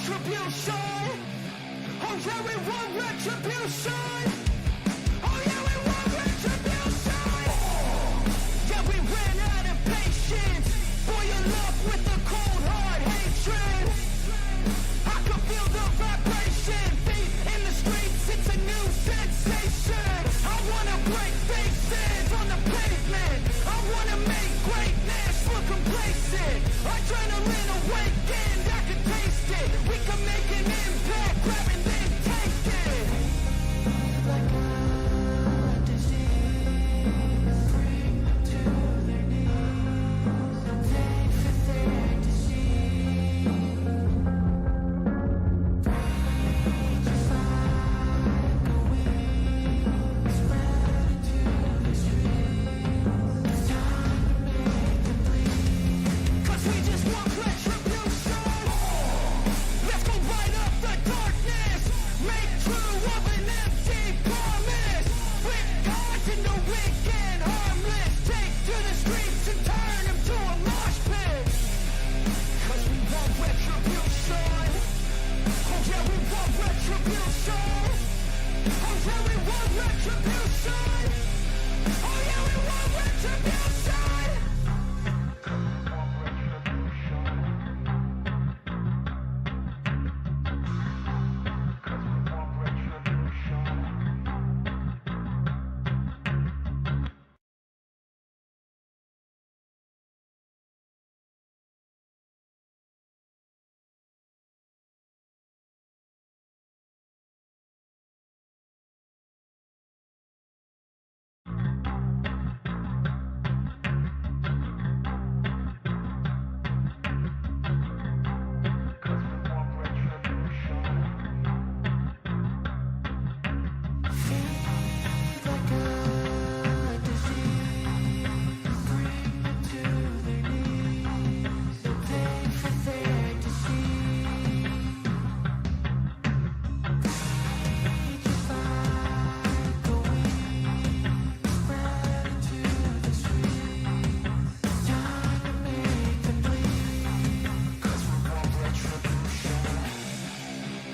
retribution. Oh yeah, we want retribution. Oh yeah, we want retribution. Yeah, we ran out of patience. Boil up with the cold hard hatred. I can feel the vibration. Feet in the streets, it's a new sensation. I wanna break faces on the pavement. I wanna make greatness look complacent. Adrenaline awakened, I can taste it. We can make an impact, grab and then take it. Like a disease, bring them to their knees. Beg for their disease. Rage is like a wind, spread into the streets. It's time to make them bleed. 'Cause we just want retribution. Let's go light up the darkness. Make true of an empty promise. Flip cards into weak and harmless. Take to the streets and turn them to a mosh pit. 'Cause we want retribution. Oh yeah, we want retribution. Oh yeah, we want retribution. Oh yeah, we want retribution. Feed like a disease, bring them to their knees. Beg for their disease. Rage is like a wind, spread into the streets. It's time to make them bleed. 'Cause we want retribution.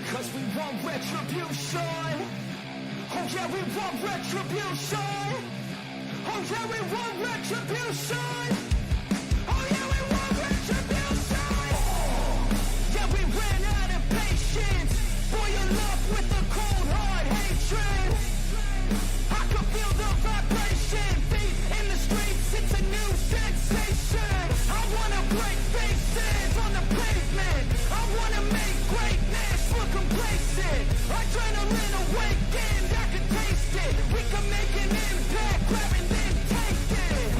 'Cause we want retribution. Oh yeah, we want retribution. Oh yeah, we want retribution. Oh yeah, we want retribution. Yeah, we ran out of patience. Boil up with the cold hard hatred. I can feel the vibration. Feet in the streets, it's a new sensation. I wanna break faces on the pavement. I wanna make greatness look complacent. Adrenaline awakened, I can taste it. We can make an impact, grab and then take it.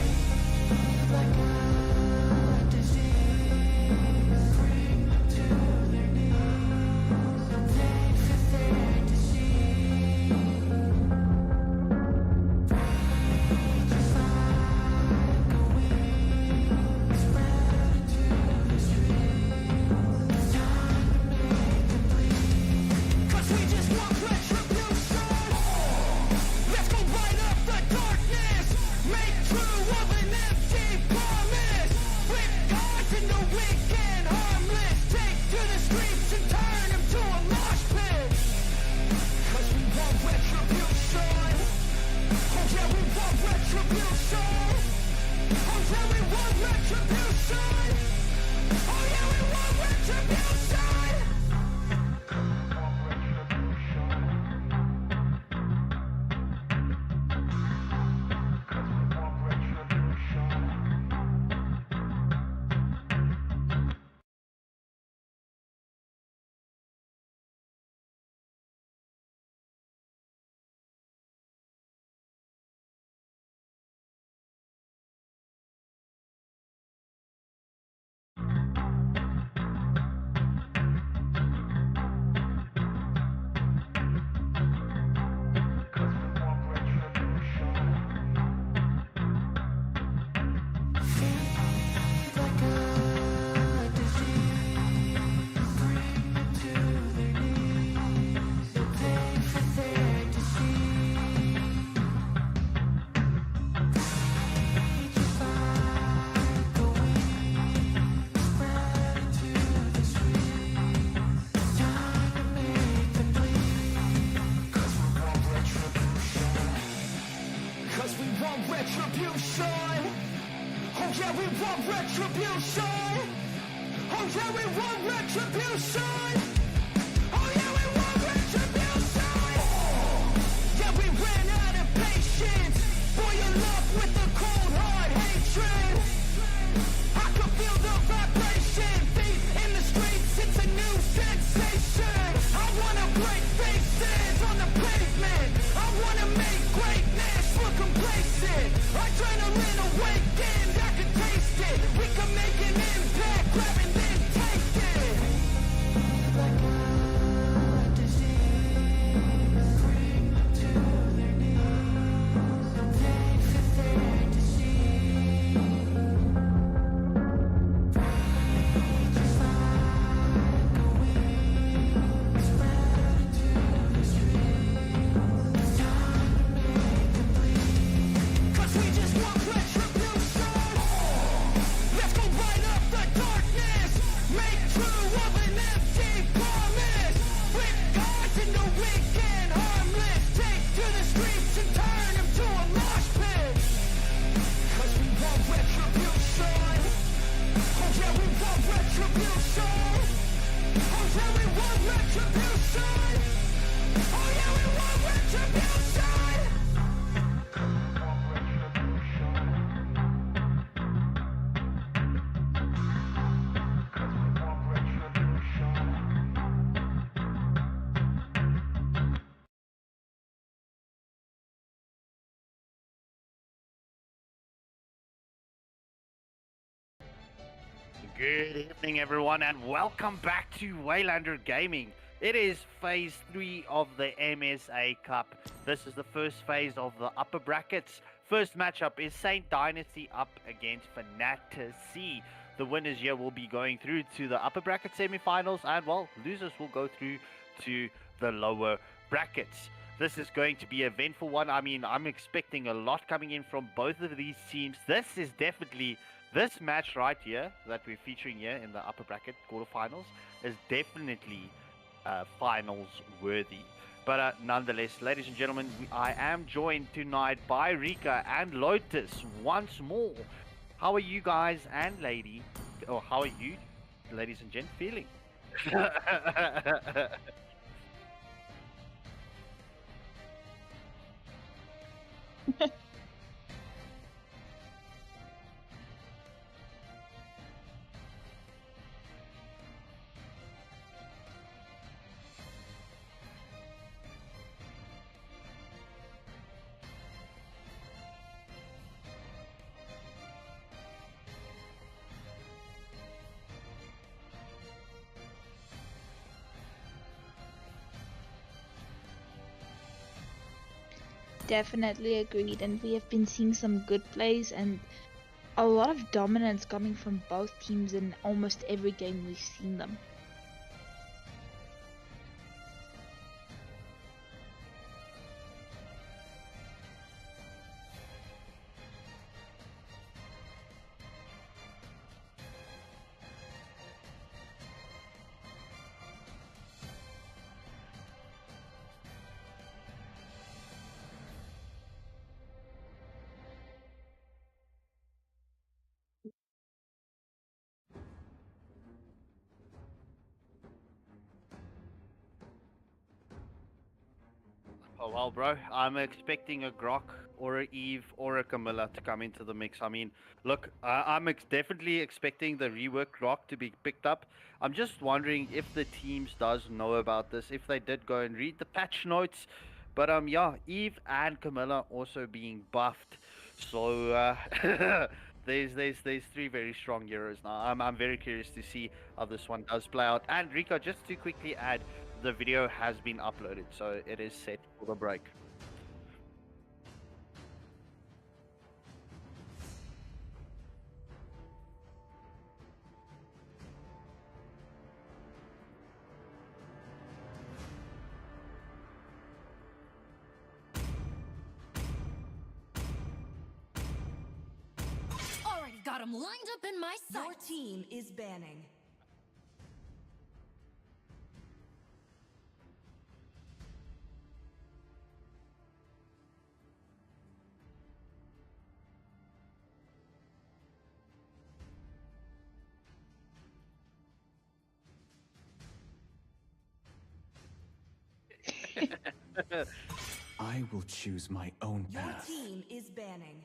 retribution. Oh yeah, we want retribution. Oh yeah, we want retribution. Oh yeah, we want retribution. Yeah, we ran out of patience. Boil up with the cold hard hatred. I can feel the vibration. Feet in the streets, it's a new sensation. I wanna break faces on the pavement. I wanna make greatness look complacent. Adrenaline awakened, I can taste it. We can make an impact, grab and then take it. Like a disease, bring them to their knees. They feel their disease. Rage is like a weed, spread into the streets. It's time to make them bleed. 'Cause we just want retribution. Let's go light up the darkness. Make true of an empty promise. With gods in the weak and harmless. Take to the streets and turn them to a mosh pit. 'Cause we want retribution. Oh yeah, we want retribution. Oh yeah, we want retribution. Oh yeah, we want retribution. Good evening, everyone, and welcome back to Waylander Gaming. It is phase 3 of the MSA Cup. This is the first phase of the upper brackets. First matchup is Saint Dynasty up against Fantasy. The winners here will be going through to the upper bracket semifinals, and well, losers will go through to the lower brackets. This is going to be an eventful one. I mean, I'm expecting a lot coming in from both of these teams. This match right here that we're featuring here in the upper bracket quarterfinals is definitely finals worthy. But nonetheless, ladies and gentlemen, I am joined tonight by Rika and Lotus once more. How are you guys and lady, or how are you, ladies and gent, feeling? Definitely agreed, and we have been seeing some good plays and a lot of dominance coming from both teams in almost every game we've seen them. Oh well, bro, I'm expecting a Grok or a Eve or a Camilla to come into the mix. I mean, look, I'm definitely expecting the rework Grok to be picked up. I'm just wondering if the teams does know about this, if they did go and read the patch notes. But yeah, Eve and Camilla also being buffed. So there's three very strong heroes now. I'm very curious to see how this one does play out. And Rico, just to quickly add, the video has been uploaded, so it is set for the break. Already got him lined up in my sight. Your team is banning. I will choose my own Your path. team is banning.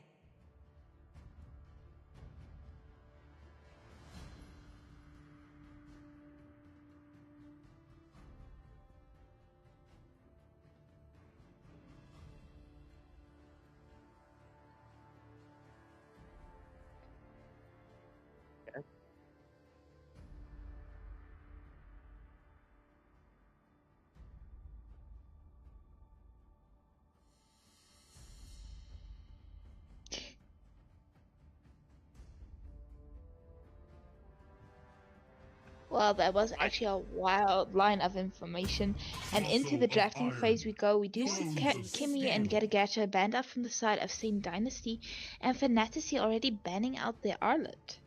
Well, that was actually a wild line of information. And into the drafting phase we go. We do see Kimmy and Getagacha banned out from the side of Saint Dynasty, and Fantasy already banning out their Arlet.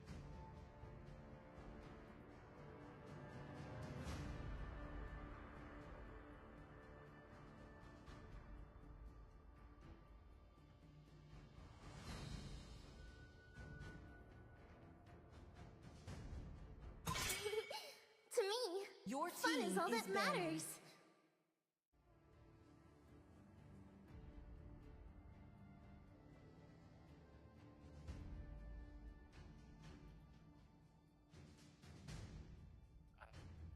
To me, Your fun team is all that banning. matters.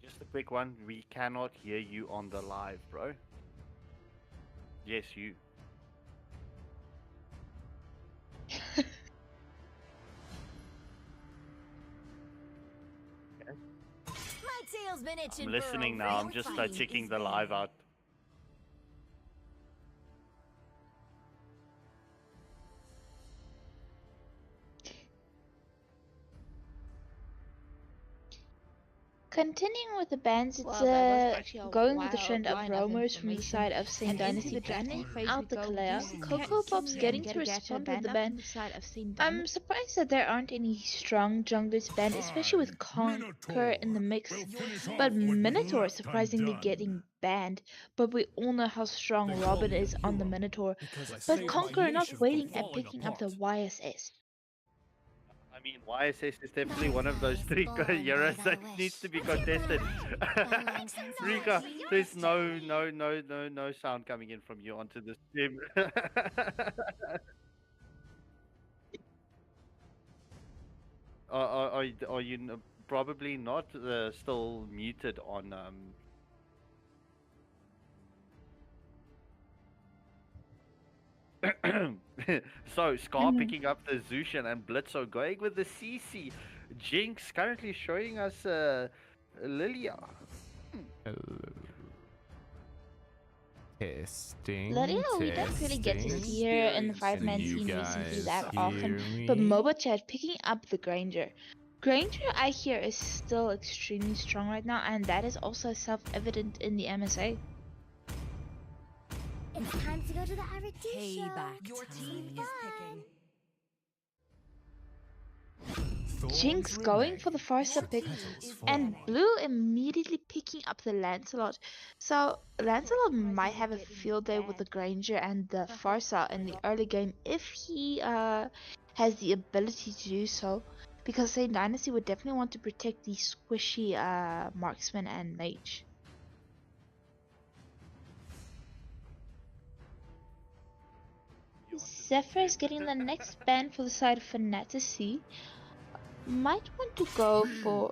Just a quick one. We cannot hear you on the live, bro. Yes, you. My tail's been itching I'm listening now. I'm just checking the live out. Continuing with the bands, it's Well, that was actually a going with the wild trend of line of roamers from the information. side of Saint And into Dynasty the drafting banning phase out we the go, we Kalea. see Coco Pop's Kimmy getting and to Getagacha respond with banned the out ban. from the side of Saint I'm Dynasty. surprised that there aren't any strong junglers banned, especially with Conquer in the mix. But Minotaur is surprisingly getting banned. But we all know how strong Robin is on the Minotaur. But Conquer not waiting and picking up the YSS. I mean, YSS is definitely My one of those size, three born heroes by that thy needs wish. to be Let's get contested. lines and Rika, size. there's no sound coming in from you onto the stream. Are you probably not still muted on So Scar Mhm. picking up the Zushan and Blitzo going with the CC. Jinx currently showing us Lilia. Testing. Lilia, we don't really get to see her in the five-man Can you team recently guys that often. hear But me? Mobile Chat picking up the Granger. Granger, I hear, is still extremely strong right now, and that is also self-evident in the MSA. It's time to go to the Arid show. Payback. Your team is picking. Jinx going for the Farsa pick, and Blue immediately picking up the Lancelot. So Lancelot might have a field day with the Granger and the Farsa in the early game if he has the ability to do so, because Saint Dynasty would definitely want to protect the squishy marksman and mage. Zephyr is getting the next ban for the side of Fantasy. Might want to go for.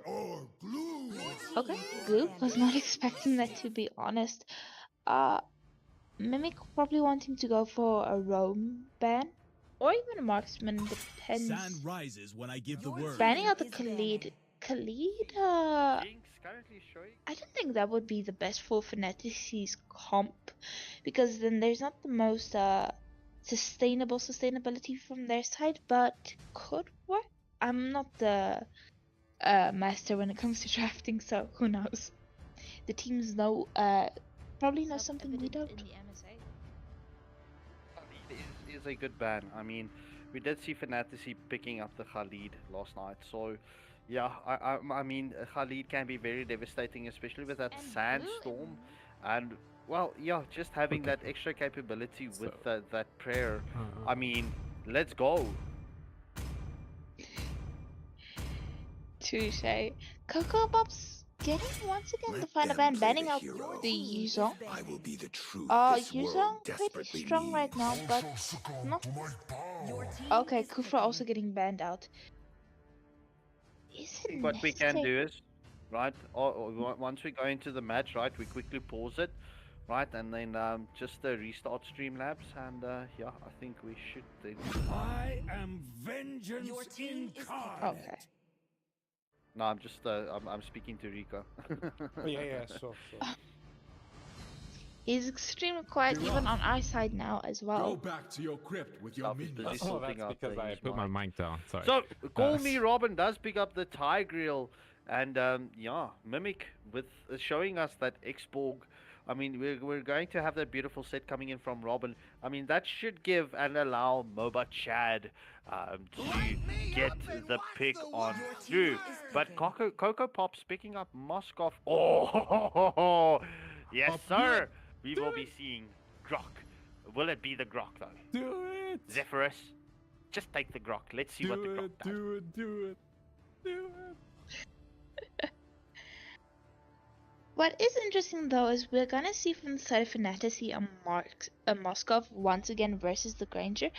Okay, Glue. Was not expecting that, to be honest. Mimic probably wanting to go for a roam ban, or even a marksman, depends. Sand rises when I give the word. Banning out the Is Khalid. banning. Khalid, Jinx currently showing. I don't think that would be the best for Fantasy's comp, because then there's not the most sustainability from their side, but could work. I'm not the master when it comes to drafting, so who knows? The teams know probably know something we don't. Khalid is a good ban. I mean, we did see Fantasy picking up the Khalid last night, so yeah, I mean Khalid can be very devastating, especially with that And sandstorm, and well, yeah, just having Okay. that extra capability with So- that prayer. I mean, let's go. Touche. Cocoa Pops getting once again the Let final them ban, play banning the out hero. the Yuzong. I will be the truth this Yuzong world pretty desperately strong right needs. now, but not. Your team Okay, is Kufra picking. also getting banned out. Is I it think what we can necessary? do is, right, once we go into the match, right, we quickly pause it, right, and then just restart Streamlabs, and yeah, I think we should then. I am vengeance Your team is incarnate. Okay. No, I'm just I'm speaking to Rico. Oh, yeah, sure. He's extremely quiet even on our side now as Go well. back to your crypt with your Self is minions. busy sorting out because I his put my mic. mic down. Sorry. So, Call Me Robin does pick up the tie grill, and yeah, Mimic with showing us that Xborg. I mean, we're going to have that beautiful set coming in from Robin. I mean, that should give and allow MOBA Chad to get the pick on through. But Coco Pop's picking up Moskov. Oh, yes, sir. We will be seeing Grok. Will it be the Grok, though? Do it. Zephyrus, just take the Grok. Let's see what the Grok does. Do it. What is interesting though is we're gonna see from the side of Fantasy a Moskov once again versus the Granger,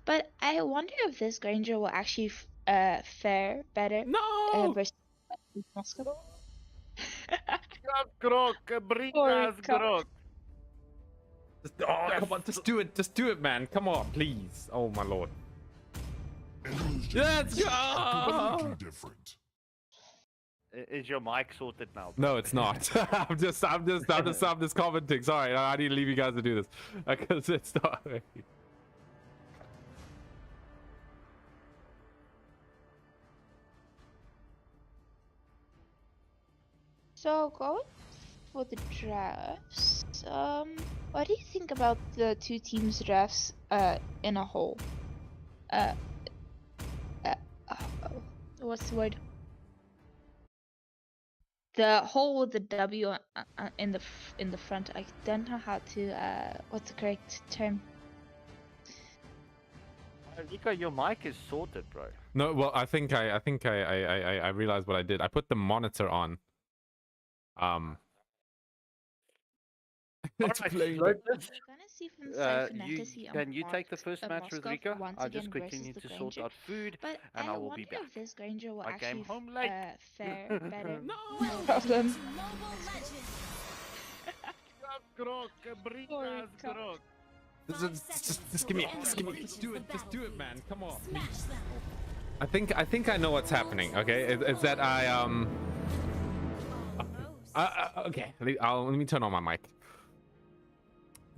but I wonder if this Granger will actually fare better No. versus Moskov. Grok, bring Sorry, us Cup. Grok. Oh, come on, just do it. Just do it, man. Come on, please. Oh my lord. Let's go. Different. Is your mic sorted now? No, it's not. I'm just commenting. Sorry, I need to leave you guys to do this because it's not. So going for the drafts, what do you think about the two teams' drafts in a whole? What's the word? The whole with the W in the front. I don't know how to. What's the correct term? Rico, your mic is sorted, bro. No, well, I think I realized what I did. I put the monitor on. It's Alright, playing so the- We're gonna see from the side of Fantasy can you take the first match with Moskov Rico? once I just again quickly versus need the to sort Granger. out food, But and I will wonder be back. if this Granger will I came actually home late. fare better. No. Problem. Mobile Legends. Grok, bring Sorry, us Cup. Grok. Just give me it. Just give me it. Just do it, man. Come on, please. Smash them. I think I know what's happening. Okay, it's that I okay. Let me turn on my mic.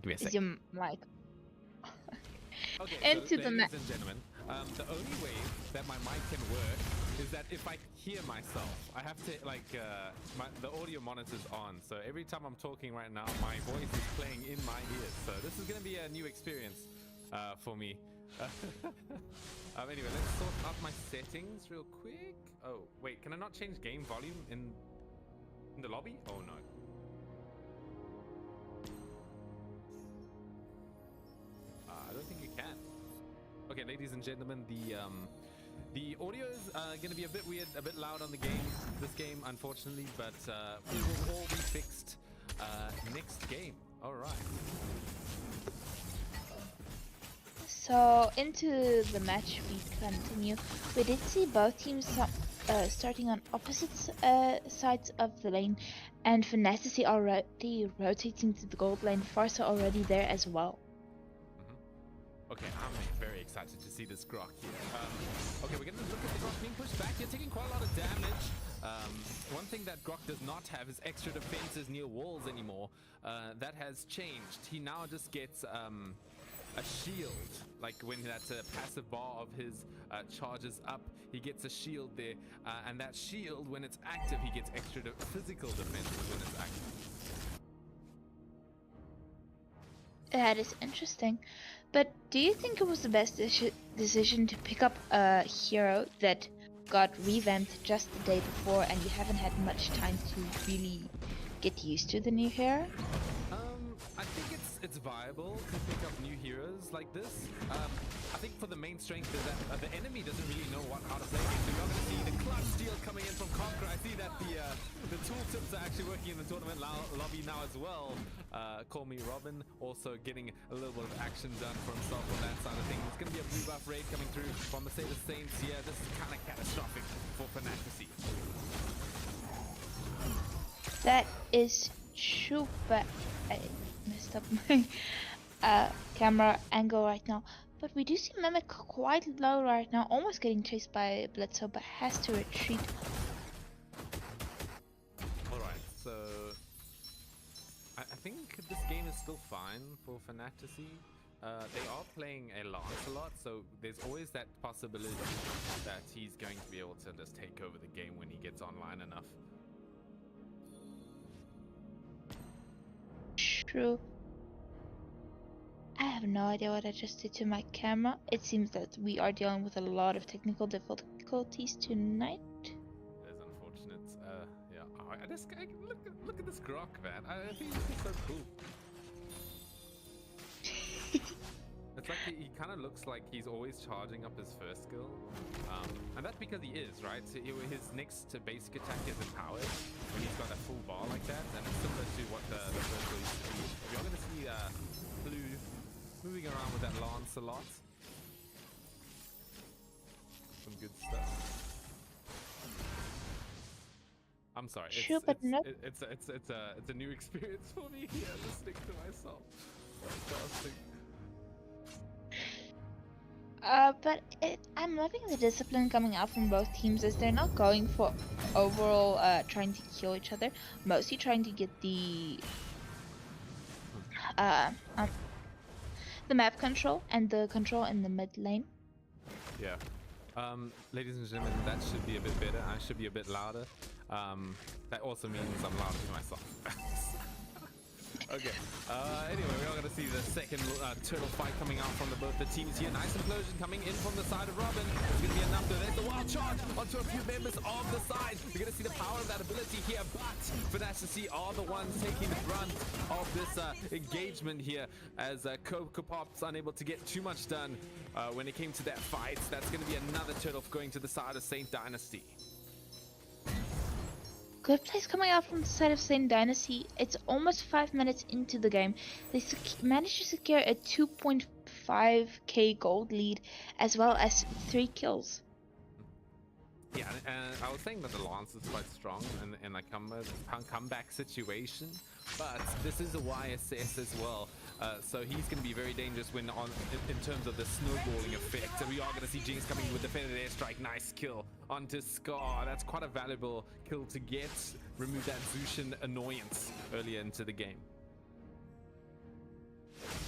Give me a Is sec. your mic? Okay, Into the ladies and gentlemen, the only way that my mic can work is that if I hear myself, I have to like the audio monitor's on. So every time I'm talking right now, my voice is playing in my ears. So this is gonna be a new experience for me. Anyway, let's sort out my settings real quick. Oh wait, can I not change game volume in the lobby? Oh no. I don't think you can. Okay, ladies and gentlemen, the audio is going to be a bit weird, a bit loud on the game, this game, unfortunately, but we will all be fixed next game. All right. So into the match we continue. We did see both teams starting on opposite sides of the lane, and Fantasy already rotating to the gold lane. Farsa already there as well. Okay, I'm very excited to see this Grok here. Okay, we're going to look at the Grok being pushed back. You're taking quite a lot of damage. One thing that Grok does not have is extra defenses near walls anymore. That has changed. He now just gets a shield. Like when that passive bar of his charges up, he gets a shield there. And that shield, when it's active, he gets extra physical defenses when it's active. That is interesting. But do you think it was the best decision to pick up a hero that got revamped just the day before and you haven't had much time to really get used to the new hero? I think it's viable to pick up new heroes like this. I think for the main strength is that the enemy doesn't really know how to play it. So you're going to see the clutch steal coming in from Conqueror. I see that the tooltips are actually working in the tournament lobby now as well. Call me Robin, also getting a little bit of action done for himself on that side of things. It's going to be a blue buff raid coming through from the Mercedes Saints here. This is kind of catastrophic for Fantasy. That is true, but I messed up my camera angle right now. But we do see Mimic quite low right now, almost getting chased by Blitzo, but has to retreat. Alright, so I think this game is still fine for Fantasy. They are playing a Lancelot, so there's always that possibility that he's going to be able to just take over the game when he gets online enough. True. I have no idea what I just did to my camera. It seems that we are dealing with a lot of technical difficulties tonight. It is unfortunate. Yeah. Look at this grok, man. I think he's so cool. It's like he kind of looks like he's always charging up his first skill, and that's because he is, right? So his next basic attack is empowered when he's got a full bar like that, and it's similar to what the first skill used to be. You're going to see Blue moving around with that Lancelot. Some good stuff. I'm sorry. Sure, but no. It's a new experience for me here, listening to myself. Fantastic. I'm loving the discipline coming out from both teams, as they're not going for overall trying to kill each other, mostly trying to get the map control and the control in the mid lane. Yeah. Ladies and gentlemen, that should be a bit better. I should be a bit louder. That also means I'm louder to myself. Okay. Anyway, we are going to see the second turtle fight coming out from both the teams here. Nice implosion coming in from the side of Robin. It's going to be enough to there's the wild charge onto a few members of the side. You're going to see the power of that ability here, but Fantasy are the ones taking the brunt of this engagement here, as Coco Pop's unable to get too much done when it came to that fight. That's going to be another turtle going to the side of Saint Dynasty. Good plays coming out from the side of Saint Dynasty. It's almost 5 minutes into the game. They managed to secure a 2.5k gold lead, as well as 3 kills. Yeah, and I was saying that the Lance is quite strong in a comeback situation, but this is a YSS as well, so he's going to be very dangerous when in terms of the snowballing effect. So we are going to see Jinx coming with defended airstrike. Nice kill onto Scar. That's quite a valuable kill to get. Remove that Zushin annoyance earlier into the game.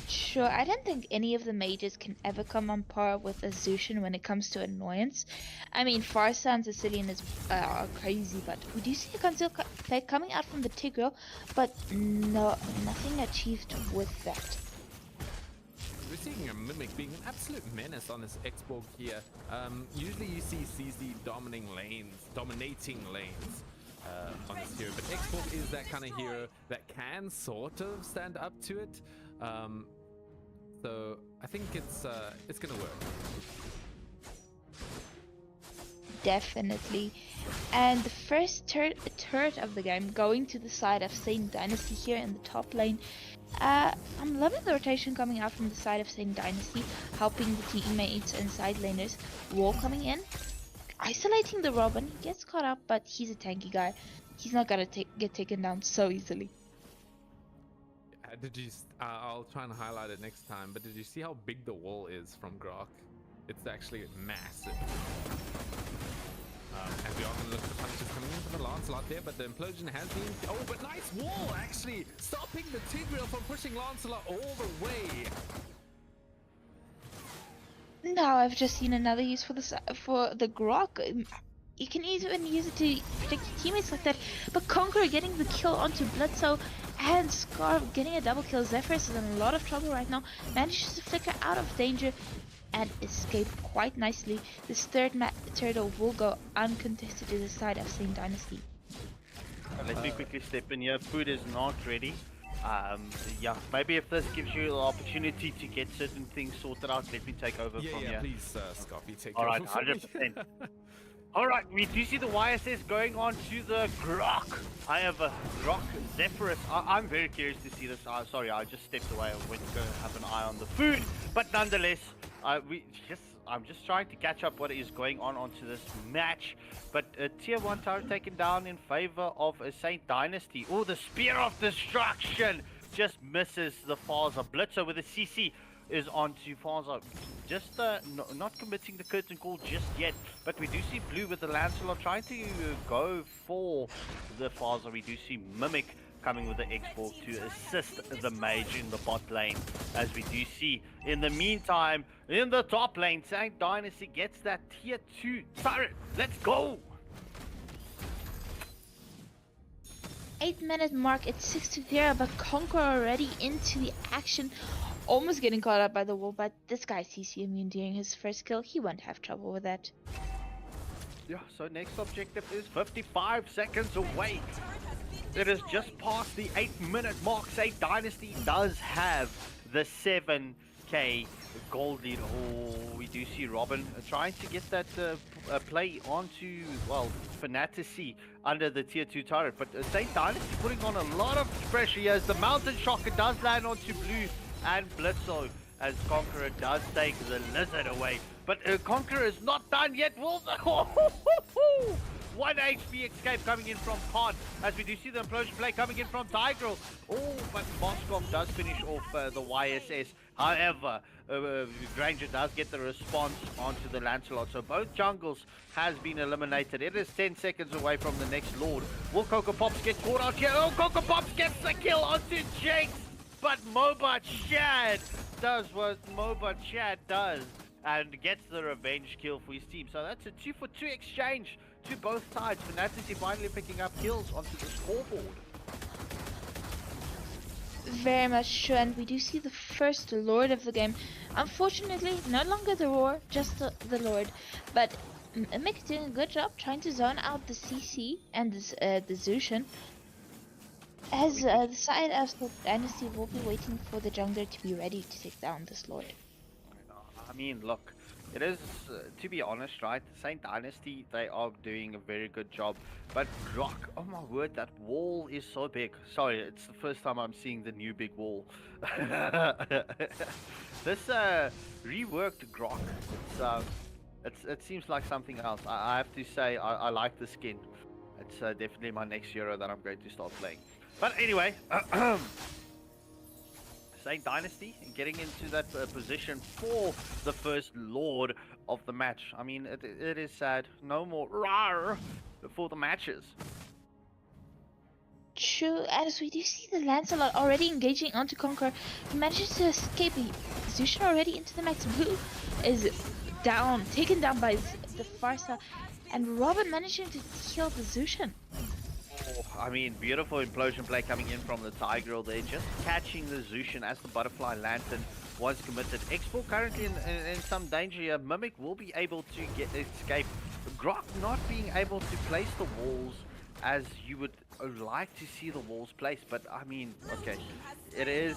Sure, I don't think any of the mages can ever come on par with a Zushin when it comes to annoyance. I mean, Farsa and Sicilian are crazy, but we do see a conceal play coming out from the Tigreal, but nothing achieved with that. We're seeing a Mimic being an absolute menace on this Xborg here. Usually you see CZ dominating lanes on this hero, but Xborg is that kind of hero that can sort of stand up to it. So I think it's gonna work. Definitely. And the first turret of the game going to the side of Saint Dynasty here in the top lane. I'm loving the rotation coming out from the side of Saint Dynasty, helping the teammates and side laners. Wall coming in, isolating the Robin. He gets caught up, but he's a tanky guy. He's not gonna get taken down so easily. Did you? I'll try and highlight it next time. But did you see how big the wall is from Grok? It's actually massive. And we are going to look at the punches coming in for the Lancelot there, but the implosion has been. Oh, but nice wall actually stopping the Tigreal from pushing Lancelot all the way. Now I've just seen another use for the Grok. You can even use it to protect your teammates like that, but Conqueror getting the kill onto Blitzo and Scar getting a double kill. Zephyrus is in a lot of trouble right now, manages to flicker out of danger and escape quite nicely. This third turtle will go uncontested to the side of Saint Dynasty. Let me quickly step in here. Food is not ready. Yeah, maybe if this gives you the opportunity to get certain things sorted out, let me take over Yeah, from yeah, here. please, Scoffy, take All right, over for me. 100%. All right, we do see the YSS going on to the Grok. I have a Grok Zephyrus. I'm very curious to see this. Sorry, I just stepped away. I went to go have an eye on the food. But nonetheless, I'm just trying to catch up what is going on onto this match. But Tier 1 turret taken down in favor of a Saint Dynasty. Oh, the Spear of Destruction just misses the Faza. Blitzer with a CC is onto Faza. Just not committing the curtain call just yet. But we do see Blue with the Lancelot trying to go for the Faza. We do see Mimic coming with the X-Ball to assist the mage in the bot lane. As we do see, in the meantime, in the top lane, Saint Dynasty gets that tier 2 turret. Let's go! 8-minute mark, it's 6-0, but Conquer already into the action. Almost getting caught up by the wall, but this guy CC immune during his first kill. He won't have trouble with that. Yeah, so next objective is 55 seconds away. It is just past the 8-minute mark. Saint Dynasty does have the 7k gold lead. Oh, we do see Robin trying to get that play onto, well, Fantasy under the tier 2 turret. But Saint Dynasty putting on a lot of pressure here as the Mountain Shocker does land onto Blue and Blitzo, as Conqueror does take the Lizard away. But Conqueror is not done yet. Will the 1 HP escape coming in from Khan, as we do see the implosion play coming in from Tigreal. Oh, but Moskov does finish off the YSS. However, Granger does get the response onto the Lancelot. So both jungles has been eliminated. It is 10 seconds away from the next Lord. Will Coco Pops get caught out here? Oh, Coco Pops gets the kill onto Jinx. But Moba Chad does what Moba Chad does and gets the revenge kill for his team. So that's a 2-for-2 exchange to both sides. Fantasy finally picking up kills onto the scoreboard. Very much true, and we do see the first Lord of the game. Unfortunately, no longer the Roar, just the Lord. But Mimic doing a good job trying to zone out the CC and the Zushan. As the side of the Dynasty will be waiting for the jungler to be ready to take down this Lord. I mean, look, it is, to be honest, right? Saint Dynasty, they are doing a very good job. But Grok, oh my word, that wall is so big. Sorry, it's the first time I'm seeing the new big wall. This reworked Grok, it seems like something else. I have to say, I like the skin. It's definitely my next hero that I'm going to start playing. But anyway, Saint Dynasty getting into that position for the first Lord of the match. I mean, it is sad. No more rawr for the matches. True, as we do see the Lancelot already engaging onto Conqueror. He manages to escape. Zushan already into the max. Blue is down, taken down by the Farsa, and Robin managing to kill the Zushan. I mean, beautiful implosion play coming in from the Tigreal there, just catching the Zushan as the Butterfly Lantern was committed. X4 currently in some danger here. Mimic will be able to escape. Grok not being able to place the walls as you would like to see the walls placed, but I mean, okay, it is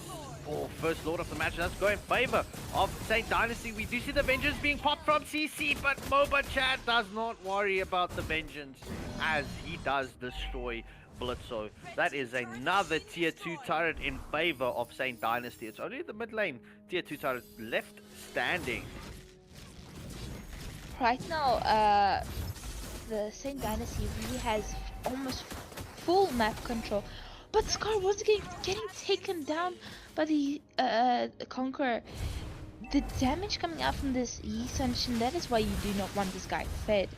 first Lord of the match. Let's go in favor of Saint Dynasty. We do see the vengeance being popped from CC, but Moba Chad does not worry about the vengeance as he does destroy Blitzo. That is another tier 2 turret in favor of Saint Dynasty. It's only the mid lane tier 2 turret left standing. Right now, the Saint Dynasty really has almost full map control, but Scar was getting taken down by the Conqueror. The damage coming out from this Yi Sunshin, that is why you do not want this guy fed.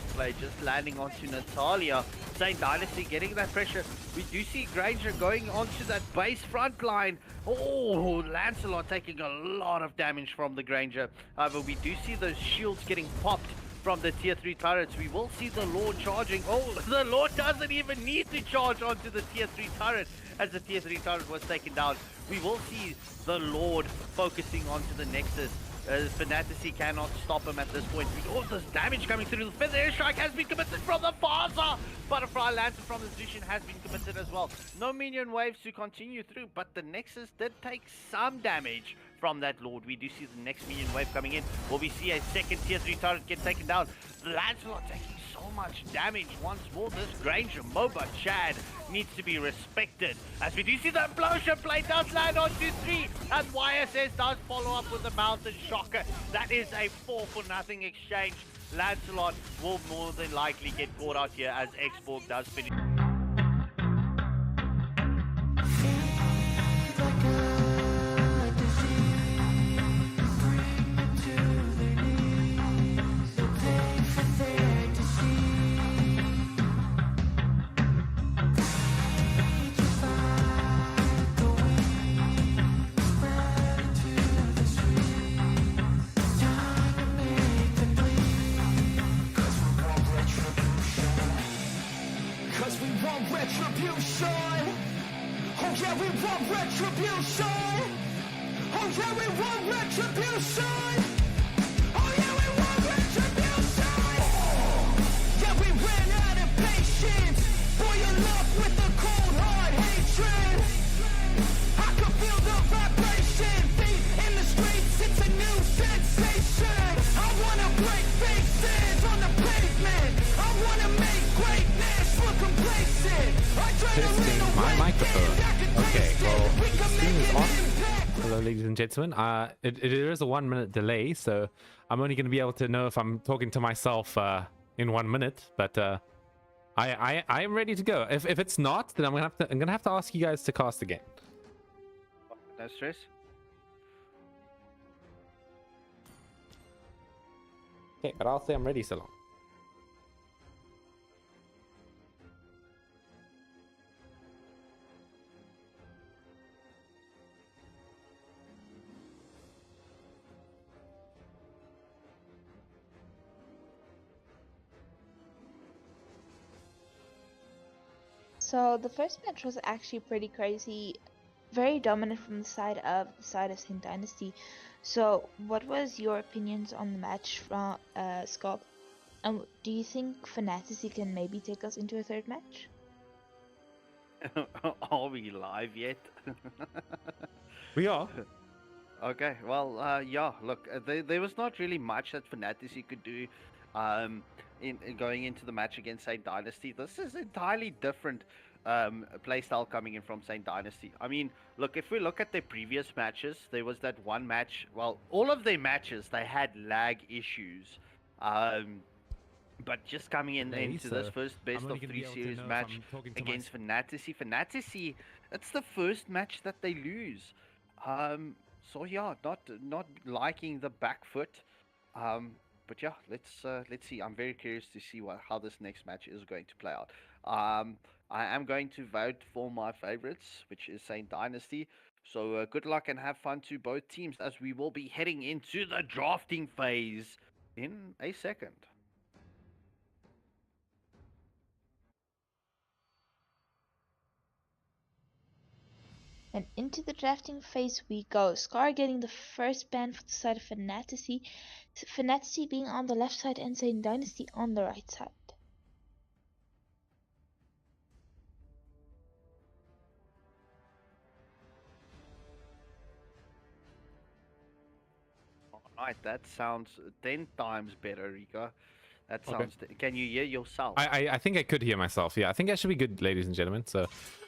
Play just landing onto Natalia. Saint Dynasty getting that pressure. We do see Granger going onto that base front line. Oh, Lancelot taking a lot of damage from the Granger. However, we do see those shields getting popped from the tier 3 turrets. We will see the Lord charging. Oh, the Lord doesn't even need to charge onto the tier 3 turret as the tier 3 turret was taken down. We will see the Lord focusing onto the Nexus. Fantasy cannot stop him at this point. All this damage coming through. The fifth airstrike has been committed from the Faza. Butterfly Lantern from the Zushin has been committed as well. No minion waves to continue through, but the Nexus did take some damage from that Lord. We do see the next minion wave coming in. Will we see a second tier 3 turret get taken down? Lancelot taking so much damage once more. This Granger MOBA Chad needs to be respected. As we do see the implosion plate does land on 2-3, and YSS does follow up with the Mountain Shocker. That is a 4-for-nothing exchange. Lancelot will more than likely get caught out here as Xborg does finish. Cause we want retribution. Oh yeah, we want retribution. Oh yeah, we want retribution. Oh yeah, we want retribution. Yeah, we ran out of patience. Boil up with the cold hard hatred. I can feel the vibration. Feet in the streets, it's a new sensation. I wanna break faces on the pavement. I wanna make greatness look complacent. Testing my microphone. Okay, well, the stream is on. Hello, ladies and gentlemen. It is a 1 minute delay, so I'm only going to be able to know if I'm talking to myself in 1 minute. But I'm ready to go. If it's not, then I'm gonna have to ask you guys to cast again. No stress. Okay, but I'll say I'm ready so long. So the first match was actually pretty crazy, very dominant from the side of St. Dynasty. So what was your opinions on the match from Scott? And do you think Fantasy can maybe take us into a third match? Are we live yet? We are. Okay, well, yeah, look, there was not really much that Fantasy could do in going into the match against St. Dynasty. This is entirely different playstyle coming in from St. Dynasty. I mean, look, if we look at their previous matches, there was that one match, well, all of their matches, they had lag issues. But just coming into this first best of 3 series match against Fantasy, it's the first match that they lose. So yeah, not liking the back foot. But yeah, let's see. I'm very curious to see how this next match is going to play out. I am going to vote for my favorites, which is St. Dynasty. So good luck and have fun to both teams, as we will be heading into the drafting phase in a second. And into the drafting phase we go. Scar getting the first ban for the side of Fantasy. Fantasy being on the left side and St. Dynasty on the right side. Alright, that sounds 10 times better, Rika. That sounds... Okay. Can you hear yourself? I think I could hear myself. Yeah, I think I should be good, ladies and gentlemen. So,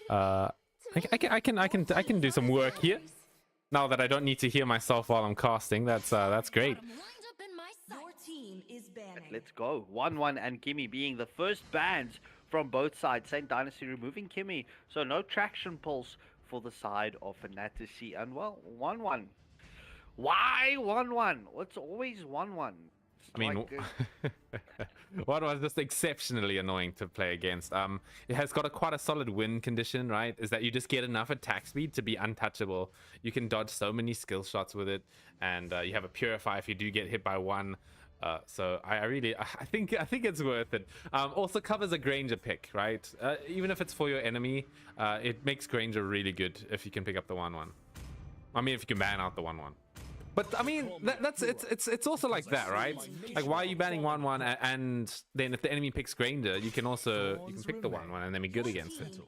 I can do some work here. Now that I don't need to hear myself while I'm casting, that's great. Your team is banning. Let's go. 1-1 and Kimmy being the first bans from both sides. St. Dynasty removing Kimmy. So no traction pulse for the side of Fantasy. And well, 1-1. Why 1-1? It's always 1-1. I mean, what was just exceptionally annoying to play against. It has got quite a solid win condition, right? Is that you just get enough attack speed to be untouchable. You can dodge so many skill shots with it, and you have a purify if you do get hit by one. So I think it's worth it. Also covers a Granger pick, right? Even if it's for your enemy, it makes Granger really good if you can pick up the 1-1. I mean, if you can ban out the 1-1. But I mean, it's also like that, right? Like, why are you banning 1/1 and then if the enemy picks Granger, you can pick the 1/1 and then be good against it.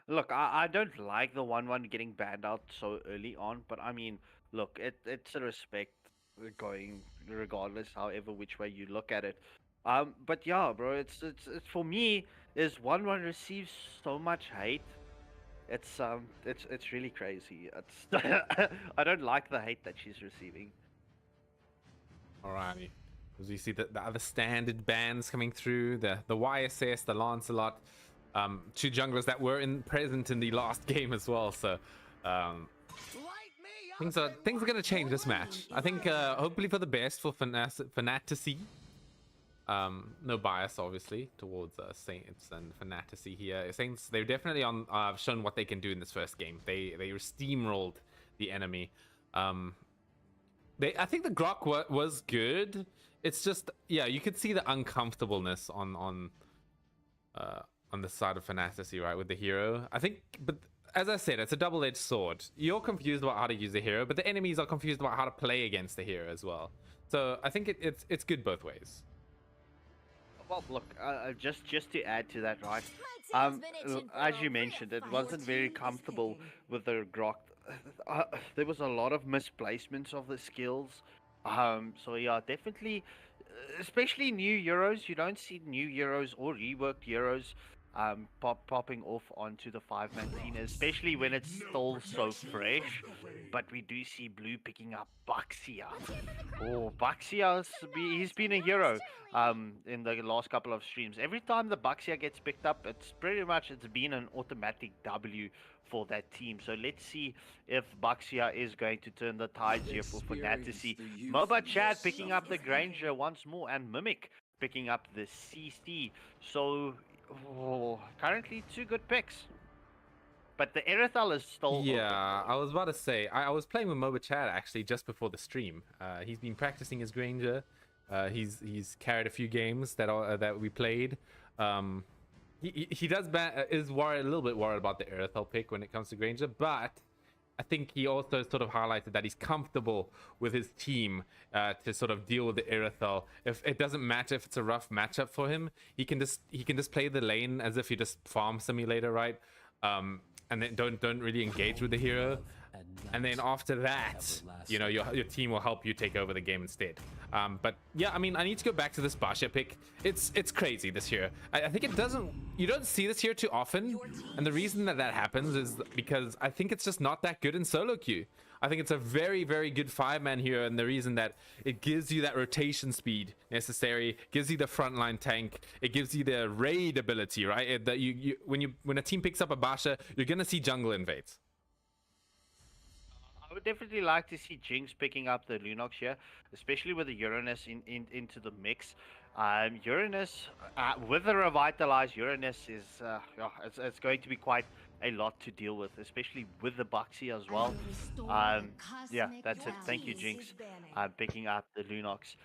Look, I don't like the 1/1 getting banned out so early on, but I mean, look, it's a respect going regardless, however which way you look at it. But yeah, bro, it's for me is 1/1 receives so much hate. It's really crazy. It's I don't like the hate that she's receiving. Alrighty. As we see the other standard bans coming through, the YSS, the Lancelot, two junglers that were present in the last game as well. So things are gonna change this match. I think hopefully for the best for Fantasy. No bias obviously towards Saints and Fantasy here. Saints, they've definitely shown what they can do in this first game. They steamrolled the enemy. I think the Grok was good. It's just, yeah, you could see the uncomfortableness on the side of Fantasy, right, with the hero. I think, but as I said, it's a double-edged sword. You're confused about how to use the hero, but the enemies are confused about how to play against the hero as well. So I think it's good both ways. Well, look, just to add to that, right? As you mentioned, it wasn't very comfortable with the Grok. There was a lot of misplacements of the skills. So yeah, definitely, especially new heroes. You don't see new heroes or reworked heroes popping off onto the 5-man scene, especially when it's still so fresh. But we do see Blue picking up Baxia. Oh, Baxia's he's been a hero in the last couple of streams. Every time the Baxia gets picked up, it's been an automatic W for that team. So let's see if Baxia is going to turn the tides here for Fantasy. Moba Chad picking up the Granger once more, and Mimic picking up the CC. So currently 2 good picks. But the Erethal is still yeah open. I was about to say, I was playing with Moba Chad actually just before the stream. He's been practicing his Granger. He's carried a few games that we played. He is a little bit worried about the Erethal pick when it comes to Granger, but I think he also sort of highlighted that he's comfortable with his team to sort of deal with the Erethal. If it doesn't matter if it's a rough matchup for him, he can just play the lane as if he just farm simulator, right? And then don't really engage with the hero. And then after that, you know, your team will help you take over the game instead. But yeah, I mean, I need to go back to this Basha pick. It's crazy this year. I think you don't see this here too often, and the reason that happens is because I think it's just not that good in solo queue. I think it's a very, very good 5-man hero, and the reason that it gives you that rotation speed necessary, gives you the frontline tank, it gives you the raid ability, right? That when a team picks up a Basha, you're gonna see jungle invades. I would definitely like to see Jinx picking up the Lunox here, especially with the Uranus into the mix. Uranus, with the revitalized Uranus, is it's going to be quite a lot to deal with, especially with the Baxi as well. Yeah, that's it. Thank you, Jinx, picking up the Lunox.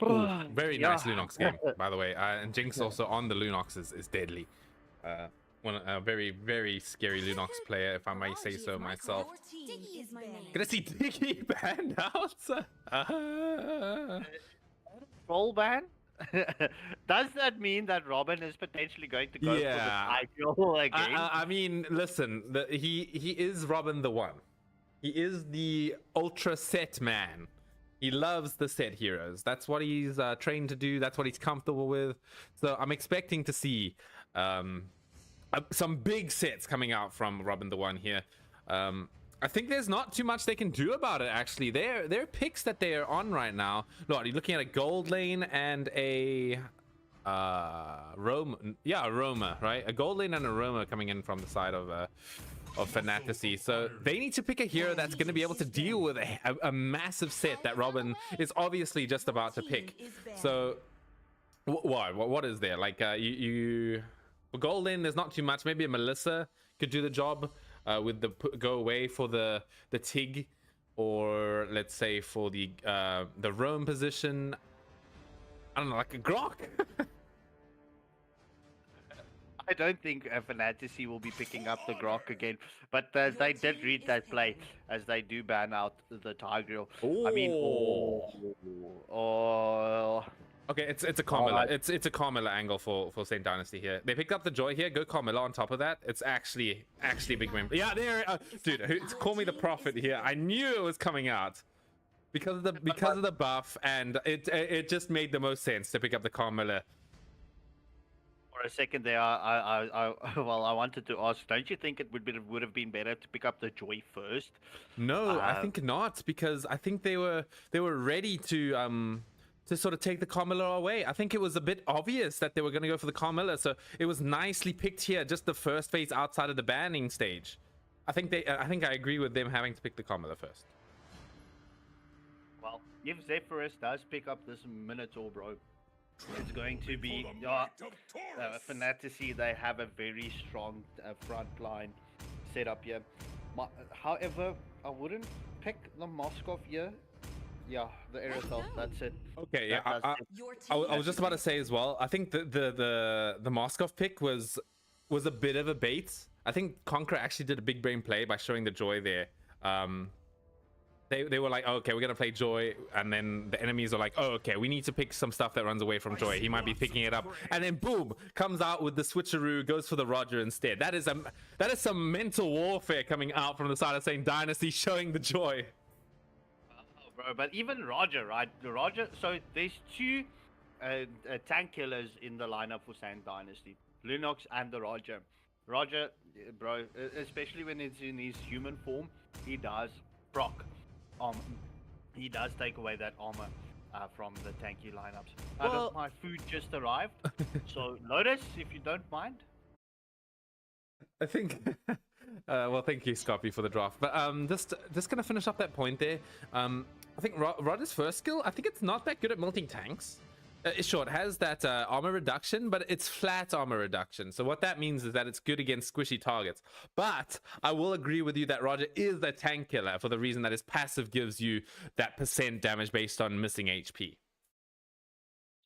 Ooh, very nice Lunox game, by the way. And Jinx also on the Lunox is deadly. A very, very scary Lunox player, if I may say so myself. Gonna see Diggy banned out. Roll ban? Does that mean that Robin is potentially going to go for the title again? I mean, listen, he is Robin the One. He is the ultra set man. He loves the set heroes. That's what he's trained to do. That's what he's comfortable with. So I'm expecting to see some big sets coming out from Robin the One here. I think there's not too much they can do about it, actually. Their picks that they're on right now. Look, you're looking at a gold lane and a Roma. Yeah, a Roma, right? A gold lane and a Roma coming in from the side of Fantasy. So they need to pick a hero that's going to be able to deal with a massive set that Robin is obviously just about to pick. So what is there? Like for gold lane, there's not too much. Maybe a Melissa could do the job. With the go away for the Tig, or let's say for the roam position. I don't know, like a Grok. I don't think Fantasy will be picking up the Grok again, but they did read that play as they do ban out the Tigreal. I mean, oh, Okay, it's a Carmilla. It's a Carmilla angle for Saint Dynasty here. They picked up the Joy here. Go Carmilla on top of that. It's actually a big win. Yeah, there, dude. Call me the prophet here. I knew it was coming out because of the buff, and it just made the most sense to pick up the Carmilla. for a second there, I wanted to ask, don't you think it would have been better to pick up the Joy first? No, I think not, because I think they were ready to sort of take the Carmilla away. I think it was a bit obvious that they were going to go for the Carmilla, so it was nicely picked here, just the first phase outside of the banning stage. I think I agree with them having to pick the Carmilla first. Well, if Zephyrus does pick up this Minotaur, bro, it's going to be Fantasy. They have a very strong front line set up here. However, I wouldn't pick the Moskov here. Yeah, the Aerosol, that's it. Okay, yeah, I was just about to say as well. I think the Moskov pick was a bit of a bait. I think Conqueror actually did a big brain play by showing the Joy there. They were like, oh, okay, we're gonna play Joy, and then the enemies are like, oh, okay, we need to pick some stuff that runs away from Joy. He might be picking it up, and then boom, comes out with the switcheroo, goes for the Roger instead. That is some mental warfare coming out from the side of Saint Dynasty, showing the Joy. Bro, but even Roger, right? The Roger. So there's two tank killers in the lineup for Saint Dynasty: Lunox and the Roger. Roger, bro, especially when it's in his human form, he does proc. He does take away that armor from the tanky lineups. Well, My food just arrived, so Lotus, if you don't mind. I think. Well, thank you, Scorpio, for the draft. But just gonna finish up that point there. I think Roger's first skill, I think it's not that good at melting tanks. Sure, it has that armor reduction, but it's flat armor reduction. So what that means is that it's good against squishy targets. But I will agree with you that Roger is the tank killer for the reason that his passive gives you that % damage based on missing HP.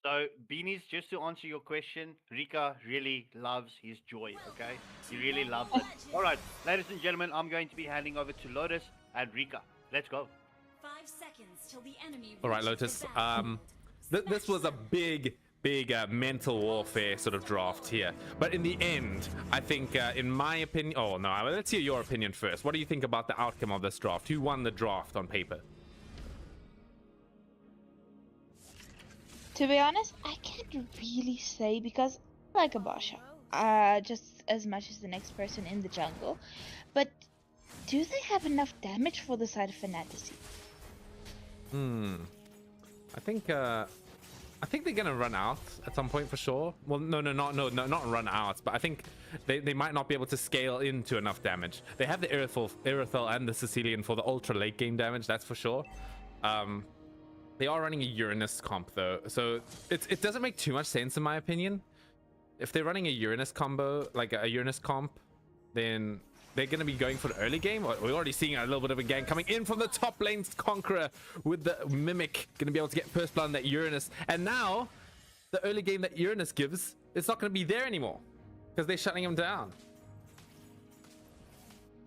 So, Beanies, just to answer your question, Rika really loves his Joy, okay? He really loves it. Alright, ladies and gentlemen, I'm going to be handing over to Lotus and Rika. Let's go. 5 seconds till the enemy. Alright, Lotus. This was a big mental warfare sort of draft here. But in the end, I think, in my opinion... Oh, no, let's hear your opinion first. What do you think about the outcome of this draft? Who won the draft on paper? To be honest, I can't really say because I like Abasha just as much as the next person in the jungle. But do they have enough damage for the side of Fantasy? I think they're gonna run out at some point for sure. Well, not run out, but I think they might not be able to scale into enough damage. They have the Irithel and the Sicilian for the ultra late game damage, that's for sure. They are running a Uranus comp though, so it doesn't make too much sense in my opinion. If they're running a Uranus combo, like a Uranus comp, then they're going to be going for the early game. We're already seeing a little bit of a gang coming in from the top lane's Conqueror with the Mimic, going to be able to get first blood on that Uranus. And now, the early game that Uranus gives, it's not going to be there anymore because they're shutting him down.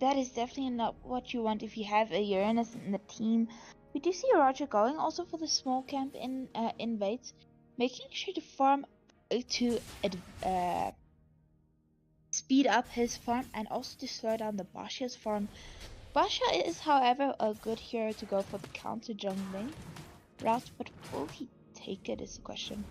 That is definitely not what you want if you have a Uranus in the team. We do see Roger going also for the small camp in invades, making sure to farm to speed up his farm and also to slow down the Basha's farm. Basha is, however, a good hero to go for the counter jungling route, but will he take it is the question.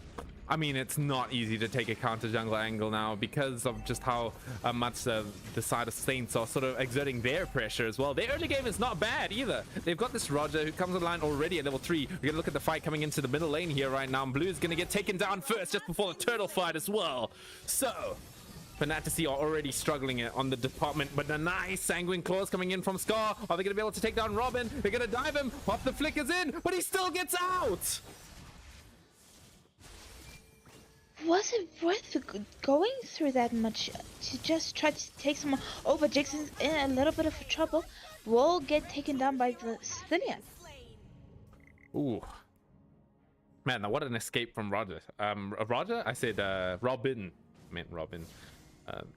I mean, it's not easy to take a counter jungle angle now because of just how much the side of Saints are sort of exerting their pressure as well. Their early game is not bad either. They've got this Roger who comes online already at level 3. We're going to look at the fight coming into the middle lane here right now. Blue is going to get taken down first just before the turtle fight as well. So, Fantasy are already struggling on the department, but a nice Sanguine Claws coming in from Scar. Are they going to be able to take down Robin? They're going to dive him. Pop the flickers in, but he still gets out. Was it worth going through that much to just try to take someone over? Jinx is in a little bit of trouble. Will get taken down by the Sicilian. Ooh. Man, now what an escape from Roger. Roger? I said Robin. I meant Robin.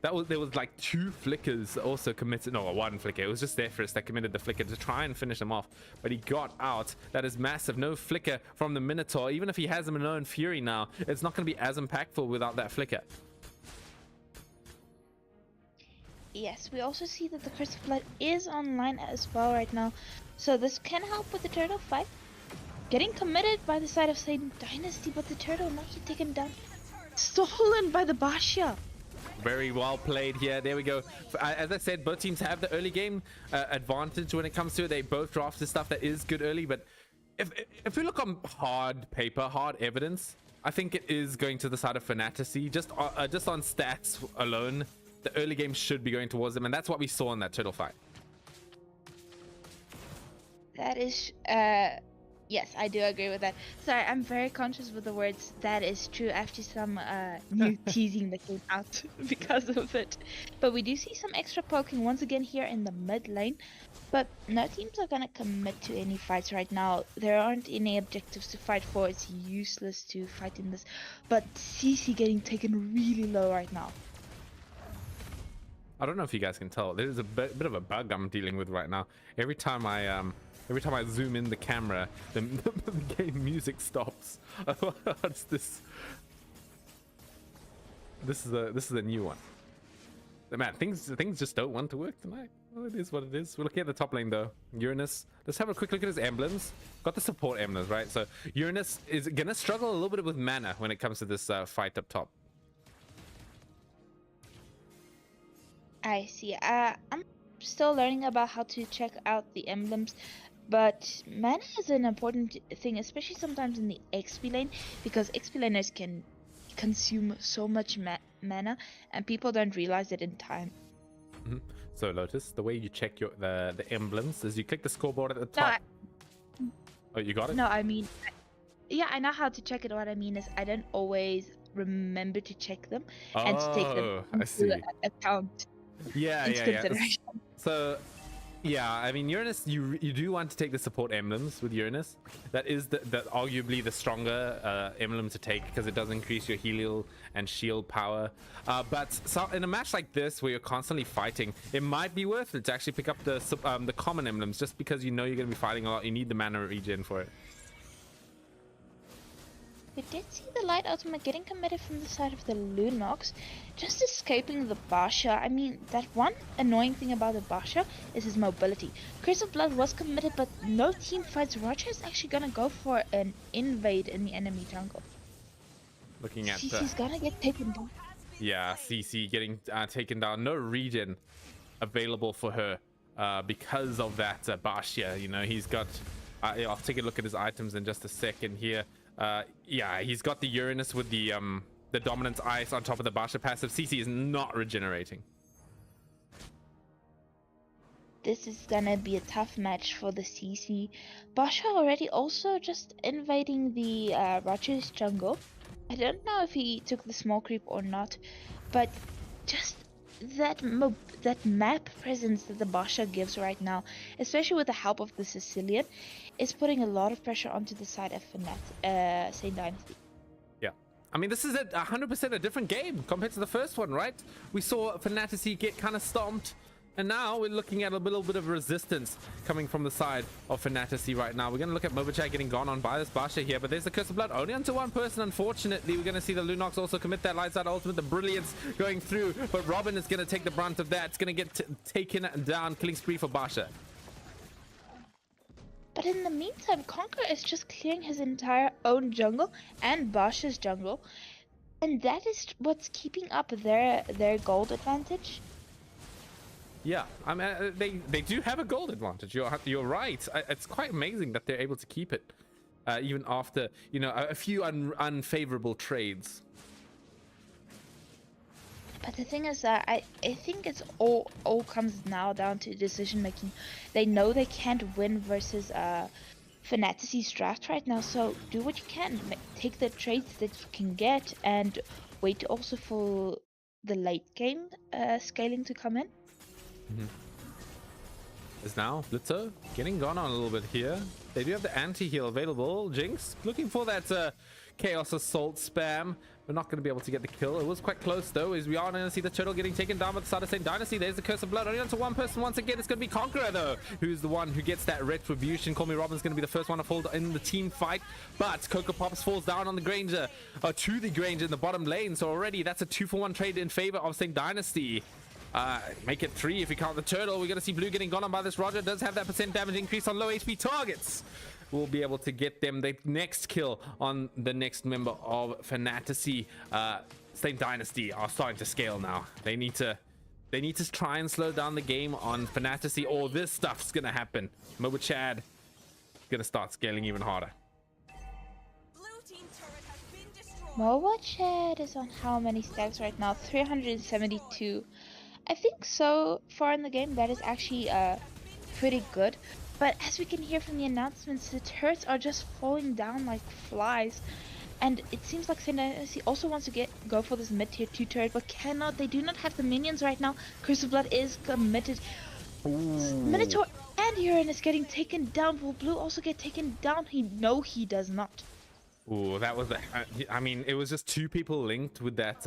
There was like 2 flickers also committed. No, 1 flicker. It was just Zephyrus that committed the flicker to try and finish him off, but he got out. That is massive. No flicker from the Minotaur. Even if he has him in Known Fury now, it's not going to be as impactful without that flicker. Yes, we also see that the Curse of Blood is online as well right now, so this can help with the turtle fight. Getting committed by the side of Satan Dynasty, but the turtle not yet taken down. Stolen by the Basha. Very well played here. There we go. As I said, both teams have the early game advantage when it comes to it. They both drafted stuff that is good early, but if we look on hard paper, hard evidence, I think it is going to the side of Fantasy. Just on stats alone, the early game should be going towards them, and that's what we saw in that turtle fight. That is, yes, I do agree with that. Sorry, I'm very conscious with the words "that is true" after some new teasing that came out because of it. But we do see some extra poking once again here in the mid lane. But no teams are gonna commit to any fights right now. There aren't any objectives to fight for. It's useless to fight in this. But CC getting taken really low right now. I don't know if you guys can tell. There's a bit of a bug I'm dealing with right now. Every time I zoom in the camera, the game music stops. What's this? This is a new one. Man, things just don't want to work tonight. Well, it is what it is. We're looking at the top lane though. Uranus. Let's have a quick look at his emblems. Got the support emblems, right? So Uranus is gonna struggle a little bit with mana when it comes to this fight up top. I see. I'm still learning about how to check out the emblems, but mana is an important thing, especially sometimes in the XP lane, because XP laners can consume so much mana, and people don't realize it in time. Mm-hmm. So Lotus, the way you check the emblems is you click the scoreboard at the top. Oh, you got it? No, I mean, yeah, I know how to check it. What I mean is I don't always remember to check them and to take them into account. Yeah. So yeah, I mean Uranus, you do want to take the support emblems with Uranus. That is the arguably the stronger emblem to take, because it does increase your heal and shield power. But so in a match like this where you're constantly fighting, it might be worth it to actually pick up the common emblems, just because you know you're going to be fighting a lot. You need the mana regen for it. We did see the light ultimate getting committed from the side of the Lunox, just escaping the Basha. I mean, that one annoying thing about the Basha is his mobility. Curse of Blood was committed, but no team fights. Roger is actually gonna go for an invade in the enemy jungle. Looking at CC's gonna get taken down. Yeah, CC getting taken down. No regen available for her because of that Basha. You know, he's got... I'll take a look at his items in just a second here. Yeah, he's got the Uranus with the dominance ice on top of the Basha passive. CC is not regenerating. This is gonna be a tough match for the CC. Basha already also just invading the Roger's jungle. I don't know if he took the small creep or not, but just that map presence that the Basha gives right now, especially with the help of the Sicilian, is putting a lot of pressure onto the side of St. Dynasty. Yeah, I mean, this is 100% a different game compared to the first one, right? We saw Fantasy get kind of stomped, and now we're looking at a little bit of resistance coming from the side of Fantasy right now. We're going to look at Mlbb getting gone on by this Basha here, but there's the Curse of Blood only onto one person. Unfortunately, we're going to see the Lunox also commit that light side ultimate, the Brilliance going through, but Robin is going to take the brunt of that. It's going to get taken down, killing spree for Basha. But in the meantime, Conqueror is just clearing his entire own jungle and Basha's jungle, and that is what's keeping up their gold advantage. Yeah, I mean, they do have a gold advantage. You're right. It's quite amazing that they're able to keep it, even after, you know, a few unfavorable trades. But the thing is that I think it's all comes now down to decision making. They know they can't win versus Fantasy's draft right now, so do what you can. Take the trades that you can get and wait also for the late game scaling to come in. Is now Blitzer getting gone on a little bit here. They do have the anti-heal available. Jinx looking for that Chaos Assault spam. We're not going to be able to get the kill. It was quite close though, as we are going to see the turtle getting taken down by the side of St. Dynasty. There's the Curse of Blood. Only onto one person once again. It's going to be Conqueror though, who's the one who gets that retribution. Call Me Robin's going to be the first one to fall in the team fight. But Coco Pops falls down on the Granger, to the Granger in the bottom lane. So already that's a 2-for-1 trade in favor of St. Dynasty. Make it 3 if you count the turtle. We're going to see Blue getting gone on by this. Roger does have that percent damage increase on low HP targets. We'll be able to get them the next kill on the next member of Fantasy. St. Dynasty are starting to scale now. They need to try and slow down the game on Fantasy, or this stuff's gonna happen. Mlbb Chad is gonna start scaling even harder. Mlbb Chad is on how many stacks right now? 372. I think so far in the game that is actually pretty good. But as we can hear from the announcements, the turrets are just falling down like flies. And it seems like St. Dynasty also wants to go for this mid-tier 2 turret, but cannot. They do not have the minions right now. Curse of Blood is committed. Minotaur and Uranus getting taken down. Will Blue also get taken down? No, he does not. Ooh, that was I mean, it was just 2 people linked with that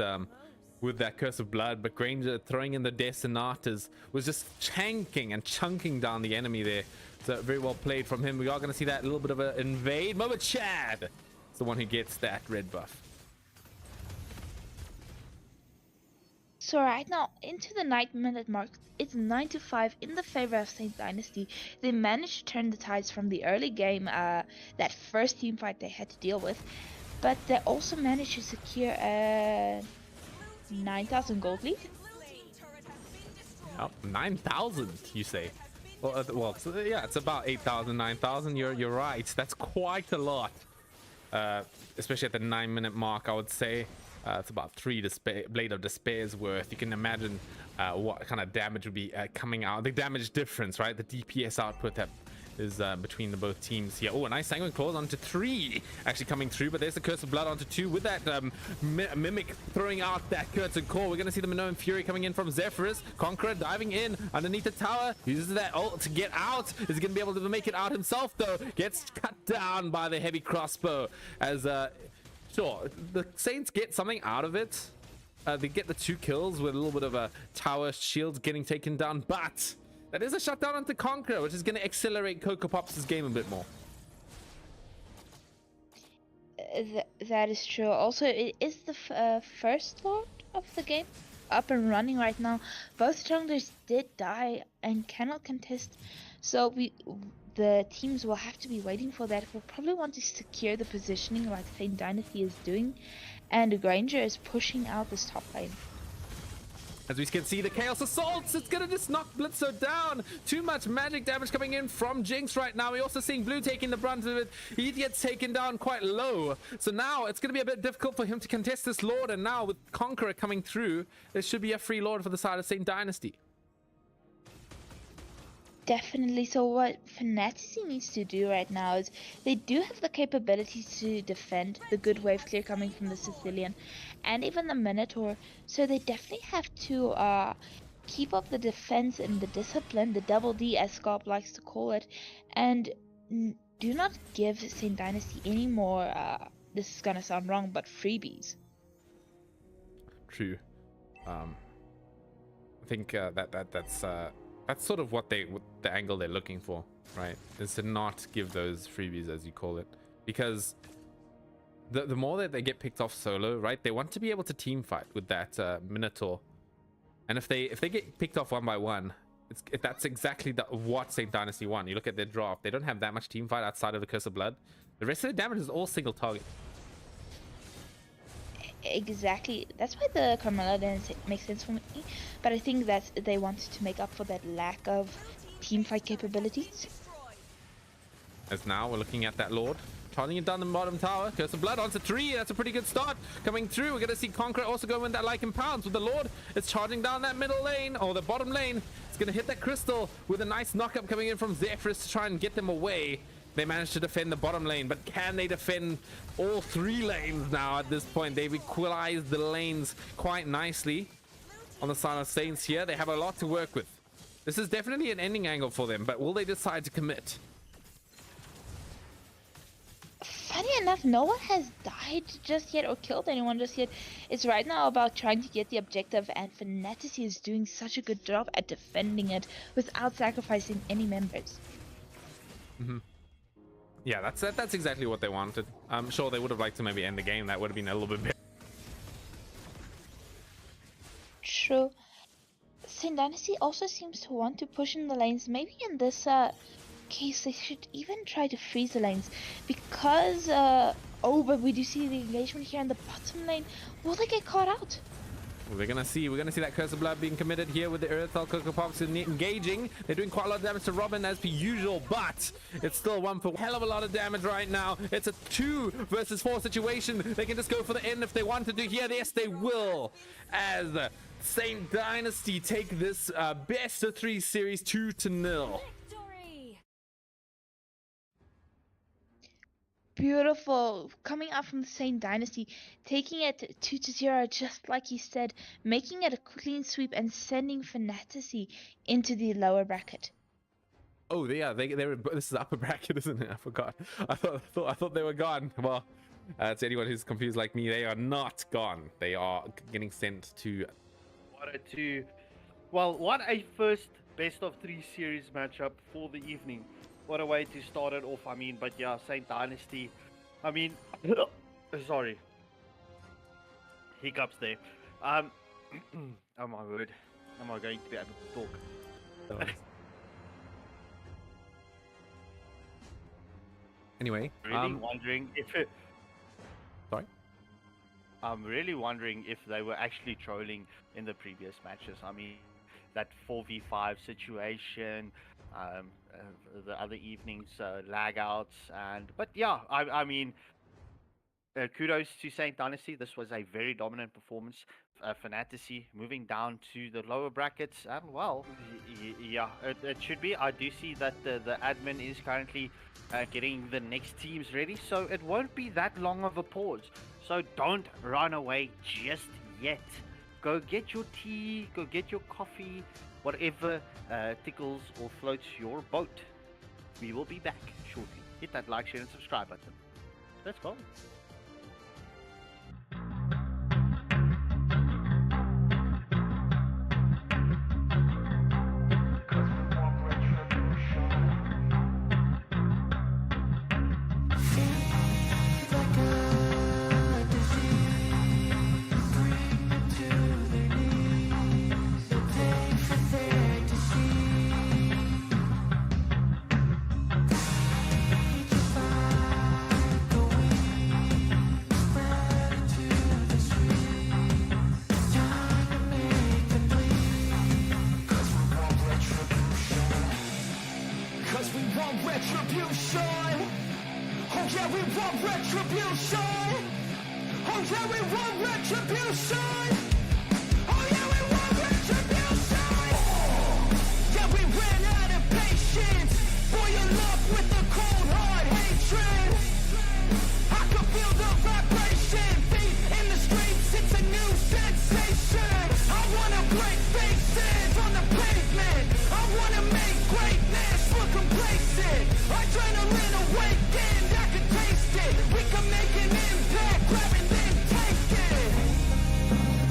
Curse of Blood, but Granger throwing in the Decimatas was just chanking and chunking down the enemy there. So very well played from him. We are going to see that little bit of an invade. Mlbb Chad is the one who gets that red buff. So right now, into the 9-minute mark, it's 9-5 in the favor of St. Dynasty. They managed to turn the tides from the early game, that first team fight they had to deal with. But they also managed to secure a 9,000 gold lead. Oh, 9,000, you say? Well, so, yeah, it's about 8,000, 9,000. You're right. That's quite a lot, especially at the 9-minute mark. I would say it's about 3 Blade of Despair's worth. You can imagine what kind of damage would be coming out. The damage difference, right? The DPS output that is between the both teams here. Oh, a nice Sanguine Claws onto 3 actually coming through, but there's the Curse of Blood onto 2 with that Mimic throwing out that Curtain Core. We're going to see the Minoan Fury coming in from Zephyrus. Conqueror diving in underneath the tower, uses that ult to get out. Is he going to be able to make it out himself though? Gets cut down by the heavy crossbow as sure, the Saints get something out of it. They get the 2 kills with a little bit of a tower shields getting taken down, but that is a shutdown onto Conqueror, which is going to accelerate Coco Pops' game a bit more. That is true. Also, it is the first Lord of the game up and running right now. Both junglers did die and cannot contest, so the teams will have to be waiting for that. We'll probably want to secure the positioning like St. Dynasty is doing, and Granger is pushing out this top lane. As we can see, the Chaos Assaults, it's gonna just knock Blitzo down. Too much magic damage coming in from Jinx right now. We're also seeing Blue taking the brunt of it. He gets taken down quite low. So now it's gonna be a bit difficult for him to contest this Lord. And now with Conqueror coming through, there should be a free Lord for the side of St. Dynasty. Definitely. So what Fantasy needs to do right now is they do have the capabilities to defend the good wave clear coming from the Sicilian and even the Minotaur. So they definitely have to keep up the defense and the discipline, the double D as Scarp likes to call it, and do not give St. Dynasty any more, this is gonna sound wrong, but freebies. True. I think that's sort of what the angle they're looking for, right? Is to not give those freebies, as you call it, because the more that they get picked off solo, right? They want to be able to team fight with that Minotaur, and if they get picked off one by one, that's exactly what St. Dynasty want. You look at their draft; they don't have that much team fight outside of the Curse of Blood. The rest of the damage is all single target. Exactly. That's why the Carmella didn't make sense for me. But I think that they wanted to make up for that lack of team fight capabilities. As now we're looking at that Lord. Charging it down the bottom tower. Curse of Blood onto 3. That's a pretty good start. Coming through. We're going to see Conqueror also go in that like impounds with the Lord. It's charging down that middle lane, or the bottom lane. It's going to hit that crystal with a nice knockup coming in from Zephyrus to try and get them away. They managed to defend the bottom lane, but can they defend all 3 lanes now at this point? They've equalized the lanes quite nicely on the side of Saints here. They have a lot to work with. This is definitely an ending angle for them, but will they decide to commit? funny enough, no one has died just yet or killed anyone just yet. It's right now about trying to get the objective, and Fantasy is doing such a good job at defending it without sacrificing any members. Yeah, that's exactly what they wanted. I'm sure they would have liked to maybe end the game. That would have been a little bit better. True. St. Dynasty also seems to want to push in the lanes. Maybe in this case they should even try to freeze the lanes, because oh, but we do see the engagement here in the bottom lane. Will they get caught out? We're gonna see that Curse of Blood being committed here with the Earthal Cocoa Pops engaging. They're doing quite a lot of damage to Robin as per usual, but it's still one for hell of a lot of damage right now. It's a 2 versus 4 situation. They can just go for the end if they wanted to here. Yes, they will, as St. Dynasty take this best of 3 series 2-0. Victory! Beautiful. Coming out from the same dynasty, taking it 2-0, just like he said, making it a clean sweep and sending Fantasy into the lower bracket. Oh, they were. This is the upper bracket, isn't it? I forgot. I thought they were gone. Well, to anyone who's confused like me, they are not gone. They are getting sent to. What a first best of 3 series matchup for the evening. What a way to start it off. I mean, but yeah, St. Dynasty. I mean, sorry, hiccups there. Oh my word, am I going to be able to talk? Anyway, Really wondering if it. Sorry. I'm really wondering if they were actually trolling in the previous matches. I mean, that 4v5 situation, the other evenings, lag outs, but yeah, I mean, kudos to St. Dynasty. This was a very dominant performance. Fantasy moving down to the lower brackets, and well, yeah, it should be. I do see that the admin is currently getting the next teams ready, so it won't be that long of a pause. So don't run away just yet. Go get your tea, go get your coffee, whatever tickles or floats your boat. We will be back shortly. Hit that like, share, and subscribe button. Let's go.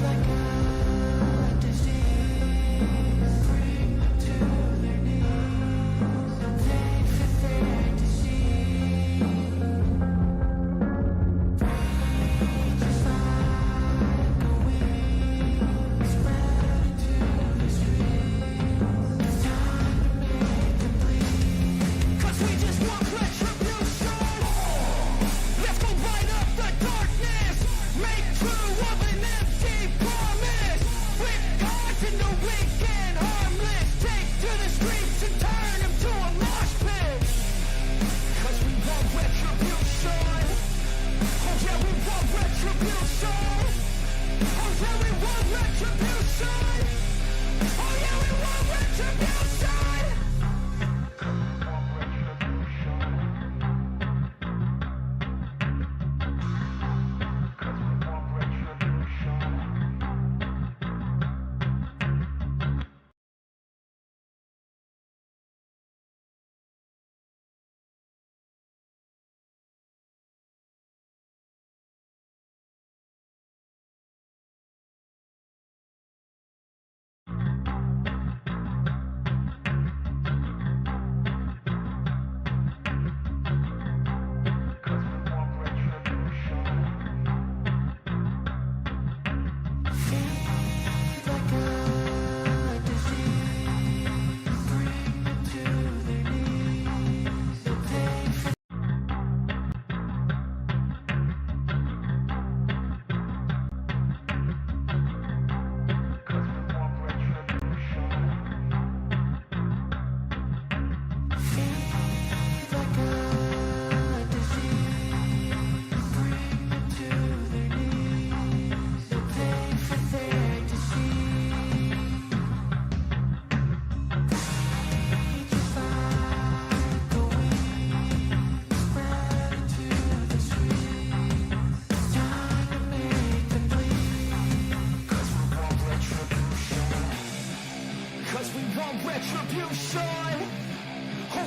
Like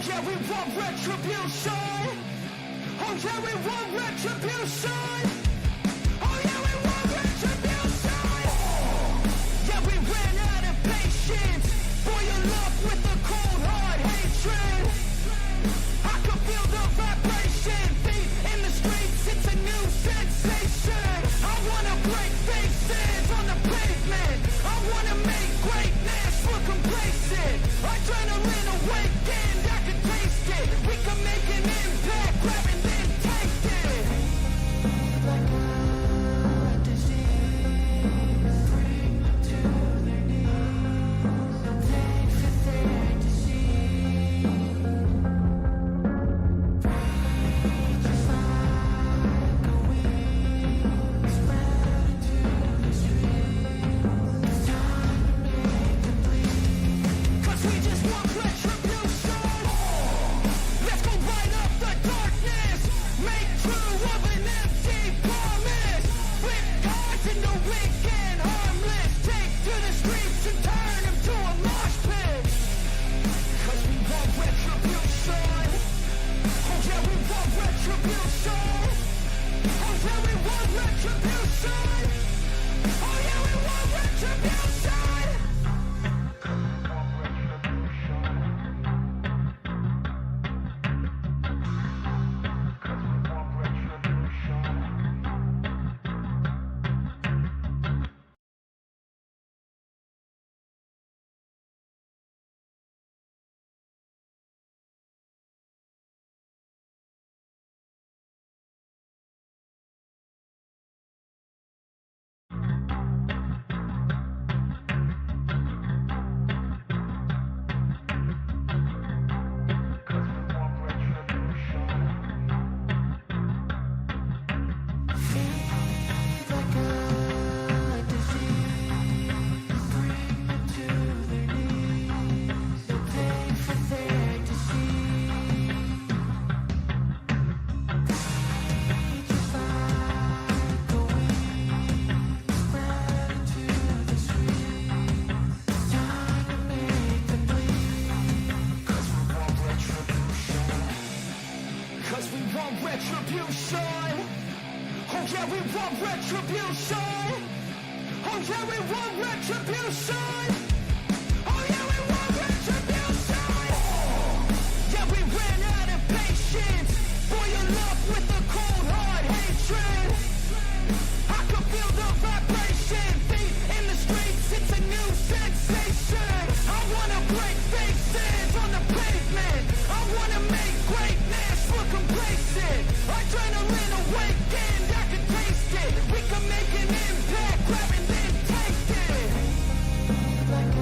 yeah, we want retribution. Oh yeah, we want retribution. Oh yeah, we want retribution. Yeah, we ran out of patience. Boil up with the cold hard hatred. I can feel the vibration. Feet in the streets, it's a new sensation. I wanna break faces on the pavement. I wanna make greatness look complacent. Adrenaline awakened, I can taste it. We can make an impact, grab and then take it. Like a disease, bring them to their knees. Pain for their disease. Just like a weed, spread into the streets. It's time to make them bleed. 'Cause we just want retribution. Let's go light up the darkness. Make true of an empty promise. Flip cards into weak and harmless. Take to the streets and turn them to a mosh pit. 'Cause we want retribution. Oh yeah, we want retribution. Oh yeah, we want retribution. Oh yeah, we want retribution. Cause we want retribution. Oh yeah, we want retribution. Oh yeah, we want retribution. Oh yeah, we want retribution. Yeah, we ran out of patience. Boil up with the cold hard hatred. I can feel the vibration. Feet in the streets, it's a new sensation. I wanna break faces on the pavement. I wanna make greatness look complacent. Adrenaline awakened, I can taste it. We can make an impact, grab and then take it. Like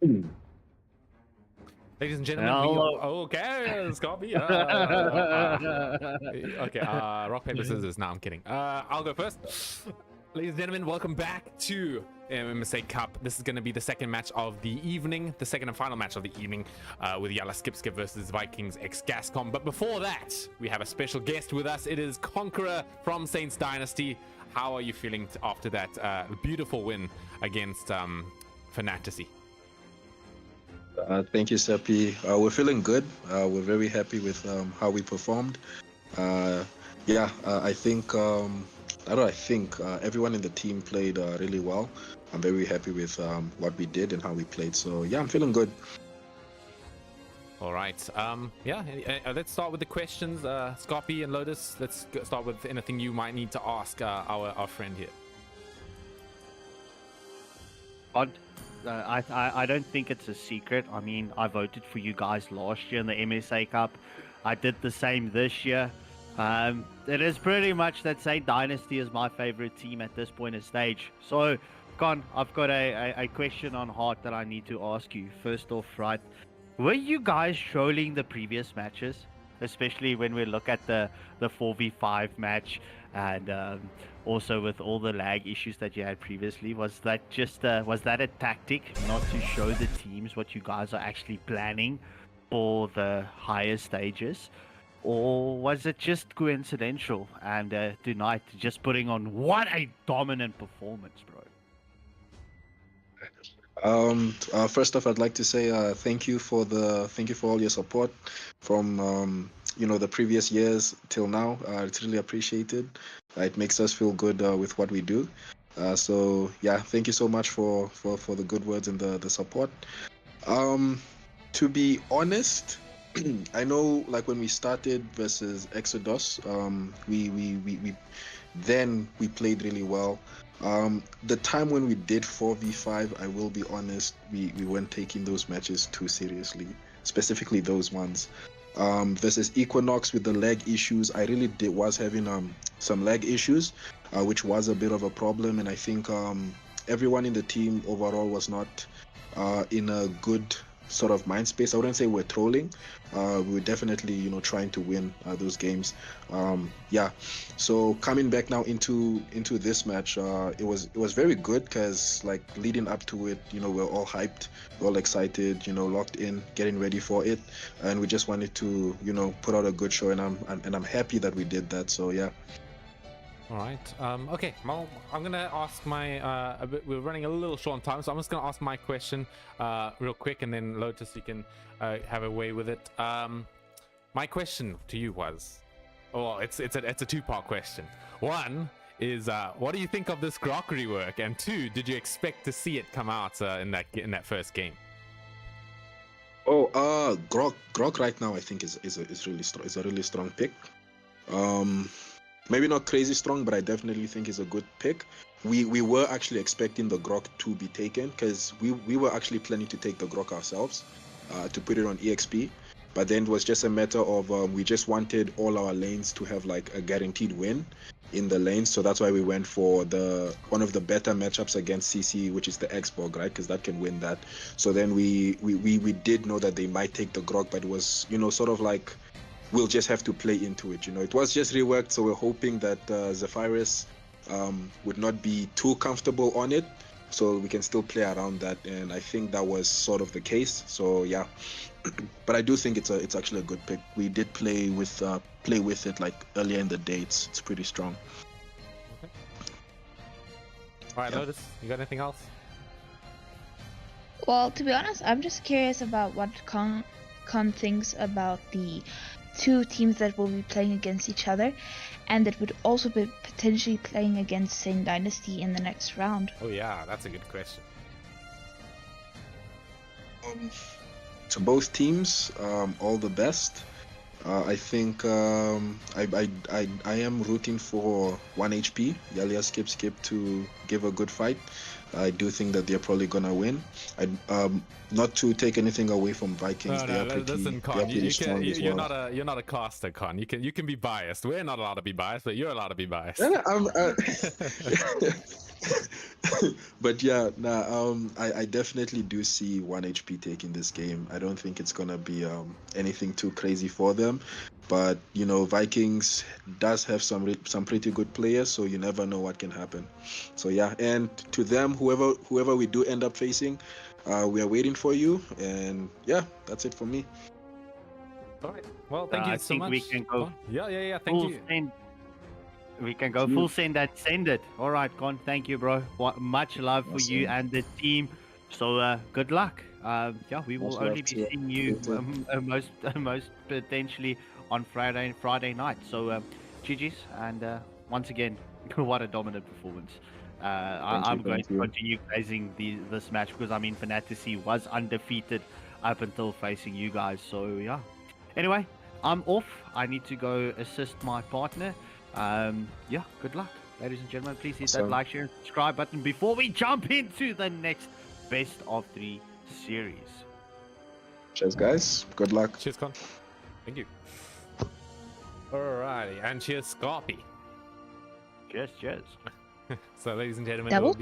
Ladies and gentlemen, Hello. okay, Scorpio. Okay, rock, paper, scissors. No, I'm kidding. I'll go first. Ladies and gentlemen, welcome back to MSA Cup. This is going to be the second match of the evening, the second and final match of the evening, with Yala Skip versus Vikings x Gascom. But before that, we have a special guest with us. It is Conqueror from Saints Dynasty. How are you feeling after that beautiful win against Fantasy? Thank you, Seppy. We're feeling good. We're very happy with how we performed. I think everyone in the team played really well. I'm very happy with what we did and how we played. So yeah, I'm feeling good. All right. Let's start with the questions. Scorpy and Lotus, let's start with anything you might need to ask our friend here. I don't think it's a secret. I mean, I voted for you guys last year in the MSA Cup. I did the same this year. It is pretty much that Saint Dynasty is my favorite team at this point of stage. So, Con, I've got a question on heart that I need to ask you. First off, right, were you guys trolling the previous matches? Especially when we look at the 4v5 match and also with all the lag issues that you had previously. Was that a tactic not to show the teams what you guys are actually planning for the higher stages? Or was it just coincidental and tonight just putting on what a dominant performance, bro? First off, I'd like to say thank you for all your support from the previous years till now. It's really appreciated. It makes us feel good with what we do. So yeah, thank you so much for the good words and the support. To be honest, I know like when we started versus Exodus, we played really well. The time when we did 4v5, I will be honest, we weren't taking those matches too seriously, specifically those ones. Versus Equinox with the lag issues, I really was having some lag issues, which was a bit of a problem, and I think everyone in the team overall was not in a good sort of mind space. I wouldn't say we're trolling. We were definitely, trying to win those games. So coming back now into this match, it was very good because like leading up to it, we're all hyped, we're all excited, locked in, getting ready for it, and we just wanted to, put out a good show, and I'm happy that we did that. So yeah. All right. Okay. Well, I'm gonna ask my. We're running a little short on time, so I'm just gonna ask my question real quick, and then Lotus, you can have a way with it. My question to you was, it's a two-part question. One is, what do you think of this Grok rework? And two, did you expect to see it come out in that first game? Grok right now I think is really strong. It's a really strong pick. Maybe not crazy strong, but I definitely think it's a good pick. We were actually expecting the Grok to be taken because we were actually planning to take the Grok ourselves to put it on EXP. But then it was just a matter of we just wanted all our lanes to have like a guaranteed win in the lanes. So that's why we went for one of the better matchups against CC, which is the Xborg, right? Because that can win that. So then we did know that they might take the Grok, but it was, sort of like, we'll just have to play into it. It was just reworked, so we're hoping that Zephyrus would not be too comfortable on it, so we can still play around that, and I think that was sort of the case. So yeah, but I do think it's actually a good pick. We did play with it like earlier in the day. It's pretty strong. Okay. All right, yeah. Lotus, you got anything else? Well, to be honest, I'm just curious about what Con thinks about the two teams that will be playing against each other, and that would also be potentially playing against Saint Dynasty in the next round. Oh yeah, that's a good question. To both teams, all the best. I think I am rooting for 1HP, Yalia Skip to give a good fight. I do think that they're probably gonna win. Not to take anything away from Vikings, No, they are no, pretty, listen, they are Con, pretty strong as you're well. not a caster, Con. You can be biased. We're not allowed to be biased, but you're allowed to be biased. Yeah, but yeah, I definitely do see 1HP taking this game. I don't think it's gonna be anything too crazy for them, but Vikings does have some pretty good players, so you never know what can happen. So yeah, and to them, whoever we do end up facing, we are waiting for you, and yeah, that's it for me. All right. Well, thank you I so think much. we can go Con. Yeah. Thank full you. send. We can go full send and send it. All right, Con. Thank you, bro. Much love for you Awesome. and the team. So good luck. Yeah, we will Much only love be to seeing you you too. most potentially on Friday night. So GG's, and once again, what a dominant performance. I'm going Thank to you. continue praising this match because I mean Fantasy was undefeated up until facing you guys. So yeah. Anyway, I'm off. I need to go assist my partner. Yeah, good luck, ladies and gentlemen. Please hit that Awesome. like, share, and subscribe button before we jump into the next best of 3 series. Cheers, guys. Good luck. Cheers, Con. Thank you. Alrighty, and cheers, Scarpy. Cheers. So, ladies and gentlemen, Double?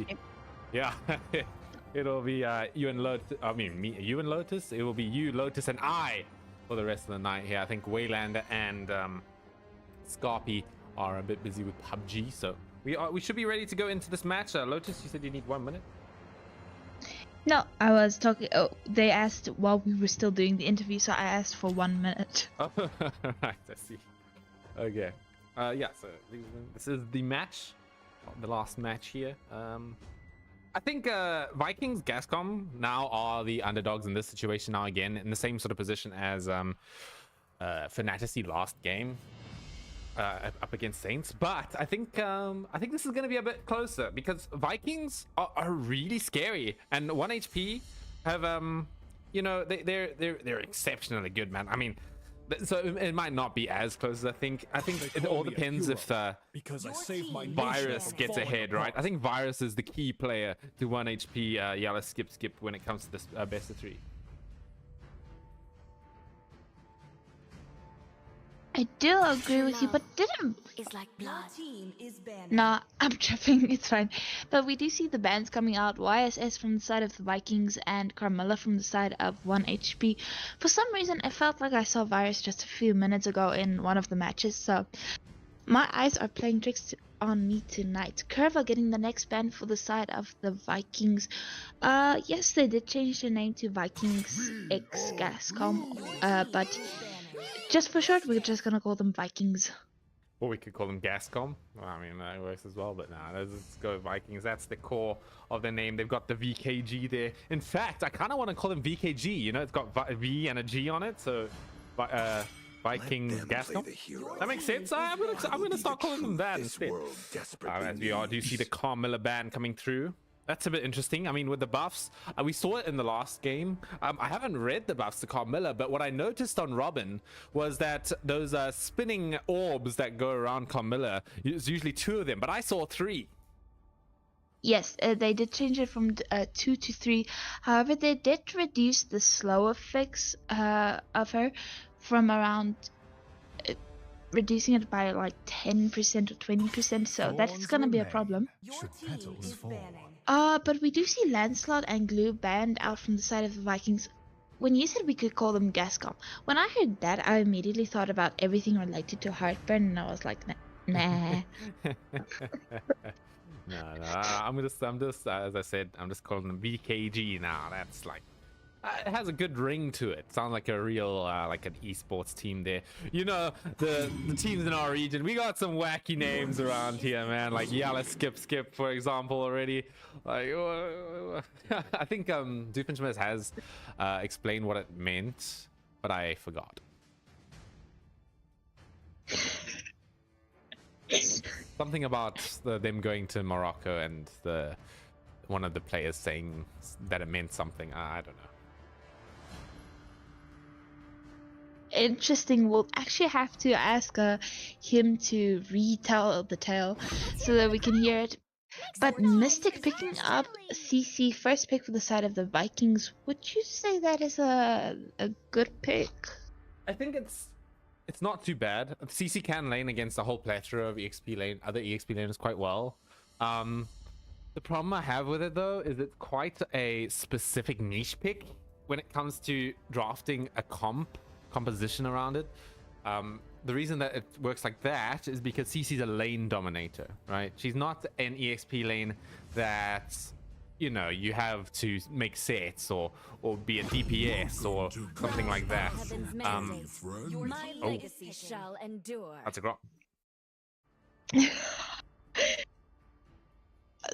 it'll be you and Lotus. I mean, you and Lotus. It will be you, Lotus, and I for the rest of the night here. I think Waylander and Scarpy are a bit busy with PUBG, so we should be ready to go into this match. Lotus, you said you need 1 minute. No, I was talking. Oh, they asked while we were still doing the interview, so I asked for 1 minute. Oh, right, I see. Okay. Yeah. So this is the match, the last match here. I think Vikings Gascom now are the underdogs in this situation now again in the same sort of position as Fantasy last game up against Saints, but I think this is going to be a bit closer because Vikings are really scary, and 1 HP have they're exceptionally good, man. I mean, so it might not be as close as I think. I think it all depends if because I saved my Virus nation gets from falling ahead, right? apart. I think Virus is the key player to 1 HP Yalla skip when it comes to this best of 3. I do agree with you, but didn't. It's like blood. Nah, I'm tripping. It's fine. But we do see the bans coming out. YSS from the side of the Vikings and Carmilla from the side of 1 HP. For some reason, I felt like I saw Virus just a few minutes ago in one of the matches. So my eyes are playing tricks on me tonight. Curva getting the next ban for the side of the Vikings. Yes, they did change the name to Vikings X Gascom. But just for short, we're just gonna call them Vikings. Or we could call them Gascom. Well, I mean, that works as well, but nah, let's go Vikings. That's the core of their name. They've got the VKG there. In fact, I kind of want to call them VKG. You know, it's got V and a G on it, so Vikings Gascom. That makes sense. I'm gonna start calling them that instead. As we do see the Carmilla ban coming through. That's a bit interesting. I mean, with the buffs, we saw it in the last game. I haven't read the buffs to Carmilla, but what I noticed on Robin was that those spinning orbs that go around Carmilla, there's usually 2 of them, but I saw 3. Yes, they did change it from 2 to 3. However, they did reduce the slow effects of her from around reducing it by like 10% or 20%. So that's gonna be a problem. But we do see Lancelot and Glue banned out from the side of the Vikings. When you said we could call them Gascom, when I heard that, I immediately thought about everything related to Heartburn, and I was like, nah. No, I'm just as I said, I'm just calling them VKG now. That's like it has a good ring to it. Sounds like a real like an esports team there. You know, the teams in our region, we got some wacky names around here, man, like Yalla Skip for example already. Like I think Doofenshmirtz has explained what it meant, but I forgot. Something about them going to Morocco and one of the players saying that it meant something. I don't know. Interesting. We'll actually have to ask him to retell the tale so that we can hear it. But Mystic picking up CC first pick for the side of the Vikings, would you say that is a good pick? I think it's not too bad. CC can lane against a whole plethora of other EXP laners quite well. The problem I have with it though is it's quite a specific niche pick when it comes to drafting a composition around it. The reason that it works like that is because CC's a lane dominator, right? She's not an EXP lane that, you know, you have to make sets or be a DPS or something like that. My legacy shall endure. That's a grok.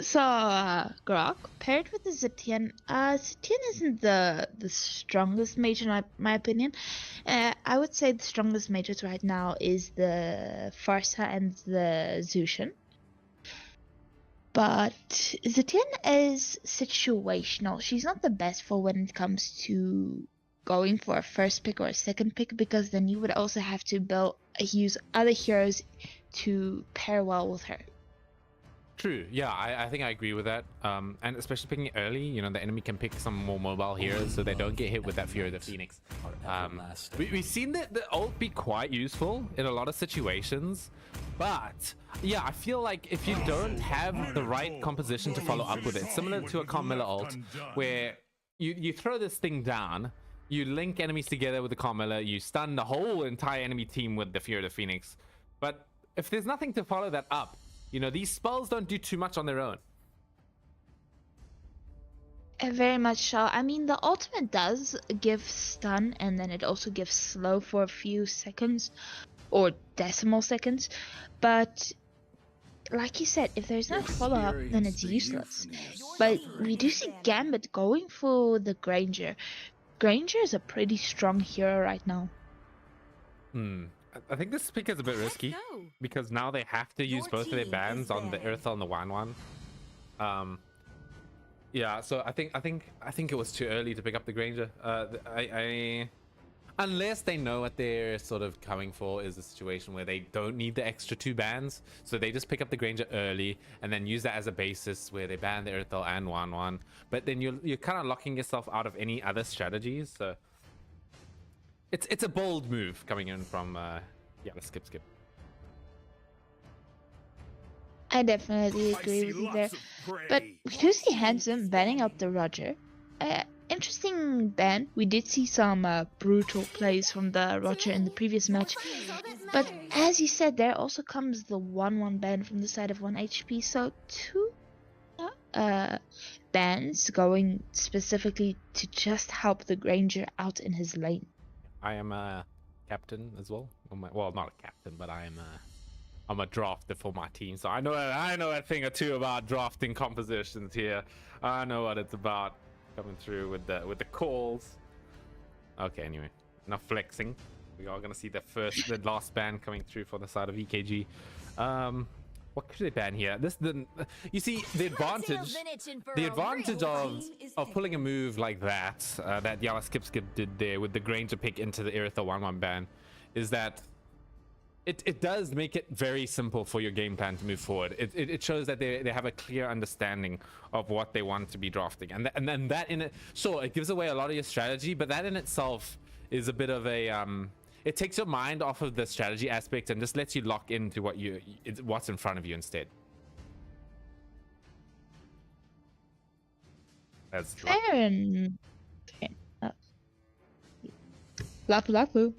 So, Grok, paired with the Zitian, Zitian isn't the strongest mage in my opinion. I would say the strongest mages right now is the Farsa and the Zushan. But Zitian is situational. She's not the best for when it comes to going for a first pick or a second pick, because then you would also have to use other heroes to pair well with her. True. Yeah, I think I agree with that. And especially picking it early, you know, the enemy can pick some more mobile heroes so they don't get hit with that Fury of the Phoenix. We've seen the ult be quite useful in a lot of situations, but yeah, I feel like if you don't have the right composition to follow up with it, similar to a Carmilla ult, where you throw this thing down, you link enemies together with the Carmilla, you stun the whole entire enemy team with the Fury of the Phoenix. But if there's nothing to follow that up, you know, these spells don't do too much on their own. Very much so. I mean, the ultimate does give stun, and then it also gives slow for a few seconds, or decimal seconds. But, like you said, if there's no follow-up, then it's useless. But we do see Gambit going for the Granger. Granger is a pretty strong hero right now. I think this pick is a bit risky because now they have to use both of their bans on the Earthel and the Wan. Yeah, so I think it was too early to pick up the Granger. Unless they know what they're sort of coming for is a situation where they don't need the extra 2 bans, so they just pick up the Granger early and then use that as a basis where they ban the Earthel and Wan. But then you're kind of locking yourself out of any other strategies. So it's a bold move coming in from yeah, let's skip. I definitely agree with you there. But we do see Handsome banning up the Roger. Interesting ban. We did see some brutal plays from the Roger in the previous match. But as you said, there also comes the 1-1 ban from the side of 1 HP. So 2 bans going specifically to just help the Granger out in his lane. I am a captain as well. Well, not a captain, but I'm a drafter for my team, so I know a thing or two about drafting compositions here. I know what it's about. Coming through with the calls. Okay, anyway, enough flexing. We are gonna see the last ban coming through for the side of EKG. What could they ban here? You see the advantage of pulling a move like that that Yala Skip did there with the Granger pick into the Erytha 1-1 ban is that it does make it very simple for your game plan to move forward. It shows that they have a clear understanding of what they want to be drafting, and then that in it, sure, it gives away a lot of your strategy, but that in itself is a bit of a it takes your mind off of the strategy aspect and just lets you lock into what's in front of you instead. That's fair enough. Lapu.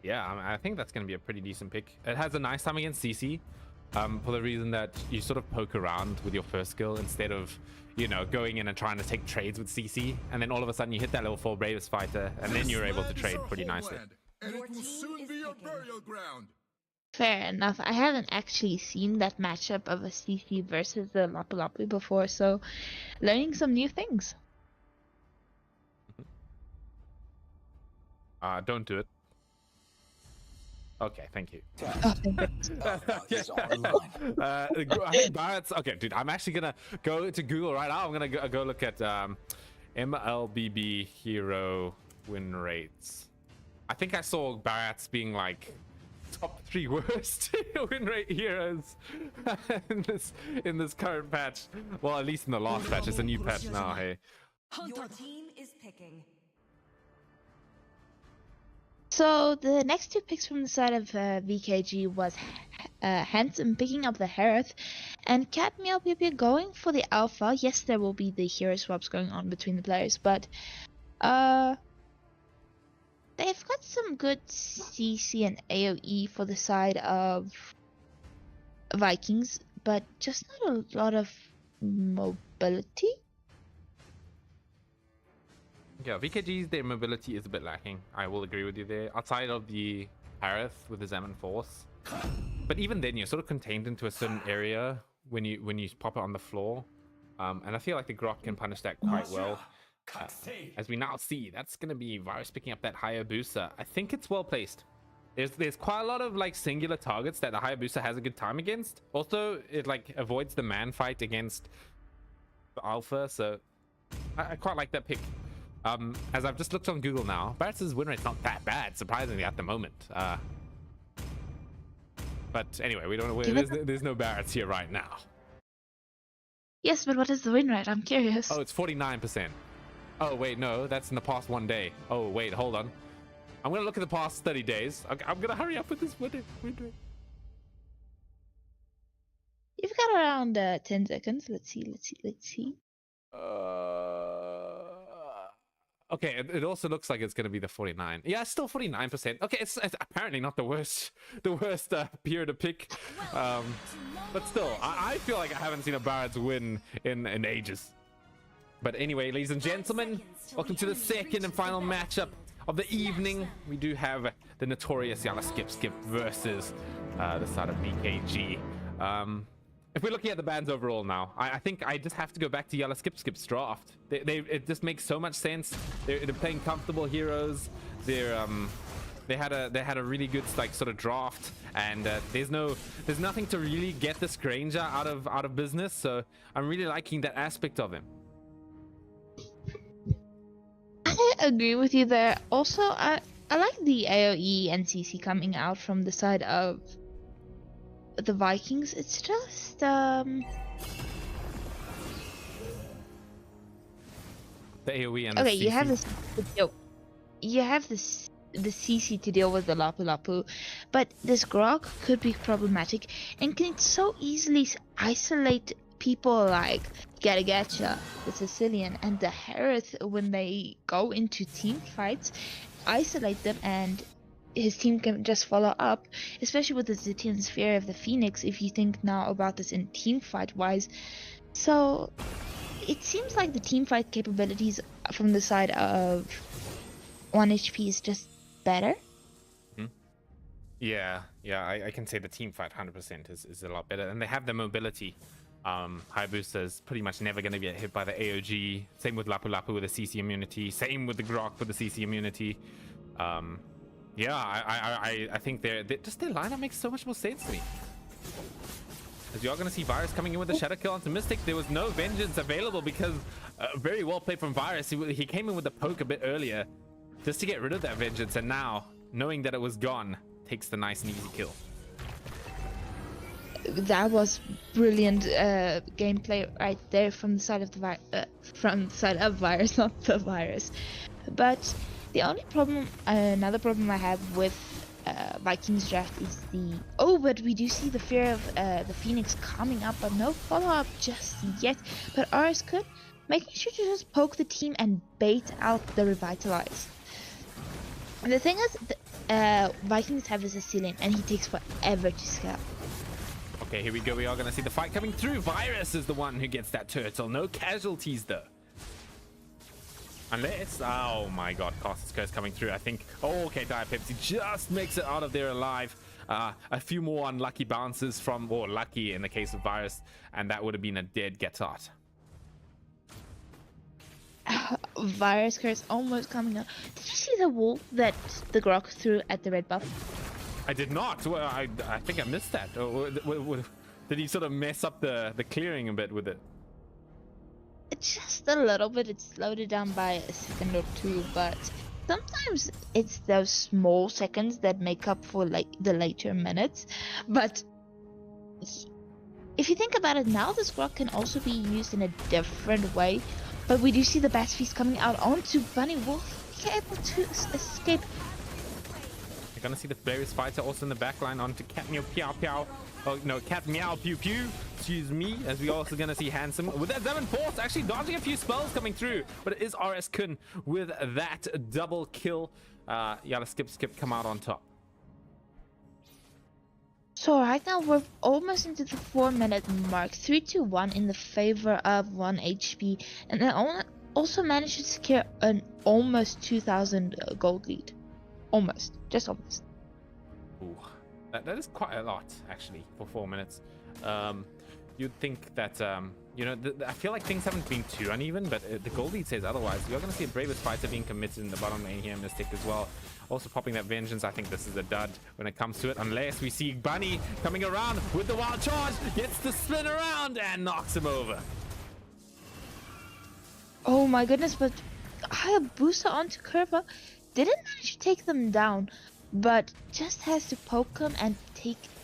Yeah, I think that's going to be a pretty decent pick. It has a nice time against CC for the reason that you sort of poke around with your first skill instead of, you know, going in and trying to take trades with CC, and then all of a sudden you hit that level 4 Bravest Fighter, and then you're able to trade pretty nicely. And it will soon be your burial ground. Fair enough. I haven't actually seen that matchup of a CC versus the Lapu before, so learning some new things. Don't do it. Okay, thank you. Oh, I think Barrett's okay, dude. I'm actually gonna go to Google right now. I'm gonna go look at MLBB hero win rates. I think I saw Barrett's being like top 3 worst win rate heroes in this current patch. Well, at least in the last patch. It's a new patch now. Hey. Your team is picking. So the next two picks from the side of VKG was Handsome picking up the Hereth and Cat Mlbb going for the Alpha. Yes, there will be the hero swaps going on between the players, but they've got some good CC and AoE for the side of Vikings, but just not a lot of mobility. Yeah, VKG's their mobility is a bit lacking. I will agree with you there. Outside of the Harith with the Zaman Force, but even then you're sort of contained into a certain area when you pop it on the floor, and I feel like the Grok can punish that quite well. As we now see, that's going to be Virus picking up that Hayabusa. I think it's well placed. There's quite a lot of like singular targets that the Hayabusa has a good time against. Also, it like avoids the man fight against the Alpha, so I quite like that pick. As I've just looked on Google now, Barrett's win rate's not that bad, surprisingly, at the moment. But anyway, we don't. There's no Barrett's here right now. Yes, but what is the win rate? I'm curious. Oh, it's 49%. Oh wait, no, that's in the past 1 day. Oh wait, hold on. I'm gonna look at the past 30 days. I'm gonna hurry up with this win rate. You've got around 10 seconds. Let's see. Okay, it also looks like it's going to be the 49. Yeah, it's still 49%. Okay, it's apparently not the worst peer to pick. But still, I feel like I haven't seen a Barrett's win in ages. But anyway, ladies and gentlemen, welcome to the second and final matchup of the evening. We do have the notorious Yala Skip versus the side of VKG. If we're looking at the bans overall now, I think I just have to go back to Yala Skip's draft. It just makes so much sense. They're playing comfortable heroes. They had a really good like sort of draft, and there's nothing to really get this Granger out of business. So I'm really liking that aspect of him. I agree with you there. Also, I like the AoE and CC coming out from the side of the Vikings. It's just the AoE and okay. the CC. You have this the CC to deal with the Lapu Lapu, but this Grok could be problematic and can so easily isolate people like Gatagatcha, the Sicilian, and the Hereth when they go into team fights, isolate them, and his team can just follow up, especially with the Zitian Sphere of the Phoenix, if you think now about this in team fight wise. So it seems like the team fight capabilities from the side of 1 HP is just better. Yeah, I can say the team fight 100% is a lot better, and they have the mobility. Hayabusa is pretty much never going to get hit by the AOG. Same with Lapu Lapu with the CC immunity. Same with the Grok with the CC immunity. Yeah, I think their lineup makes so much more sense to me. As you are going to see Virus coming in with the Shadow Kill onto Mystic. There was no Vengeance available because very well played from Virus. He came in with the poke a bit earlier just to get rid of that Vengeance, and now, knowing that it was gone, takes the nice and easy kill. That was brilliant gameplay right there from the side of Virus, not the Virus. But the only problem, another problem I have with Vikings draft is but we do see the Fear of the Phoenix coming up, but no follow-up just yet. But ours could, making sure to just poke the team and bait out the Revitalize. And the thing is, Vikings have a Sicilian and he takes forever to scale. Okay, here we go. We are going to see the fight coming through. Virus is the one who gets that turtle. No casualties though. Unless, oh my god, Caster's Curse coming through, I think. Oh, okay, Dire Pepsi just makes it out of there alive. A few more unlucky bounces from, or lucky in the case of Virus, and that would have been a dead get out. Virus Curse almost coming out. Did you see the wall that the Grok threw at the red buff? I did not. Well, I think I missed that. Did he sort of mess up the clearing a bit with it? Just a little bit. It slowed it down by a second or two, but sometimes it's those small seconds that make up for like the later minutes, but if you think about it now, this Grok can also be used in a different way. But we do see the Bass Feast coming out onto Bunny Wolf, be able to escape. You're gonna see the various fighter also in the back line onto Cat Meow Piao Piao. Oh no, Cat Meow Pew Pew. Excuse me. As we also gonna see Handsome with that Devon Force actually dodging a few spells coming through. But it is RS Kun with that double kill. Yalla Skip come out on top. So right now we're almost into the 4-minute mark, 3-1 in the favor of 1 HP, and then also managed to secure an almost 2,000 gold lead. Almost, just almost. Ooh, that is quite a lot actually for 4 minutes. You'd think that you know, I feel like things haven't been too uneven, but the gold lead says otherwise. You're going to see a Bravest Fighter being committed in the bottom lane here, Mystic as well. Also popping that Vengeance. I think this is a dud when it comes to it, unless we see Bunny coming around with the wild charge, gets to spin around and knocks him over. Oh my goodness, but Hayabusa onto Kerba didn't manage to take them down, but just has to poke him and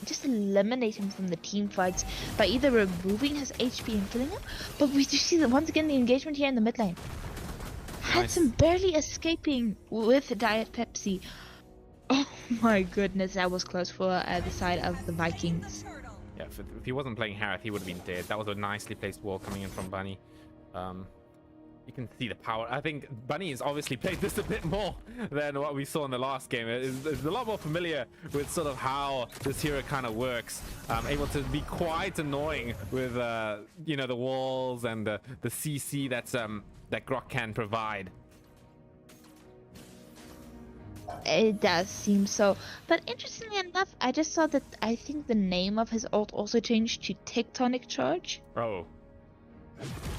just eliminate him from the team fights by either removing his HP and killing him. But we do see that once again the engagement here in the mid lane. Handsome barely escaping with Diet Pepsi. Oh my goodness, that was close for the side of the Vikings. Yeah, if he wasn't playing Harith, he would have been dead. That was a nicely placed wall coming in from Bunny. You can see the power. I think Bunny has obviously played this a bit more than what we saw in the last game. It's a lot more familiar with sort of how this hero kind of works. Able to be quite annoying with you know, the walls and the CC that Grok can provide. It does seem so, but interestingly enough, I just saw that I think the name of his ult also changed to Tectonic Charge. Oh.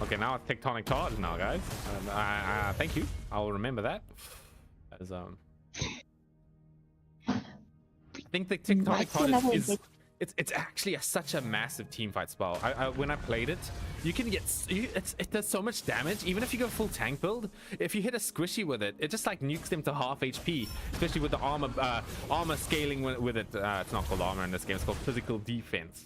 Okay, now it's Tectonic Charge now, guys. Thank you. I'll remember that. As I think the Tectonic Charge is it's actually such a massive team fight spell. When I played it, you can get it does so much damage even if you go full tank build. If you hit a squishy with it, it just like nukes them to half HP, especially with the armor scaling with it. It's not called armor in this game, it's called physical defense.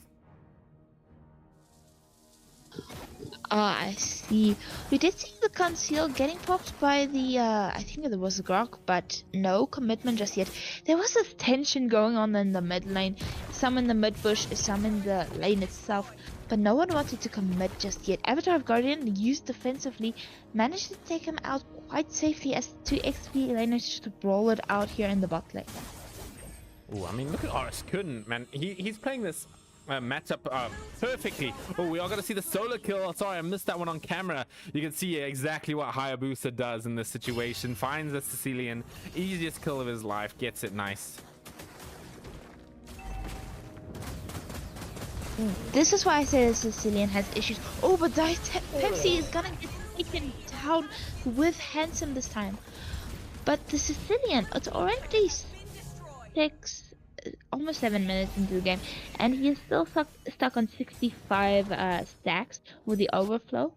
I see. We did see the conceal getting popped by the I think it was Grok, but no commitment just yet. There was this tension going on in the mid lane, some in the mid bush, some in the lane itself, but no one wanted to commit just yet. Avatar of Guardian, used defensively, managed to take him out quite safely as 2 XP laners to brawl it out here in the bot lane. Oh, I mean, look at RS Kun, man. He's playing this matchup perfectly. Oh, we are going to see the solo kill. Sorry, I missed that one on camera. You can see exactly what Hayabusa does in this situation. Finds the Sicilian, easiest kill of his life, gets it nice. This is why I say the Sicilian has issues. Oh, but Pepsi is gonna get taken down with Handsome this time. But the Sicilian, it's already almost 7 minutes into the game, and he is still stuck on 65 stacks with the overflow.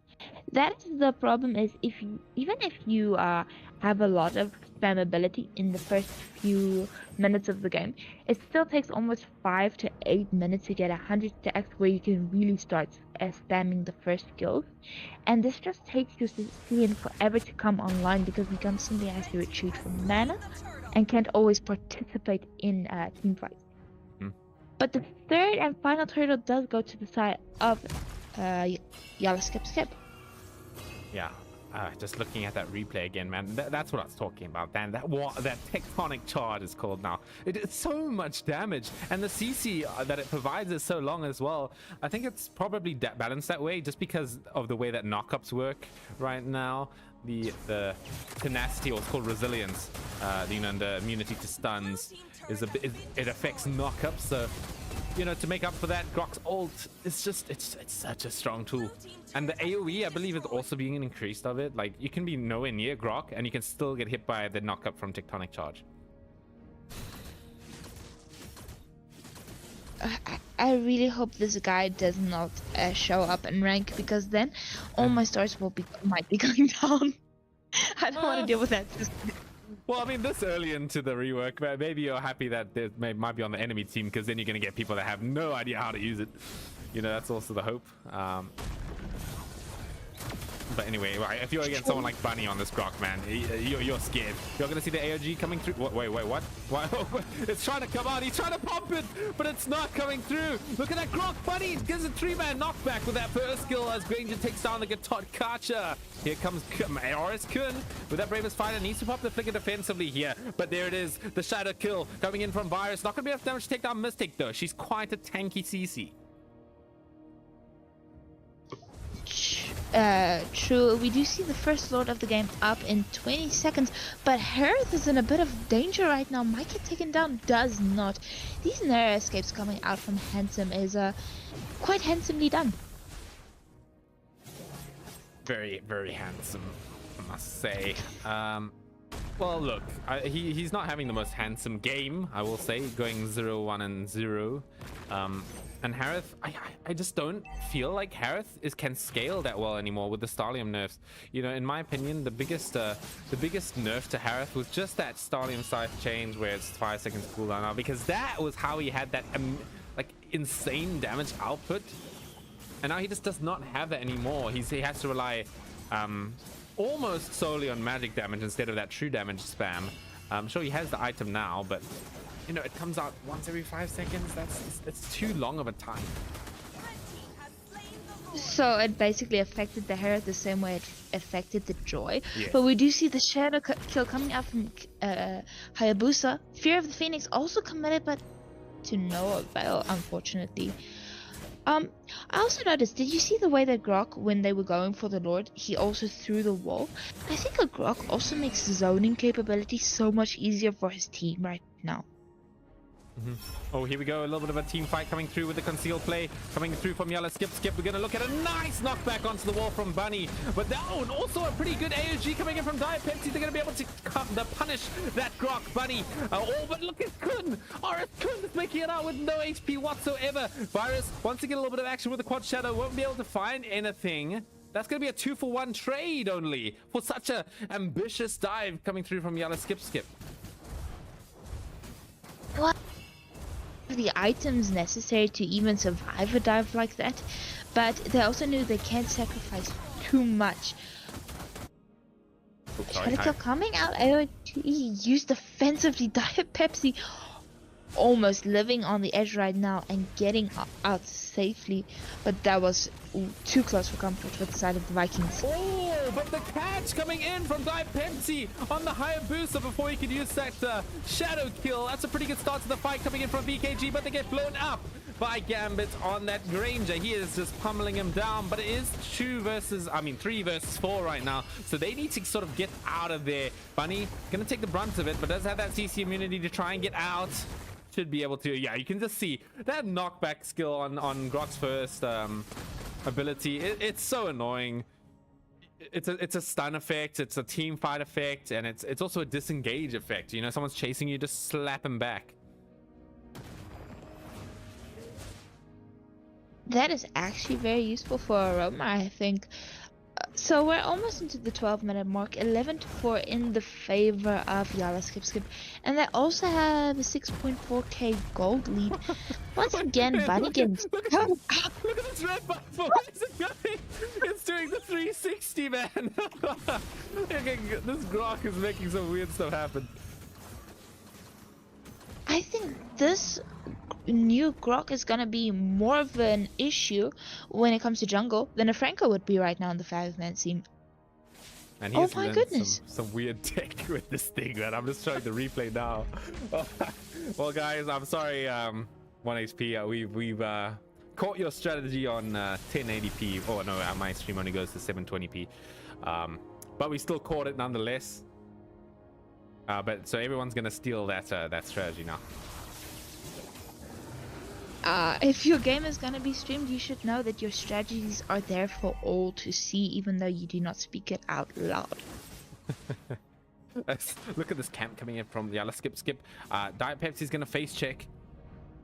That is the problem, is even if you have a lot of spammability in the first few minutes of the game, it still takes almost 5 to 8 minutes to get 100 stacks where you can really start spamming the first skills. And this just takes your Sicilian forever to come online because he constantly has to retreat from mana and can't always participate in team fights. But the third and final turtle does go to the side of Yalla Skip. Yeah, just looking at that replay again, man. That's what I was talking about, Dan. That Tectonic Charge is called now. It's so much damage, and the CC that it provides is so long as well. I think it's probably balanced that way just because of the way that knockups work right now. The tenacity, or it's called resilience, you know, and the immunity to stuns is it affects knockups. So, you know, to make up for that, Grok's ult is just it's such a strong tool. And the AoE, I believe, is also being increased of it. Like, you can be nowhere near Grok and you can still get hit by the knockup from Tectonic Charge. I really hope this guy does not show up in rank, because then all my stars might be going down. I don't want to deal with that. Well, I mean, this early into the rework, maybe you're happy that there might be on the enemy team, because then you're going to get people that have no idea how to use it. You know, that's also the hope. But anyway, right, if you're against someone like Bunny on this Grok, man, you're scared. You're going to see the AOG coming through. Wait, what? It's trying to come out. He's trying to pump it, but it's not coming through. Look at that Grok. Bunny gives a 3-man knockback with that first skill as Granger takes down the Gatot Kacha. Here comes Oris Kun with that Bravest Fighter. Needs to pop the flicker defensively here, but there it is. The shadow kill coming in from Virus. Not going to be enough damage to take down Mystic, though. She's quite a tanky CC. True. We do see the first Lord of the game up in 20 seconds, but Harith is in a bit of danger right now. Might get taken down, does not. These narrow escapes coming out from Handsome is quite handsomely done. Very, very handsome, I must say. Well, look, he's not having the most handsome game, I will say, going 0-1 and 0. And Harith, I just don't feel like Harith can scale that well anymore with the Starlium nerfs. You know, in my opinion, the biggest nerf to Harith was just that Starlium Scythe change where it's 5 seconds cooldown now, because that was how he had that like insane damage output. And now he just does not have that anymore. He has to rely almost solely on magic damage instead of that true damage spam. I'm sure he has the item now, but you know, it comes out once every 5 seconds. It's too long of a time. So it basically affected the Harith the same way it affected the Joy. Yes. But we do see the shadow kill coming out from Hayabusa. Fear of the Phoenix also committed, but to no avail, unfortunately. I also noticed, did you see the way that Grok, when they were going for the Lord, he also threw the wall? I think a Grok also makes zoning capability so much easier for his team right now. Oh, here we go. A little bit of a team fight coming through with the concealed play coming through from Yellow Skip. We're going to look at a nice knockback onto the wall from Bunny. But now, and also a pretty good AOG coming in from Diapepsi. They're going to be able to punish that Grok Bunny. But look at Kun. Oris Kun is making it out with no HP whatsoever. Virus wants to get a little bit of action with the Quad Shadow. Won't be able to find anything. That's going to be a 2-for-1 trade only for such a ambitious dive coming through from Yellow Skip. What? The items necessary to even survive a dive like that, but they also knew they can't sacrifice too much. Shadow kill coming out. AOT used defensively. Diapepsi almost living on the edge right now and getting out safely, but that was too close for comfort for the side of the Vikings. Oh, but the catch coming in from Diapepsi on the Hayabusa before he could use that shadow kill. That's a pretty good start to the fight coming in from BKG, but they get blown up by Gambit on that Granger. He is just pummeling him down, but it is 3 versus 4 right now, so they need to sort of get out of there. Bunny gonna take the brunt of it, but does have that CC immunity to try and get out. Should be able to. Yeah, you can just see that knockback skill on Grok's first ability. It's so annoying. It's a stun effect, it's a team fight effect, and it's also a disengage effect. You know, someone's chasing you, just slap him back. That is actually very useful for Aroma, I think. So we're almost into the 12-minute mark, 11-4 in the favor of Yala Skip, and they also have a 6.4k gold lead. Once again, Bunny gets Look at this red button. Where is it going? It's doing the 360, man. This Grok is making some weird stuff happen. I think this new Grok is gonna be more of an issue when it comes to jungle than a Franco would be right now in the 5-man scene. And oh my goodness! Some weird tech with this thing, man. I'm just showing the replay now. Well, guys, I'm sorry. 1 HP. We've caught your strategy on 1080p. Oh no, my stream only goes to 720p. But we still caught it nonetheless. But so everyone's gonna steal that strategy now. If your game is gonna be streamed, you should know that your strategies are there for all to see, even though you do not speak it out loud. Look at this camp coming in from the Yellow Skip. Diapepsi's gonna face check.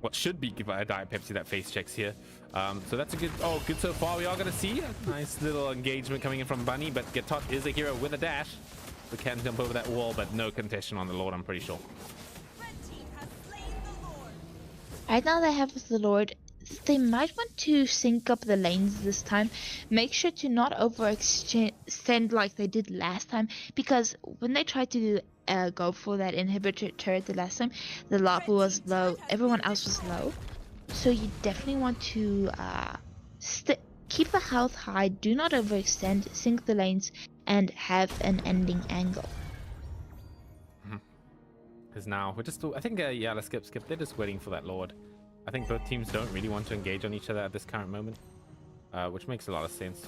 What should be Diapepsi that face checks here. So that's a good good so far. We are gonna see a nice little engagement coming in from Bunny, but Gatot is a hero with a dash. We can jump over that wall, but no contention on the Lord, I'm pretty sure. Right now they have the Lord. They might want to sync up the lanes this time. Make sure to not overextend like they did last time, because when they tried to go for that inhibitor turret the last time, the lava was low, everyone else was low. So you definitely want to keep the health high, do not overextend, sync the lanes, and have an ending angle. Because now we're just, I think, yeah, let's skip. They're just waiting for that Lord. I think both teams don't really want to engage on each other at this current moment, which makes a lot of sense.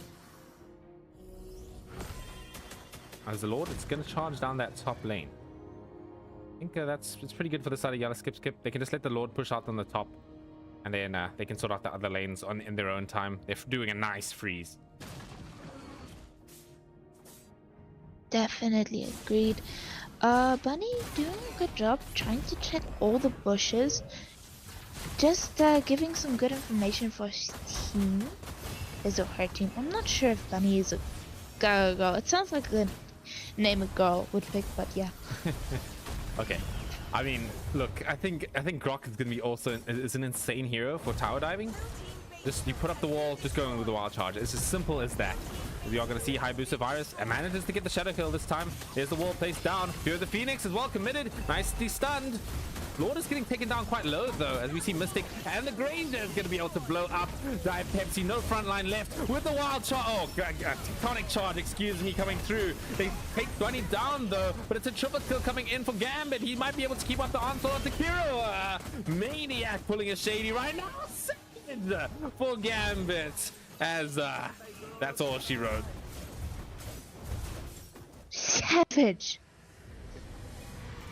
As the Lord, it's going to charge down that top lane. I think it's pretty good for the side of Yalla skip. They can just let the Lord push out on the top, and then they can sort out the other lanes in their own time. They're doing a nice freeze. Definitely agreed. Bunny doing a good job trying to check all the bushes. Just giving some good information for his team. Is it her team? I'm not sure if Bunny is a girl. It sounds like a name a girl would pick, but yeah. Okay. I mean, look, I think Grok is gonna be also is an insane hero for tower diving. Just you put up the wall, just going with the wild charge. It's as simple as that. We are going to see Hayabusa Virus and manages to get the shadow kill this time. Here's the wall placed down. Fear of the Phoenix is well committed. Nicely stunned. Lord is getting taken down quite low though, as we see Mystic and the Granger is going to be able to blow up. Dive Pepsi, no front line left with the wild charge. Oh, tectonic charge, excuse me, coming through. They take Bunny down though, but it's a triple kill coming in for Gambit. He might be able to keep up the onslaught to Kiro. Maniac pulling a shady right now. Savage for Gambit, as that's all she wrote. Savage.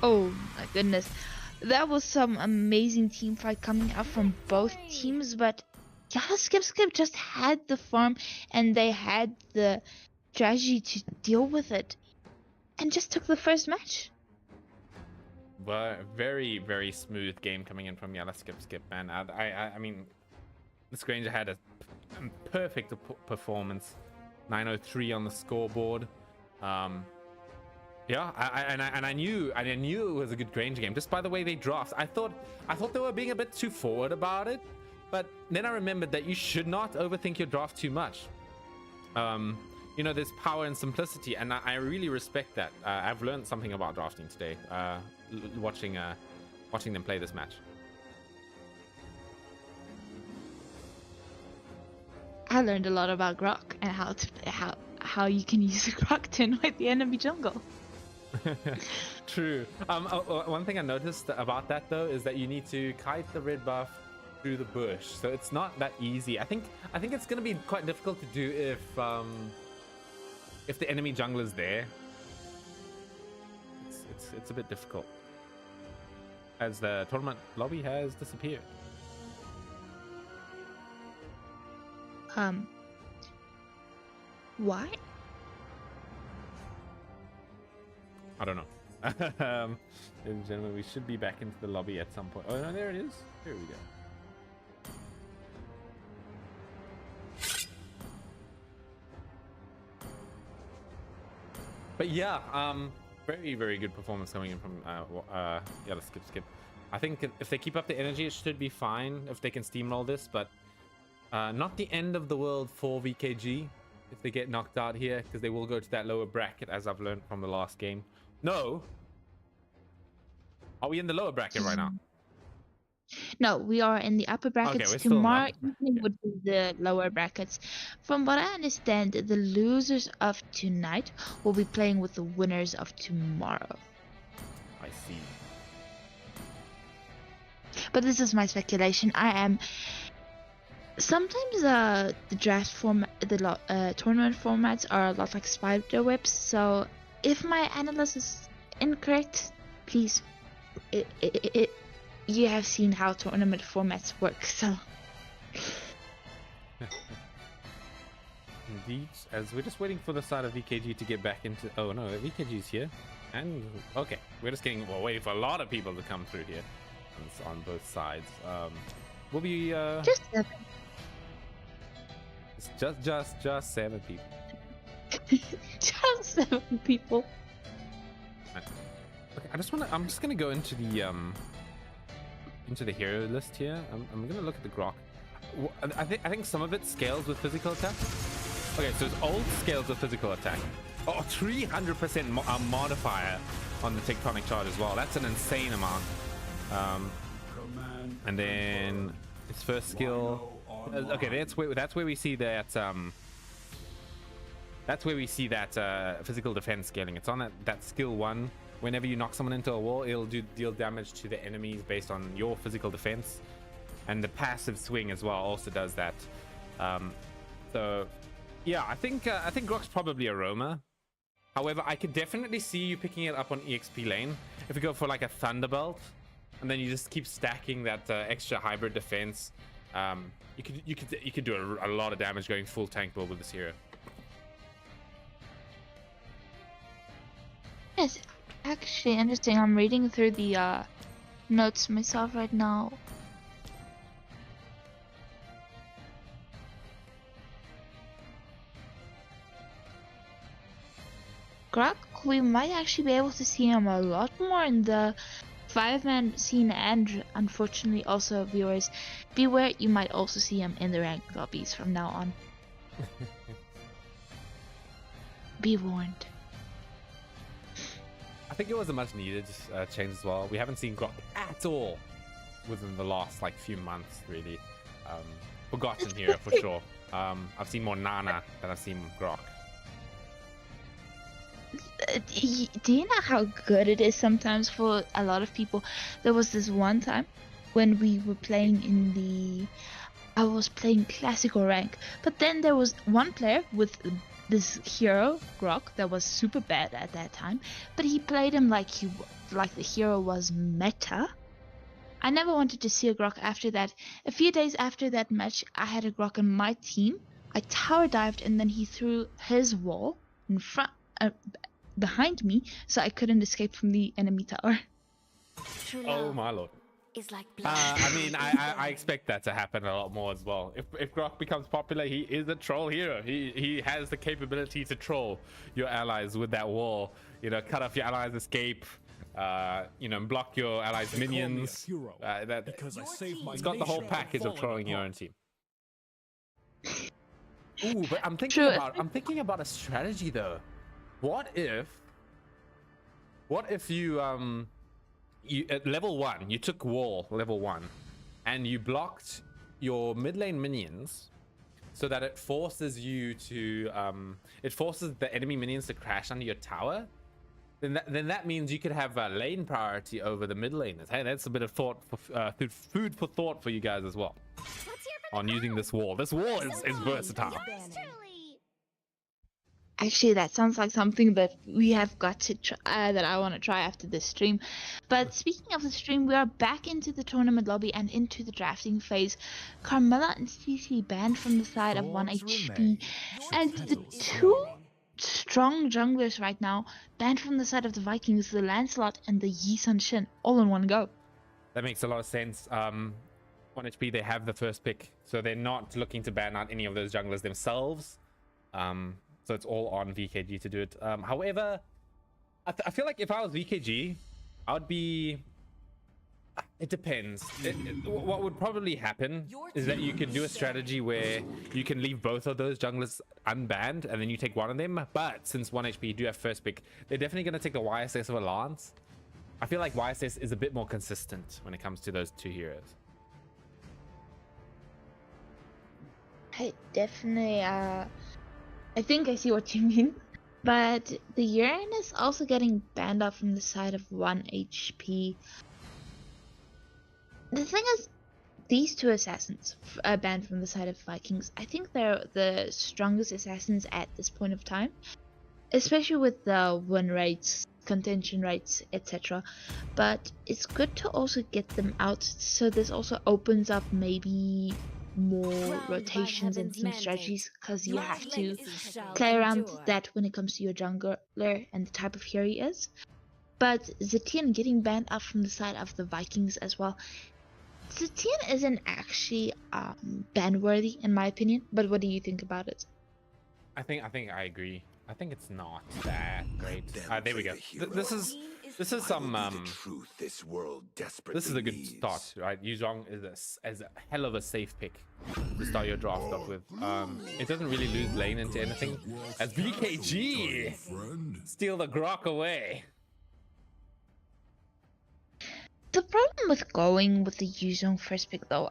Oh my goodness. That was some amazing team fight coming out from both teams, but yeah, Skip just had the farm and they had the strategy to deal with it and just took the first match. Well, very, very smooth game coming in from Yalla Skip, man. I mean, this Granger had a perfect performance. 903 on the scoreboard. Yeah, I knew it was a good Granger game just by the way they draft. I thought they were being a bit too forward about it, but then I remembered that you should not overthink your draft too much. You know, there's power and simplicity, and I really respect that. I've learned something about drafting today, watching them play this match. I learned a lot about Grok and how you can use Grok to annoy the enemy jungle. True. One thing I noticed about that though is that you need to kite the red buff through the bush, so it's not that easy. I think it's going to be quite difficult to do if the enemy jungle is there. It's a bit difficult, as the tournament lobby has disappeared. Why? I don't know. Ladies and gentlemen, we should be back into the lobby at some point. Oh no, there it is. Here we go. But yeah, very, very good performance coming in from Yalla Skip. I think if they keep up the energy, it should be fine if they can steamroll this, but not the end of the world for VKG if they get knocked out here, because they will go to that lower bracket, as I've learned from the last game. No, are we in the lower bracket right now? No, we are in the upper brackets. Okay, Tomorrow evening would be the lower brackets. From what I understand, the losers of tonight will be playing with the winners of tomorrow. I see. But this is my speculation. Sometimes the draft format, the tournament formats are a lot like spider webs. So if my analysis is incorrect, please. You have seen how tournament formats work, so. Indeed, as we're just waiting for the side of VKG to get back into. Oh no, VKG's here, and okay, we're just waiting for a lot of people to come through here, on both sides. We'll be just 7. It's just 7 people. Just 7 people. I'm just gonna go into the hero list here. I'm gonna look at the grok. I think some of it scales with physical attack. Okay, so it's old scales with physical attack. Oh, 300% modifier on the tectonic charge as well. That's an insane amount. And then its first skill. Okay, that's where we see that. That's where we see that physical defense scaling. It's on that skill 1. Whenever you knock someone into a wall, it'll deal damage to the enemies based on your physical defense. And the passive swing as well also does that. So yeah, I think Grok's probably a roamer. However, I could definitely see you picking it up on EXP lane if you go for like a Thunderbolt, and then you just keep stacking that extra hybrid defense. You could do a lot of damage going full tank build with this hero. Yes, actually interesting. I'm reading through the notes myself right now. Grok, we might actually be able to see him a lot more in the 5-man scene, and unfortunately also, viewers, beware, you might also see him in the ranked lobbies from now on. Be warned. I think it was a much needed change as well. We haven't seen Grok at all within the last like few months, really. Forgotten hero for sure. I've seen more Nana than I've seen Grok. Do you know how good it is sometimes for a lot of people? There was this one time when we were playing in the... I was playing classical rank, but then there was one player with this hero, Grok, that was super bad at that time, but he played him like the hero was meta. I never wanted to see a Grok after that. A few days after that match, I had a Grok on my team. I tower dived, and then he threw his wall in front... behind me, so I couldn't escape from the enemy tower. Oh my lord. Is like I mean, I expect that to happen a lot more as well. If Grok becomes popular, he is a troll hero. He has the capability to troll your allies with that wall. You know, cut off your allies' escape. You know, block your allies' minions. It's got the whole package of trolling your own team. Ooh, but I'm thinking about a strategy though. What if you at level 1 you took wall level 1 and you blocked your mid lane minions so that it forces you to it forces the enemy minions to crash under your tower? Then that means you could have lane priority over the mid laners. Hey, that's a bit of thought for food for thought for you guys as well on using this wall. This wall is versatile. Actually, that sounds like something that we have got to try, that I want to try after this stream. But speaking of the stream, we are back into the tournament lobby and into the drafting phase. Carmilla and CC banned from the side of 1 HP. And the two strong junglers right now banned from the side of the Vikings, the Lancelot and the Yi Sun Shin, all in one go. That makes a lot of sense. 1 HP, they have the first pick, so they're not looking to ban out any of those junglers themselves. So it's all on VKG to do it. However, I feel like if I was VKG, I would be... It depends. What would probably happen is that you can do a strategy where you can leave both of those junglers unbanned and then you take one of them. But since 1 HP you do have first pick, they're definitely going to take the YSS over Lance. I feel like YSS is a bit more consistent when it comes to those two heroes. I definitely... I think I see what you mean, but the Uranus also getting banned off from the side of 1 HP. The thing is, these two assassins banned from the side of Vikings, I think they're the strongest assassins at this point of time, especially with the win rates, contention rates, etc. But it's good to also get them out, so this also opens up maybe more rotations and team strategies, because you have to play around that when it comes to your jungler and the type of hero he is. But Zetian getting banned out from the side of the Vikings as well. Zetian isn't actually ban worthy in my opinion, but what do you think about it? I think I agree. I think it's not that great. There we go. This is This is some truth this world desperately this is a good start, right? Yuzhong is a hell of a safe pick to start your draft off with. It doesn't really lose lane into anything. As BKG steal the Grok away. The problem with going with the Yuzhong first pick though,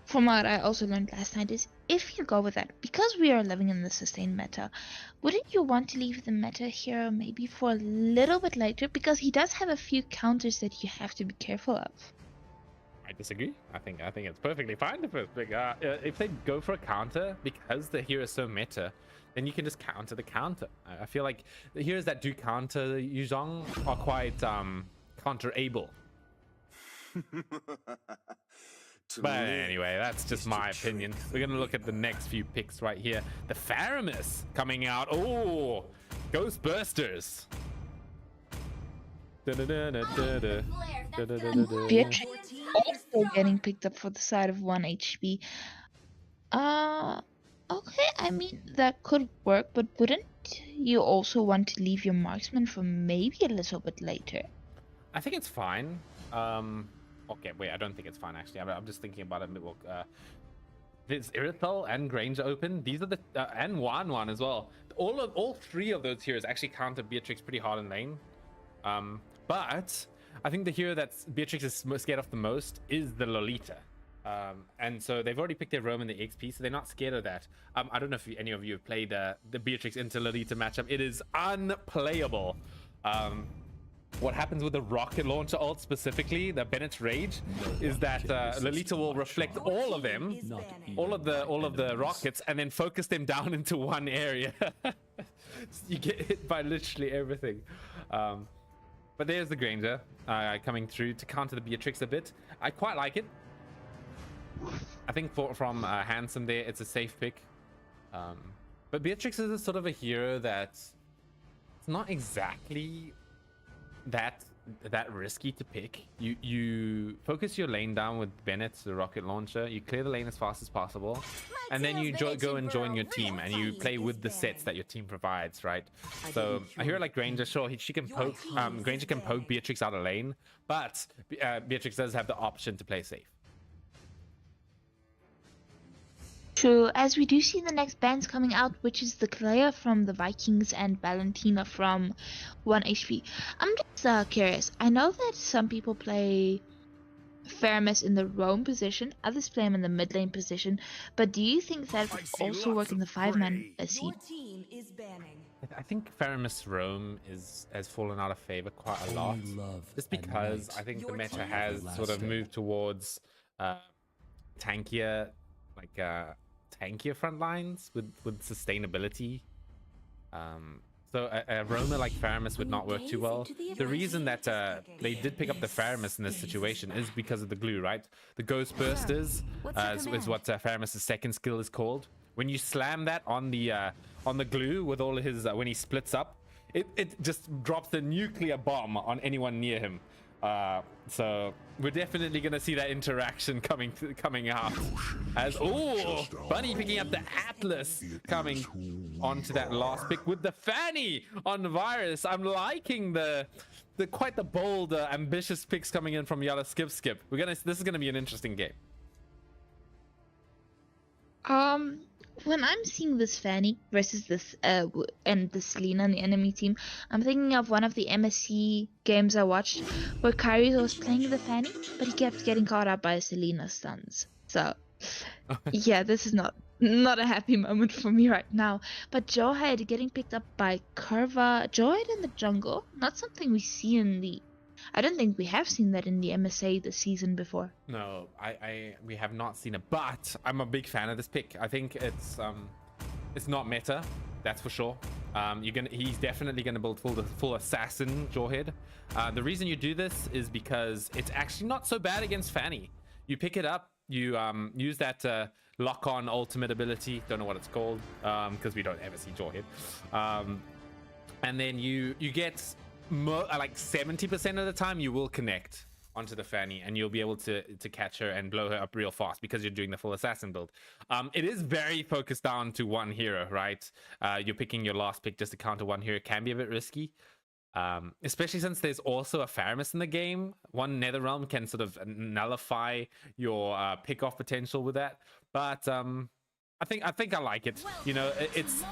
from what I also learned last night, is if you go with that, because we are living in the sustained meta, wouldn't you want to leave the meta hero maybe for a little bit later? Because he does have a few counters that you have to be careful of. I disagree. I think it's perfectly fine to first pick. If they go for a counter because the hero is so meta, then you can just counter the counter. I feel like the heroes that do counter Yuzhong are quite counter-able. But anyway, that's just my opinion. We're gonna look at the next few picks right here. The Faramis coming out. Oh, Ghostbusters. Beatrix also getting picked up for the side of 1 HP. Okay, I mean, that could work, but wouldn't you also want to leave your marksman for maybe a little bit later? I think it's fine. Okay, wait, I don't think it's fine actually. I'm just thinking about it a bit more. There's Irithel and Granger open. These are the and Wan as well. All three of those heroes actually counter Beatrix pretty hard in lane. But I think the hero that Beatrix is scared of the most is the Lolita. And so they've already picked their Roam in the XP, so they're not scared of that. I don't know if any of you have played the Beatrix into Lolita matchup. It is unplayable. What happens with the rocket launcher ult specifically, the Bennett's Rage, is that Lolita will reflect all of them, all of the rockets, and then focus them down into one area. You get hit by literally everything. But there's the Granger coming through to counter the Beatrix a bit. I quite like it. I think from Handsome there, it's a safe pick. But Beatrix is a sort of a hero that's not exactly that risky to pick. You focus your lane down with Bennett's the rocket launcher, you clear the lane as fast as possible, and then you go and join your team and you play with the sets that your team provides, right? So a hero like Granger, sure, she can poke Granger can poke Beatrix out of lane, but Beatrix does have the option to play safe. True, as we do see the next bands coming out, which is the Claire from the Vikings and Valentina from 1 HP. I'm just curious. I know that some people play Faramis in the roam position, others play him in the mid lane position, but do you think that would also work in the 5-man scene? Your team is banning. I think Faramis Roam has fallen out of favor quite a lot, just because I think the meta has sort of moved towards tankier, tankier front lines with sustainability. So a roamer like Faramis would not work too well. The reason that they did pick up the Faramis in this situation is because of the glue, right? The Ghostbusters is what Faramis' second skill is called. When you slam that on the glue with all his when he splits up, it just drops the nuclear bomb on anyone near him. So we're definitely gonna see that interaction coming out. As Bunny picking up the Atlas, coming onto that last pick with the Fanny on Virus. I'm liking the quite the bold, ambitious picks coming in from Yalla Skip. This is gonna be an interesting game. When I'm seeing this Fanny versus this and this Lina on the enemy team, I'm thinking of one of the MSC games I watched where Kyrie was playing the Fanny, but he kept getting caught up by Selena stuns. So yeah, this is not a happy moment for me right now. But Joehead getting picked up by Curva. Joehead in the jungle, not something we see in the... I don't think we have seen that in the MSA this season before. No, we have not seen it, but I'm a big fan of this pick. I think it's not meta, that's for sure. He's definitely gonna build full assassin Joehead. The reason you do this is because it's actually not so bad against Fanny. You pick it up, you use that lock-on ultimate ability. Don't know what it's called because we don't ever see Joehead. And then you get like 70% of the time you will connect onto the Fanny and you'll be able to catch her and blow her up real fast because you're doing the full assassin build. It is very focused down to one hero, right? You're picking your last pick just to counter one hero. It can be a bit risky, Especially since there's also a Faramis in the game. One Netherrealm can sort of nullify your pick-off potential with that. But I think I like it. You know, it's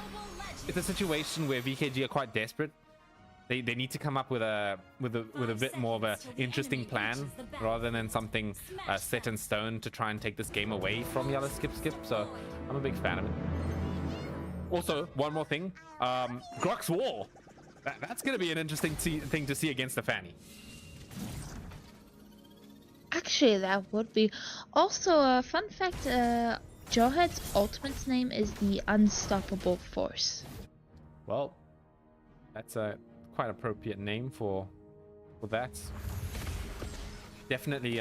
a situation where VKG are quite desperate. They need to come up with a bit more of a interesting plan rather than something set in stone to try and take this game away from Yellow Skip. So I'm a big fan of it. Also, one more thing, Grok's wall. That's going to be an interesting thing to see against the Fanny. Actually, that would be. Also, a fun fact, Jawhead's ultimate's name is the Unstoppable Force. Well, that's a quite appropriate name for that. Definitely,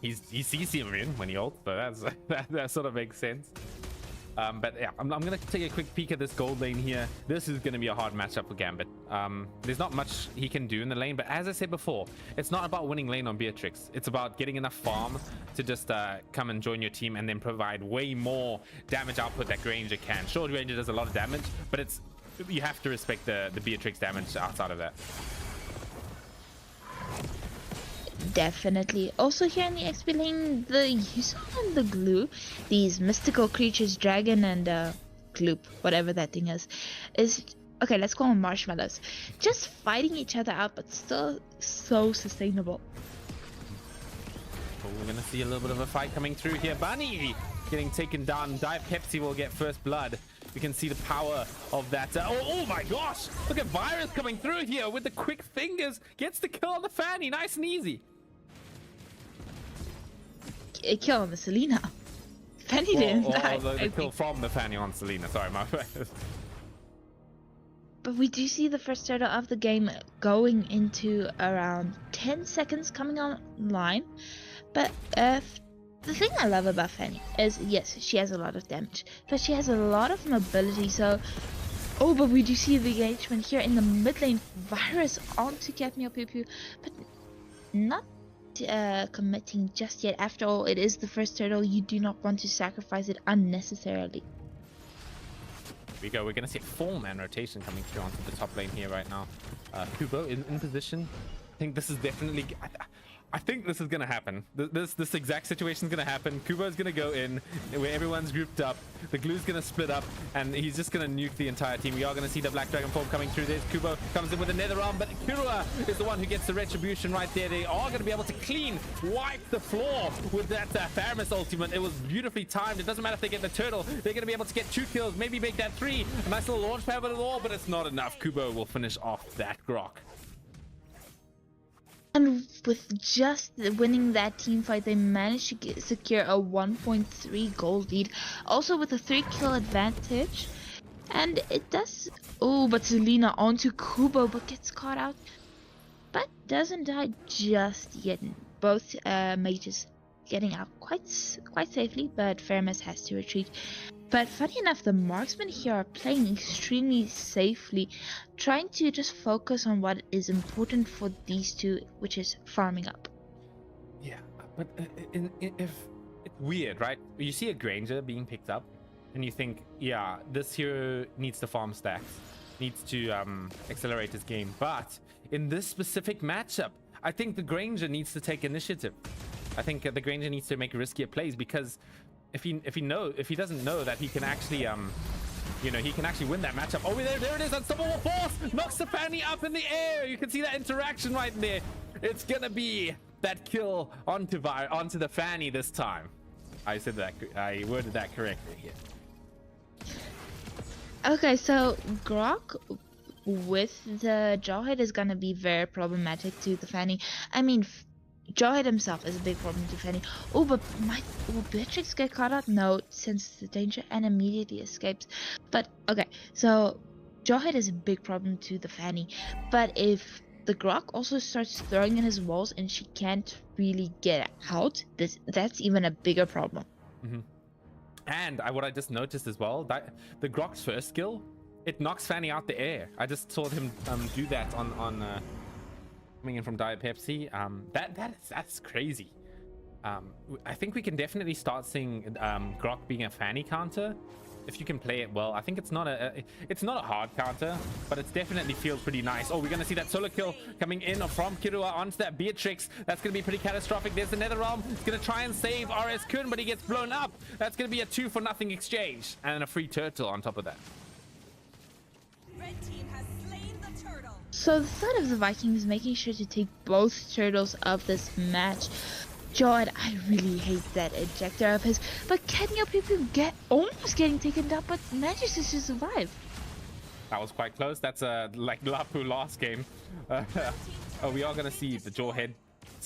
he sees him in when he ults, so that sort of makes sense. But yeah, I'm gonna take a quick peek at this gold lane here. This is gonna be a hard matchup for Gambit. There's not much he can do in the lane, but as I said before, it's not about winning lane on Beatrix. It's about getting enough farm to just come and join your team and then provide way more damage output that Granger can. Sure, Granger does a lot of damage, but you have to respect the Beatrix damage outside of that. Definitely. Also here in the XP lane, you saw on the glue, these mystical creatures, dragon and gloop, whatever that thing is okay, let's call them marshmallows. Just fighting each other out, but still so sustainable. Oh, we're gonna see a little bit of a fight coming through here. Bunny getting taken down. Dive Pepsi will get first blood. We can see the power of that. Oh my gosh! Look at Virus coming through here with the quick fingers. Gets the kill on the Fanny. Nice and easy. A kill on the Selena. Fanny didn't die. The kill from the Fanny on Selena. Sorry, my bad. But we do see the first turtle of the game going into around 10 seconds coming online. But the thing I love about Fanny is, yes, she has a lot of damage, but she has a lot of mobility. So, but we do see the engagement here in the mid lane. Virus onto Capmio Pew Pew, but not committing just yet. After all, it is the first turtle. You do not want to sacrifice it unnecessarily. Here we go. We're going to see a 4-man rotation coming through onto the top lane here right now. Kubo in position. I think this is definitely... I think this is going to happen. This exact situation is going to happen. Kubo is going to go in where everyone's grouped up. The glue's going to split up and he's just going to nuke the entire team. We are going to see the Black Dragon form coming through. There's Kubo, comes in with a Netherrealm, but Kirua is the one who gets the retribution right there. They are going to be able to clean wipe the floor with that Faramis ultimate. It was beautifully timed. It doesn't matter if they get the turtle. They're going to be able to get 2 kills, maybe make that 3. A nice little launch pad with it all, but it's not enough. Kubo will finish off that Grok. And with just winning that team fight, they managed to secure a 1.3 gold lead. Also with a 3-kill advantage. And it does... Oh, but Selena onto Kubo, but gets caught out. But doesn't die just yet. Both mages getting out quite safely, but Faramis has to retreat. But funny enough, the marksmen here are playing extremely safely, trying to just focus on what is important for these two, which is farming up. Yeah, but if it's weird, right? You see a Granger being picked up, and you think, yeah, this hero needs to farm stacks, needs to accelerate his game. But in this specific matchup, I think the Granger needs to take initiative. I think the Granger needs to make riskier plays, because if he doesn't know that he can actually he can actually win that matchup. Oh, there it is, Unstoppable Force knocks the Fanny up in the air. You can see that interaction right there. It's gonna be that kill onto the Fanny this time. I worded that correctly here. Okay, so Grok with the Jawhead is gonna be very problematic to the Fanny. I mean, Jawhead himself is a big problem to Fanny. Oh, but will Beatrix get caught up? No, senses the danger and immediately escapes. But okay, so Jawhead is a big problem to the Fanny. But if the Grok also starts throwing in his walls and she can't really get out, that's even a bigger problem. Mm-hmm. And what I just noticed as well, that the Grok's first skill, it knocks Fanny out the air. I just saw him do that on coming in from Dire Pepsi. That's crazy. I think we can definitely start seeing Grok being a Fanny counter if you can play it well. I think it's not a hard counter, but it definitely feels pretty nice. Oh, we're gonna see that solo kill coming in from Kirua onto that Beatrix. That's gonna be pretty catastrophic. There's the NetherRealm. He's gonna try and save RS Kun, but he gets blown up. That's gonna be a 2-for-0 exchange and a free turtle on top of that. Red team has slain the turtle. So the side of the Vikings making sure to take both turtles of this match. John, I really hate that ejector of his, but can your people get almost getting taken down, but manages to survive? That was quite close. That's like Lapu last game. Oh, we are gonna see the Jawhead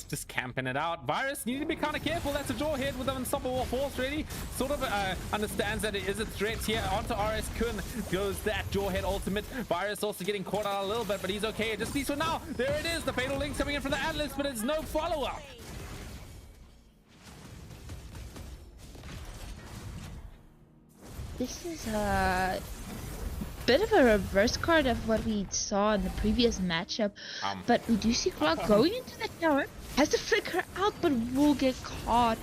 just camping it out. Virus, you need to be kind of careful. That's a Jawhead with an unstoppable force, really. Sort of understands that it is a threat here. Onto RS Kun goes that Jawhead ultimate. Virus also getting caught out a little bit, but he's okay. It just needs to now. There it is. The Fatal Link's coming in from the Atlas, but it's no follow-up. This is a bit of a reverse card of what we saw in the previous matchup, but we do see Clark going into the tower, has to flicker out, but will get caught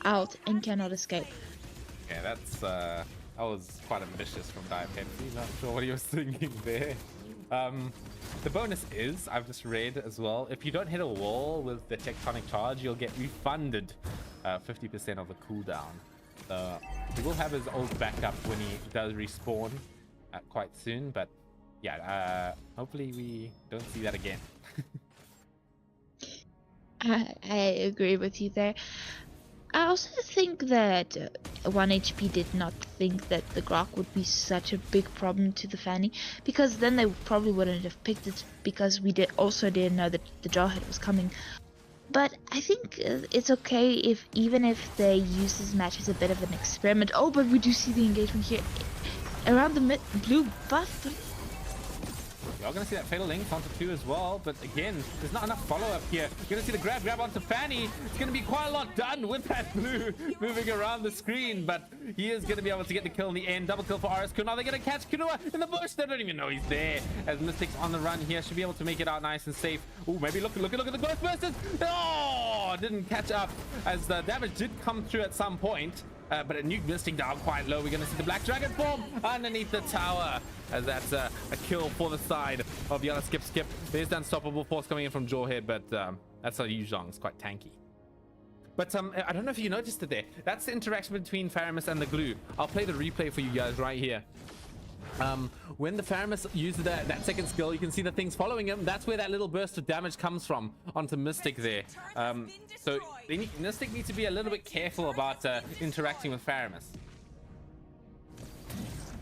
out and cannot escape. Yeah, that was quite ambitious from Diapepsi. Not sure what he was thinking there. The bonus is, I've just read as well, if you don't hit a wall with the tectonic charge, you'll get refunded 50% of the cooldown. He will have his ult backup when he does respawn quite soon, but yeah, hopefully we don't see that again. I agree with you there. I also think that 1 HP did not think that the Grok would be such a big problem to the Fanny, because then they probably wouldn't have picked it, because we didn't know that the Jawhead was coming. But I think it's okay even if they use this match as a bit of an experiment. Oh, but we do see the engagement here around the blue buff. But You're going to see that Fatal Link onto 2 as well, but again, there's not enough follow-up here. You're going to see the grab onto Fanny. It's going to be quite a lot done with that blue moving around the screen, but he is going to be able to get the kill in the end. Double kill for RS Kun. Now they're going to catch Kirua in the bush. They don't even know he's there. As Mystic's on the run here, should be able to make it out nice and safe. Oh, maybe look at the Ghostbusters. Oh, didn't catch up as the damage did come through at some point. But a nuke Mystic down quite low. We're going to see the Black Dragon form underneath the tower, as that's a kill for the side of Yellow Skip. There's the unstoppable force coming in from Jawhead, but that's a Yuzhong. It's quite tanky. But I don't know if you noticed it there. That's the interaction between Faramis and the glue. I'll play the replay for you guys right here. When the Faramis uses that second skill, you can see the things following him. That's where that little burst of damage comes from onto Mystic there. So Mystic needs to be a little bit careful about interacting with Faramis.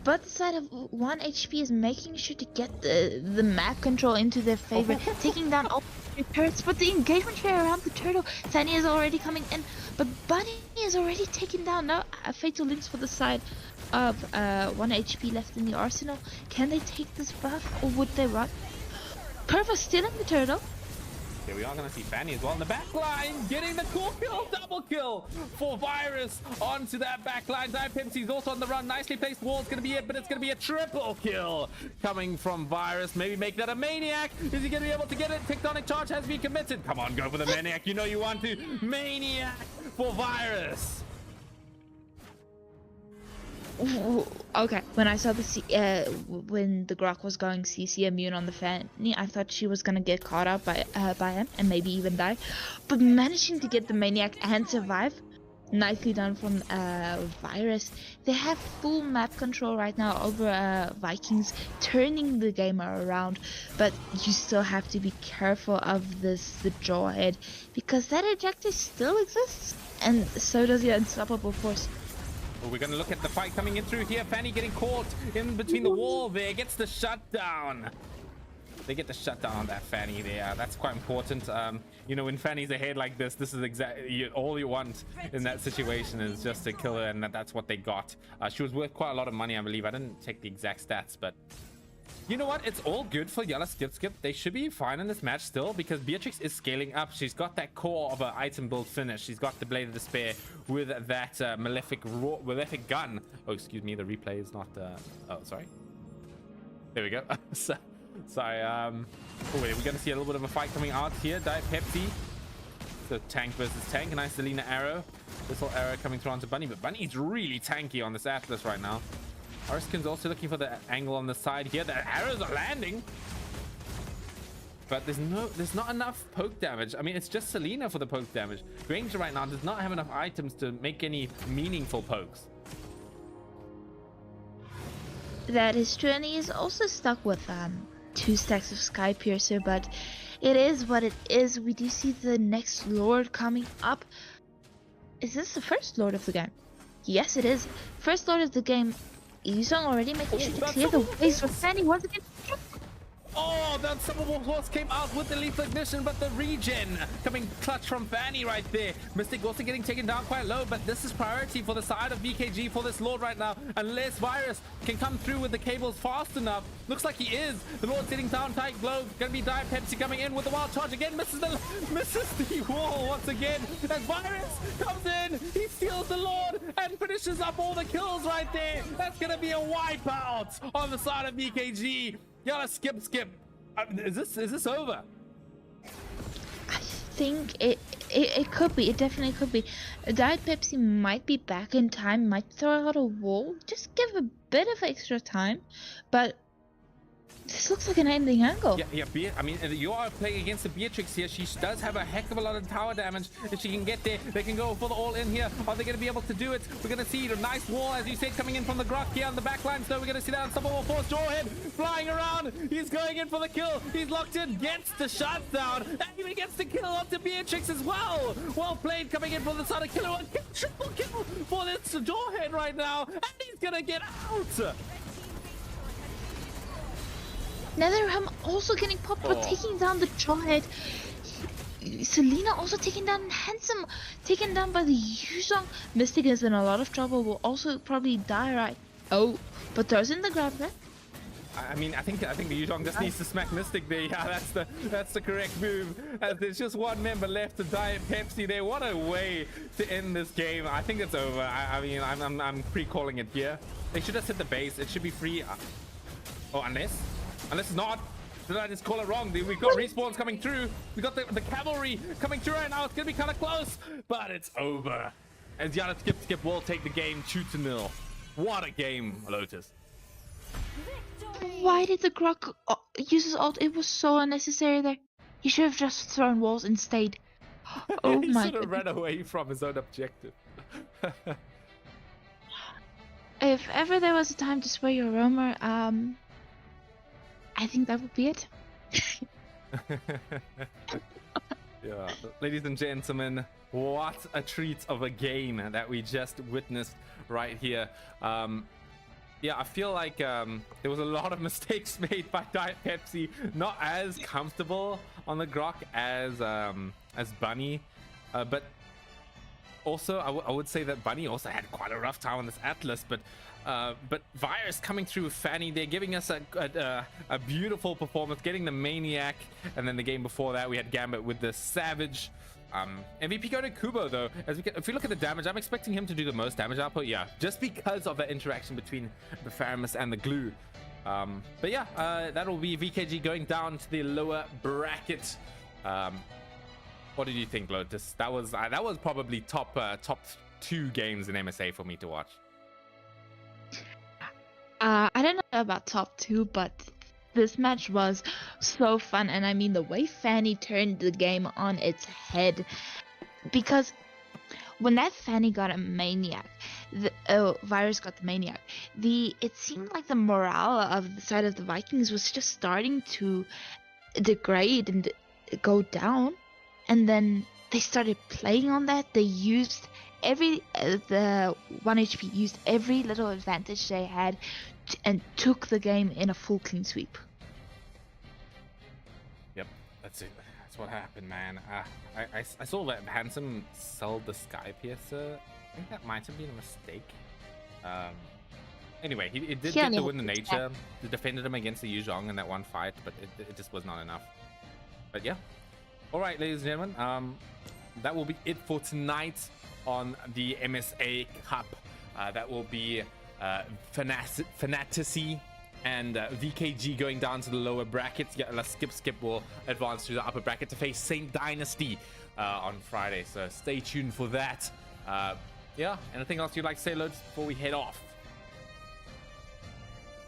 but the side of 1 HP is making sure to get the map control into their favor, taking down all the turrets. But the engagement here around the turtle, Tanya is already coming in, but Bunny is already taken down. Now Fatal Links for the side of 1 HP left in the arsenal. Can they take this buff, or would they run? Perva stealing the turtle. Here we are going to see Fanny as well in the back line, getting the cool kill, double kill for Virus onto that back line. Diapepsi's also on the run, nicely placed wall. It's going to be it, but it's going to be a triple kill coming from Virus. Maybe make that a Maniac. Is he going to be able to get it? Tectonic charge has been committed. Come on, go for the Maniac. You know you want to. Maniac for Virus. Okay, when I saw when the Grok was going CC immune on the Fanny, I thought she was gonna get caught up by him and maybe even die, but managing to get the Maniac and survive, nicely done from Virus. They have full map control right now over Vikings, turning the game around, but you still have to be careful of the Jawhead, because that ejector still exists, and so does the unstoppable force. Well, we're going to look at the fight coming in through here. Fanny getting caught in between the wall there. Gets the shutdown. They get the shutdown on that Fanny there. That's quite important. You know, when Fanny's ahead like this is exactly all you want in that situation is just to kill her, and that's what they got. She was worth quite a lot of money, I believe. I didn't check the exact stats, but you know what? It's all good for Yellow Skip. They should be fine in this match still, because Beatrix is scaling up. She's got that core of an item build finish. She's got the Blade of Despair with that malefic gun. Oh, excuse me. The replay is not... oh, sorry. There we go. Sorry. Oh, wait. We're going to see a little bit of a fight coming out here. Diapepsi. So tank versus tank. Nice Selena arrow. This whole arrow coming through onto Bunny. But Bunny's really tanky on this Atlas right now. Arskin's also looking for the angle on the side here. The arrows are landing, but there's not enough poke damage. I mean, it's just Selena for the poke damage. Granger right now does not have enough items to make any meaningful pokes. That is true, and he is also stuck with 2 stacks of Sky Piercer, but it is what it is. We do see the next Lord coming up. Is this the first Lord of the game? Yes, it is. First Lord of the game. Yuzong already making sure to clear the ways for Fanny once again. Oh, the unstoppable horse came out with the lethal ignition, but the regen coming clutch from Fanny right there. Mystic also getting taken down quite low, but this is priority for the side of VKG for this Lord right now. Unless Virus can come through with the cables fast enough. Looks like he is. The Lord's getting down tight blow. Gonna be Dire Pepsi coming in with the wild charge again. Misses the wall once again. As Virus comes in, he steals the Lord and finishes up all the kills right there. That's gonna be a wipeout on the side of VKG. You gotta skip. Is this over? I think it could be. It definitely could be. Diet Pepsi might be back in time. Might throw out a wall. Just give a bit of extra time. But this looks like an ending angle. Yeah. I mean, you are playing against the Beatrix here. She does have a heck of a lot of tower damage. If she can get there, they can go for the all-in here. Are they going to be able to do it? We're going to see a nice wall, as you said, coming in from the Grok here on the back line. So we're going to see that unstoppable force. Jawhead flying around. He's going in for the kill. He's locked in, gets the shutdown, and even gets the kill onto Beatrix as well. Well played, coming in from the side of Killer. Triple kill for this Jawhead right now, and he's going to get out. Netherham also getting popped, but taking down the Jawhead. Selena also taken down Handsome, taken down by the Yuzong. Mystic is in a lot of trouble, will also probably die, right? Oh, but throws in the grab there. I mean, I think the Yuzong just needs to smack Mystic there. Yeah, that's the correct move. As there's just one member left to die. Pepsi there. What a way to end this game. I think it's over. I mean, I'm pre-calling it here. They should just hit the base. It should be free. Oh, unless it's not. Did I just call it wrong? We've got respawns coming through. We got the cavalry coming through right now. It's gonna be kind of close, but it's over. As Yana Skip will take the game 2-0. What a game, Lotus. Why did the Grok use his ult? It was so unnecessary there. He should have just thrown walls and stayed. Oh He my should have goodness. ran away from his own objective. If ever there was a time to spray your roamer, I think that would be it. Yeah, ladies and gentlemen, what a treat of a game that we just witnessed right here. Yeah, I feel like there was a lot of mistakes made by Diet Pepsi. Not as comfortable on the Grok as Bunny, but also I would say that Bunny also had quite a rough time on this Atlas. But Virus coming through with Fanny, they're giving us a beautiful performance, getting the Maniac, and then the game before that we had Gambit with the Savage. MVP go to Kubo though. If we look at the damage, I'm expecting him to do the most damage output. Yeah, just because of the interaction between the Faramus and the Glue. But yeah, that'll be VKG going down to the lower bracket. What did you think, Lotus? That was probably top 2 games in MSA for me to watch. I don't know about top 2, but this match was so fun. And I mean, the way Fanny turned the game on its head. Because when that Fanny got a Maniac, Virus got the Maniac, it seemed like the morale of the side of the Vikings was just starting to degrade and go down. And then they started playing on that. They used the 1 HP used every little advantage they had and took the game in a full clean sweep. Yep, that's it. That's what happened, man. I saw that Handsome sold the Sky Piercer. I think that might have been a mistake. Anyway, he did get the win in nature. He defended him against the Yuzhong in that one fight, but it just was not enough. But yeah. All right, ladies and gentlemen, that will be it for tonight on the MSA Cup. That will be Fanatici and VKG going down to the lower brackets. Yeah, Skip will advance to the upper bracket to face Saint Dynasty on Friday. So stay tuned for that. Yeah, anything else you'd like to say, Loads, before we head off?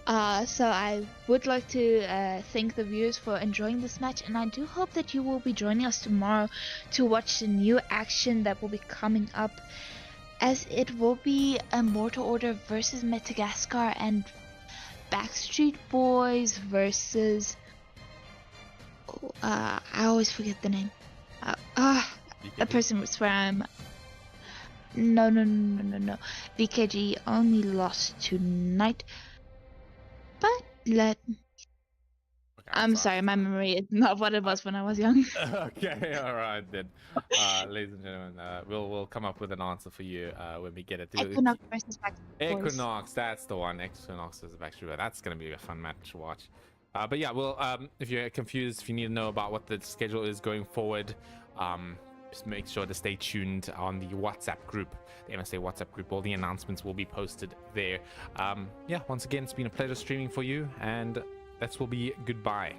So I would like to thank the viewers for enjoying this match, and I do hope that you will be joining us tomorrow to watch the new action that will be coming up, as it will be a Mortal Order versus Madagascar and Backstreet Boys versus I always forget the name. A person with where I'm. No. VKG only lost tonight. But I'm sorry, my memory is not what it was when I was young. Okay, all right then. Ladies and gentlemen, we'll come up with an answer for you when we get it. Equinox versus Backstreet Boys. Equinox, that's the one. Equinox is Backstreet Boys. That's gonna be a fun match to watch. But yeah, well, if you're confused, if you need to know about what the schedule is going forward, just make sure to stay tuned on the WhatsApp group, the MSA WhatsApp group. All the announcements will be posted there. Yeah, once again, it's been a pleasure streaming for you, and that will be goodbye.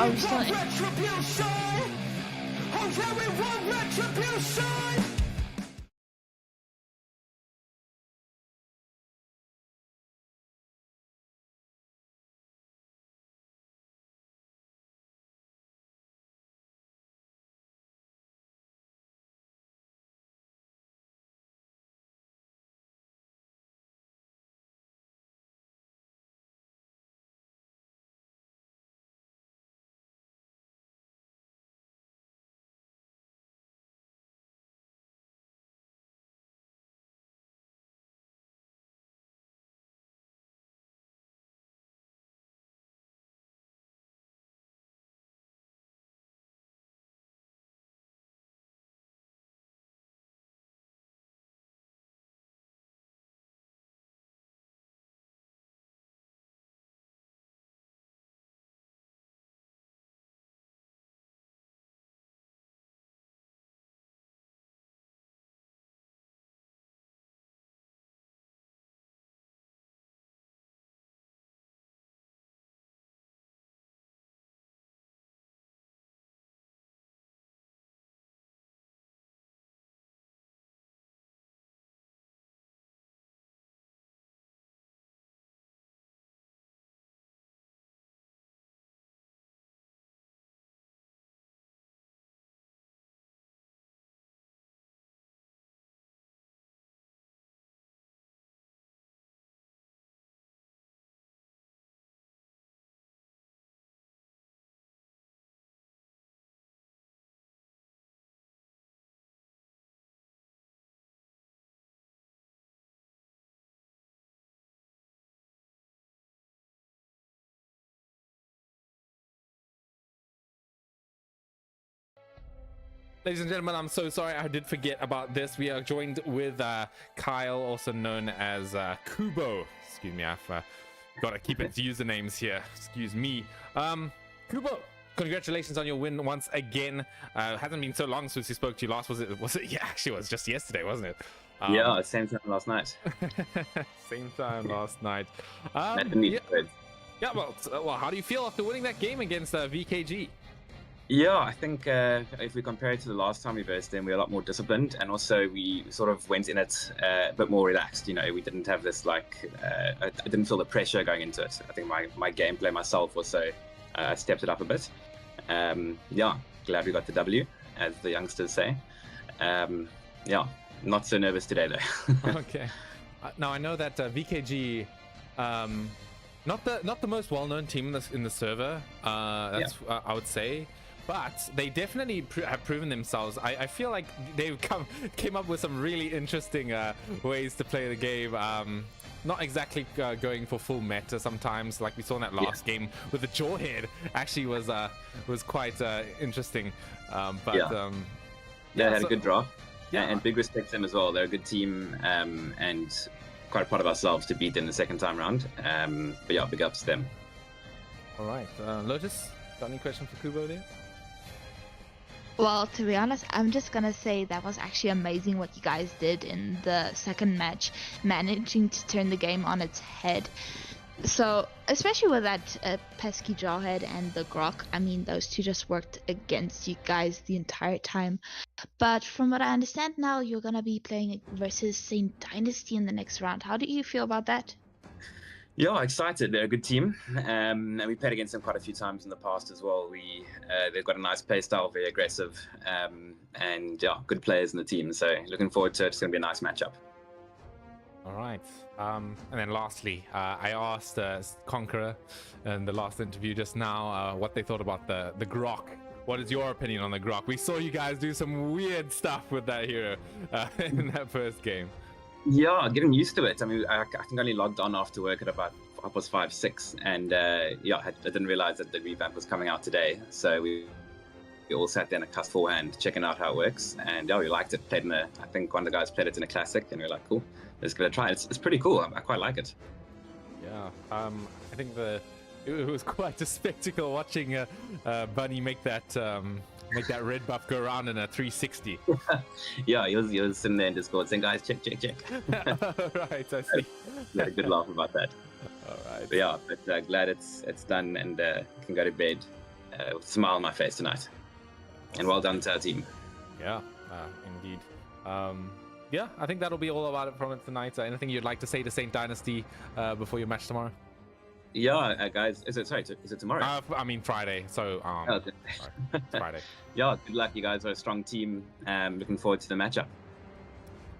Oh, we still in. Ladies and gentlemen, I'm so sorry I did forget about this. We are joined with Kyle, also known as Kubo. Excuse me, I've got to keep its usernames here. Excuse me. Kubo, congratulations on your win once again. Hasn't been so long since we spoke to you last. Was it? Yeah, actually, it was just yesterday, wasn't it? Yeah, same time last night. Same time last night. Yeah, well, how do you feel after winning that game against VKG? Yeah, I think if we compare it to the last time we versed them, we were a lot more disciplined, and also we sort of went in it a bit more relaxed. You know, we didn't have this I didn't feel the pressure going into it. I think my gameplay myself also stepped it up a bit. Yeah, glad we got the W, as the youngsters say. Yeah, not so nervous today though. Okay. Now I know that VKG, not the most well-known team in the server. That's I would say. But they definitely have proven themselves. I feel like they've came up with some really interesting ways to play the game. not exactly going for full meta sometimes, like we saw in that last game with the Jawhead. Actually was quite interesting. They had a good draw. Yeah, and big respect to them as well. They're a good team, and quite proud of ourselves to beat them the second time round. But yeah, big ups to them. All right, Lotus, got any question for Kubo there? Well, to be honest, I'm just gonna say that was actually amazing what you guys did in the second match, managing to turn the game on its head. So, especially with that pesky Jawhead and the Grok, I mean, those two just worked against you guys the entire time. But from what I understand now, you're gonna be playing versus Saint Dynasty in the next round. How do you feel about that? Yeah, excited. They're a good team, and we played against them quite a few times in the past as well. They've got a nice play style, very aggressive, and yeah, good players in the team. So looking forward to it. It's going to be a nice matchup. All right. And then lastly, I asked Conqueror in the last interview just now what they thought about the Grok. What is your opinion on the Grok? We saw you guys do some weird stuff with that hero in that first game. Yeah, getting used to it. I mean, I think I only logged on after work at about 5:06, and I didn't realize that the revamp was coming out today. So we all sat there in a cast forehand, checking out how it works, and yeah, we liked it. Played I think one of the guys played it in a classic, and we were like, cool, let's give it a try. It's pretty cool. I quite like it. Yeah, I think it was quite a spectacle watching Bunny make that red buff go around in a 360. Yeah, he was sitting there in Discord saying, guys, check. Right, I see. We had a good laugh about that. All right. But yeah, glad it's done, and can go to bed with a smile on my face tonight. And well done to our team. Yeah, indeed. Yeah, I think that'll be all about it from it tonight. Anything you'd like to say to Saint Dynasty before your match tomorrow? Yeah, guys, is it tomorrow? I mean Friday. So okay. It's Friday. Yeah, good luck. You guys are a strong team. Looking forward to the matchup.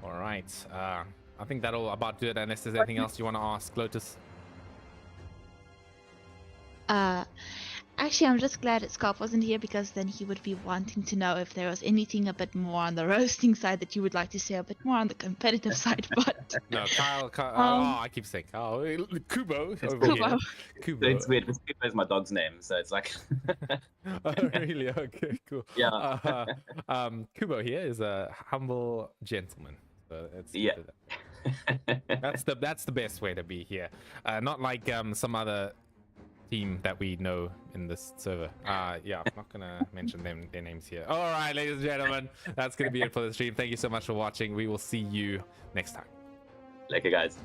All right. I think that'll about do it. Unless there's anything else you want to ask, Lotus. Actually, I'm just glad Scarp wasn't here, because then he would be wanting to know if there was anything a bit more on the roasting side that you would like to say, a bit more on the competitive side. But no, Kyle I keep saying Kubo over Kubo. here. Kubo. It's weird because Kubo is my dog's name, so it's like. Oh, really? Okay, cool. Yeah. Kubo here is a humble gentleman. So it's that's the best way to be here. Not like some other team that we know in this server. Yeah, I'm not gonna mention their names here. All right, ladies and gentlemen, that's gonna be it for the stream. Thank you so much for watching. We will see you next time. Later, guys.